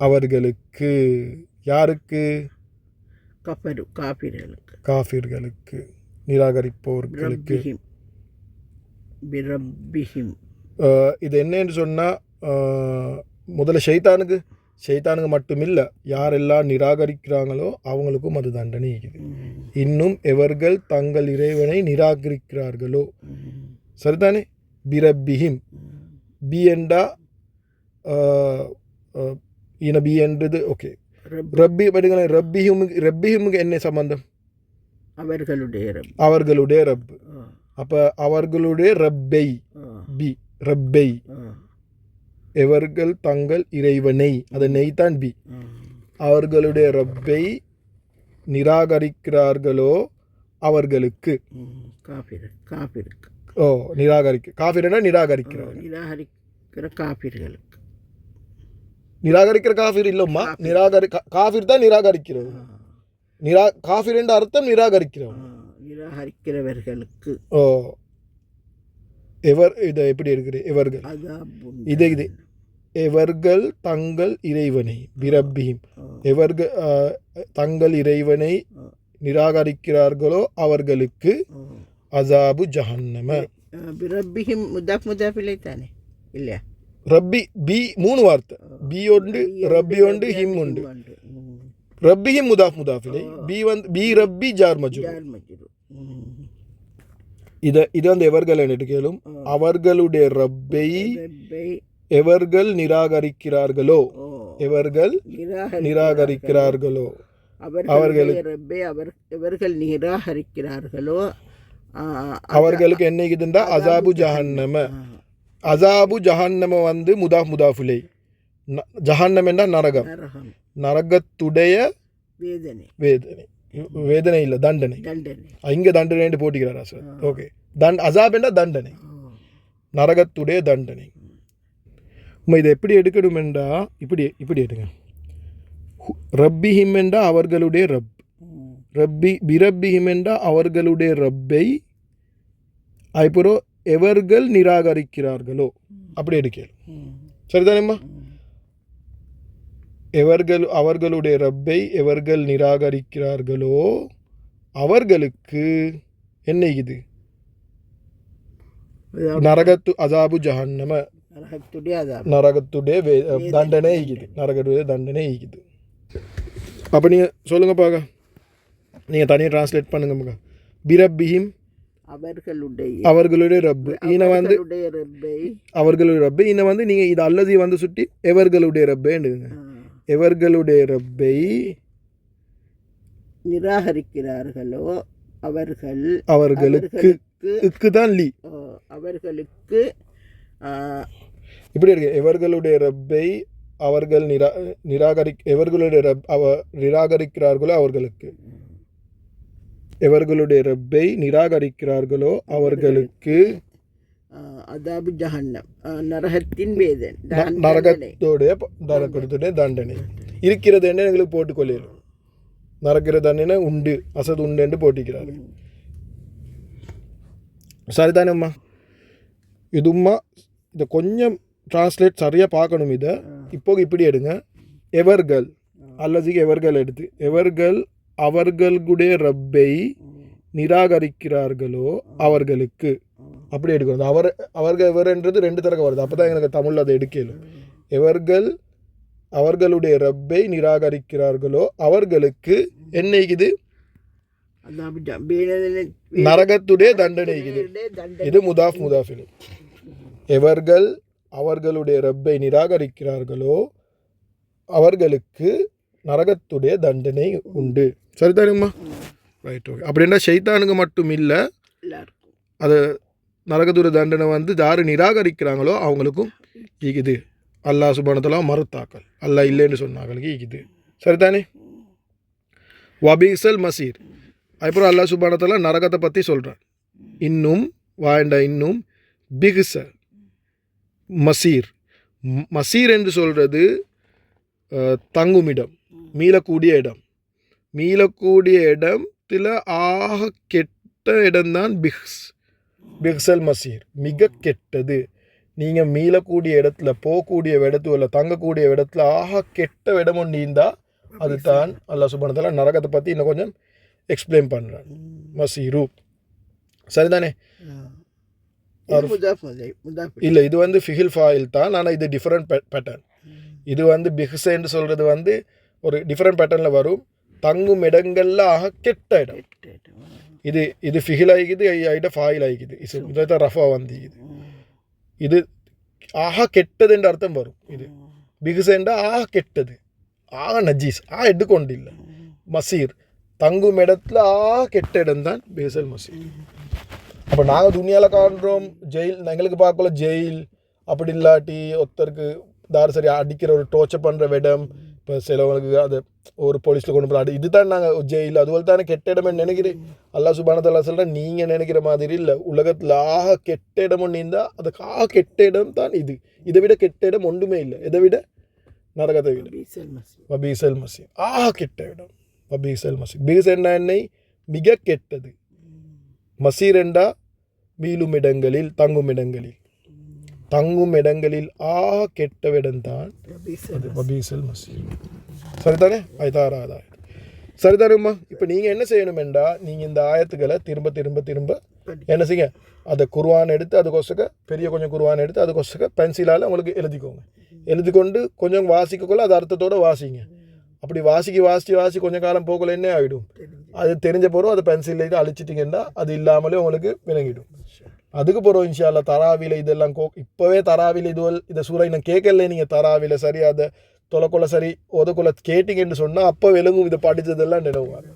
அவர்களுக்கு. யாருக்கு? காஃபிர்களுக்கு, நிராகரிப்பவர்களுக்கு. இது என்னன்னு சொன்னால், முதல்ல ஷைத்தானுக்கு மட்டும் இல்லை, யாரெல்லாம் நிராகரிக்கிறாங்களோ அவங்களுக்கும் அது தண்டனை இருக்குது. இன்னும் எவர்கள் தங்கள் இறைவனை நிராகரிக்கிறார்களோ. சரிதானே? பிரப்பிஹிம். பி என்றா பி என்றது ஓகே. ரப்பி படிங்களே. ரப்பிஹிமுக்கு என்ன சம்பந்தம்? அவர்களுடைய ரப். அப்ப அவர்களுடைய ரப்பை. பி ரப்பை. எவர்கள் தங்கள் இறைவனை, அதை நெய்தான் பி. அவர்களுடைய ரப்பை நிராகரிக்கிறார்களோ அவர்களுக்கு. காஃபிரனா நிராகரிக்கிறார். நிராகரிக்கிற காஃபிர் இல்லம்மா. காஃபிர் தான் நிராகரிக்கிறது. காஃபிர் என்ற அர்த்தம் நிராகரிக்கிறவர்களுக்கு. இதை எப்படி இருக்குது? எவர்கள் இது எவர்கள் தங்கள் இறைவனை பிரப்பிஹிம், எவர்கள் தங்கள் இறைவனை நிராகரிக்கிறார்களோ அவர்களுக்கு அஸாபு ஜஹன்னம. பிரப்பிஹிம் முதாஃப் முதாஃபிலே தானே இல்லையா? ரப்பி பி 3 வார்த்தை. பி உண்டு, ரப்பி உண்டு, ஹிம் உண்டு. ரப்பிஹிம் முதாஃப் முதாஃபிலே. பி ரப்பி ஜார் மஜ்ரூர். இது வந்து எவர்கள் என்று கேளும். அவர்களுடைய ரப்பை எவர்கள் நிராகரிக்கிறார்களோ, எவர்கள் நிராகரிக்கிறார்களோ எவர்கள் நிராகரிக்கிறார்களோ அவர்களுக்கு என்ன இதுண்டா அஸாபு ஜஹன்னம. அஸாபு ஜஹன்னம வந்து முதாஃப் முதாஃபிலே. ஜஹன்னம் என்ற நரகம். நரகத்துடைய வேதனை. வேதனை இல்லை, தண்டனை. இங்கே தண்டனை போட்டிக்கிறாரா சார்? ஓகே. அஸாப் என்ற தண்டனை, நரகத்துடைய தண்டனை. இதை எப்படி எடுக்கணும் என்றா இப்படி எடுங்க. ரப்பிஹிம் என்றா அவர்களுடைய ரப். பிரப்பிஹிம் என்றா அவர்களுடைய ரப்பை அப்புறம் எவர்கள் நிராகரிக்கிறார்களோ அப்படி எடுக்கணும். சரிதானேம்மா? அவர்களுடைய ரப்பை எவர்கள் நிராகரிக்கிறார்களோ அவர்களுக்கு என்ன இது? නරගත්තු අදාබු ජහන්නම நரகத்துடைய அதாபு. நரகத்துடைய தண்டனை ஈக்குது. நரகத்துடைய தண்டனை ஈக்குது. அப்போ நீங்கள் சொல்லுங்க பார்க்க, நீங்கள் தனியாக ட்ரான்ஸ்லேட் பண்ணுங்க மகா. பிரப்பிஹிம் அவர்களுடைய ரப்பு ஈன வந்து அவர்களுடைய ரப்பு ஈன வந்து நீங்கள் இது அல்லது வந்து சுட்டி எவர்களுடைய ரப்பேண்டுங்க. எவர்களுடைய ரப்பை நிராகரிக்கிறார்களோ அவர்கள் அவர்களுக்கு தான் லீ அவர்களுக்கு இப்படி இருக்கு. எவர்களுடைய ரப்பை அவர்கள் எவர்களுடைய நிராகரிக்கிறார்களோ அவர்களுக்கு, எவர்களுடைய ரப்பை நிராகரிக்கிறார்களோ அவர்களுக்கு அதாபு ஜஹன்னம் நரகத்தின் வேதனை நரகத்தோடைய தண்டனை இருக்கிறது என்று எங்களுக்கு போட்டுக்கொள்ளலும். நரக்கிற தண்டனை உண்டு, அசது உண்டு என்று போட்டிக்கிறாரு. சரிதானம்மா? இதும்மா இதை கொஞ்சம் ட்ரான்ஸ்லேட் சரியாக பார்க்கணும். இதை இப்போ இப்படி எடுங்க. எவர்கள் அல்லது எவர்கள் எடுத்து எவர்கள் அவர்களுடைய ரப்பை நிராகரிக்கிறார்களோ அவர்களுக்கு அப்படி எடுக்கணும். அவர்கள் எவர்ன்றது ரெண்டு தரக்க வருது. அப்போ தான் எனக்கு தமிழில் அதை எடுக்கலும். எவர்கள் அவர்களுடைய ரப்பை நிராகரிக்கிறார்களோ அவர்களுக்கு என்ன இது நரகத்துடைய தண்டனை. இது முதாஃபில். எவர்கள் அவர்களுடைய ரப்பை நிராகரிக்கிறார்களோ அவர்களுக்கு நரகத்துடைய தண்டனை உண்டு. சரிதானும்மா? Right, okay. அப்படின்னா ஷைத்தானுங்க மட்டும் இல்லை, அது நரகத்துடைய தண்டனை வந்து யார் நிராகரிக்கிறாங்களோ அவங்களுக்கும் ஈக்குது. அல்லாஹ் சுப்ஹானஹு வ தஆலா மறுத்தாக்கள், அல்லாஹ் இல்லைன்னு சொன்னாங்களுக்கு ஈக்குது. சரிதானே? வபீசல் மசீர். அதுக்கப்புறம் அல்லாஹ் சுப்ஹானஹு வ தஆலா நரகத்தை பற்றி சொல்கிறான். இன்னும் பிகுச மசீர். மசீர் என்று சொல்கிறது தங்குமிடம், மீளக்கூடிய இடம். மீளக்கூடிய இடத்தில் ஆக கெட்ட இடம்தான் பிக்சல் மசீர், மிக கெட்டது. நீங்கள் மீளக்கூடிய இடத்துல, போகக்கூடிய இடத்துல, தங்கக்கூடிய இடத்துல ஆக கெட்ட இடம் ஒன்று இருந்தால் அது தான் அல்லாஹ் சுப்ஹானஹு வ தஆலா நரகத்தை பற்றி இன்னும் கொஞ்சம் எக்ஸ்பிளைன் பண்ணுறான். மசீரு. சரிதானே? இல்லை, இது வந்து ஃபிஹில் ஃபாயில் தான், ஆனால் இது டிஃப்ரெண்ட் பேட்டர்ன். இது வந்து பிஹ்சன்னு சொல்கிறது வந்து ஒரு டிஃப்ரெண்ட் பேட்டர்னில் வரும். தங்கும் இடங்கள்ல ஆக கெட்ட இடம். இது ஃபிஹில் ஆகிக்குது, ஐட ஃபாயில் ஆகிக்குது. இதான் ரஃபா வந்து இது ஆக கெட்டதுன்ற அர்த்தம் வரும். இது பிஹ்சன்றா ஆக கெட்டது, ஆக நஜீஸ், எடுக்கொண்டு இல்லை. மசீர் தங்கும் இடத்துல ஆக கெட்ட இடம் தான் பிஹ்சல் மசீர். அப்போ நாங்கள் துணியால் காண்றோம் ஜெயில், எங்களுக்கு பார்க்கல ஜெயில் அப்படி இல்லாட்டி ஒருத்தருக்கு தார் சரி அடிக்கிற ஒரு டோர்ச்சர் பண்ணுற இடம். இப்போ சிலவங்களுக்கு அது ஒரு போலீஸில் கொண்டு போகிற இதுதான் நாங்கள் ஜெயில், அதுபோல் தானே கெட்ட இடம்னு நினைக்கிறேன். அல்லாஹ் சுப்ஹானஹு வ தஆலா சொல்கிறேன், நீங்கள் நினைக்கிற மாதிரி இல்லை. உலகத்தில் ஆக கெட்ட இடம் ஒன்று இருந்தால் அதுக்கு ஆக கெட்ட இடம் தான் இது. இதை விட கெட்ட இடம் ஒன்றுமே இல்லை. இதை விட நரகத்தை விட வபீசல் மசீர் ஆக கெட்ட இடம். வபீசல் மசீர். பீசன்னா என்னை மிக கெட்டது. மசீர் என்றா மீளும் இடங்களில், தங்கும் இடங்களில். தங்கும் இடங்களில் கெட்ட இடம்தான் வபீசல் மசீர். சரிதானே? ஐதாராதாய். சரிதானும்மா? இப்போ நீங்கள் என்ன செய்யணுமெண்டா, நீங்கள் இந்த ஆயத்துக்களை திரும்ப திரும்ப திரும்ப என்ன செய்ய, அதை குர்ஆன் எடுத்து அதுக்கொசக்க பெரிய கொஞ்சம் குர்ஆன் எடுத்து அதுக்கொசக்க பென்சிலால் உங்களுக்கு எழுதிக்கோங்க. எழுதிக்கொண்டு கொஞ்சம் வாசிக்கக்குள்ள அது அர்த்தத்தோடு வாசிங்க. அப்படி வாசி கொஞ்சம் காலம் போகல என்ன ஆகிடும், அது தெரிஞ்ச போகிறோம். அதை பென்சில் அழிச்சிட்டிங்கன்னா அது இல்லாமலே உங்களுக்கு விளங்கிடும். அதுக்கு போகிறோம் இன்ஷா அல்லாஹ். தராவில இதெல்லாம் இப்போவே தராவில இதை சூறா இன்னும் கேட்கல. நீங்கள் தராவில சரி அதை தொலைக்குள்ள சரி ஒதக்குள்ள கேட்டிங்கன்னு சொன்னால் அப்போ விளங்கும். இதை படித்ததெல்லாம் நினைவாங்க.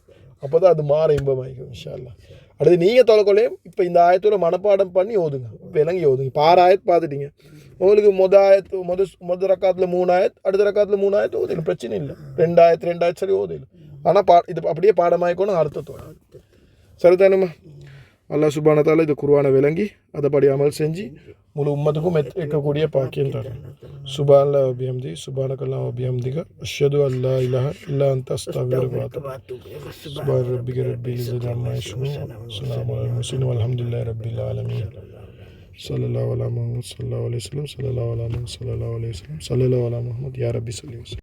அப்போ தான் அது மாற இன்பமாகும் இன்ஷா அல்லாஹ். அடுத்து நீங்கள் தொலைக்கொள்ளையும் இப்போ இந்த ஆயத்தோட மனப்பாடம் பண்ணி ஓதுங்க, விளங்கி ஓதுங்க. இப்போ 6 ஆயத்து பார்த்துட்டீங்க. உங்களுக்கு மொதல் ரக்காத்தில் 3 ஆயத்து, அடுத்த ரக்காத்தில் 3 ஆயத்து ஓதிடும், பிரச்சனை இல்லை. 2 ஆயத்து சரி ஓதிடும். ஆனால் இது அப்படியே பாடமாயிக்கணும் அர்த்தத்தோடு. சரிதானுமா? அல்லாஹ் சுப்ஹானஹு வ தஆலா இது குர்ஆனை விளங்கி அதைப்படி அமல் செஞ்சு முழு உம்மத்துக்கும் இருக்கக்கூடிய பாக்கியம் தரும். சுப்ஹானல்லாஹி வ பிஹம்தி, சுப்ஹானக்கல்லாஹி வ பிஹம்திக, அஷ்ஹது அல்லா இலாஹ இல்லா அன்த அஸ்தக்ஃபிருக வ அத்தூபு இலைக். சுப்ஹான ரப்பிக ரப்பில் இஸ்ஸத்தி அம்மா யசிஃபூன், ஸலாமுன் அலல் முர்ஸலீன், வல்ஹம்துலில்லாஹி ரப்பில் ஆலமீன். ஸல்லல்லாஹு அலா முஹம்மத் ஸல்லல்லாஹு அலைஹி வஸல்லம், ஸல்லல்லாஹு அலா முஹம்மத் ஸல்லல்லாஹு அலைஹி வஸல்லம், ஸல்லல்லாஹு அலா முஹம்மத் யா ரப்பி ஸல்லி வஸல்லம்.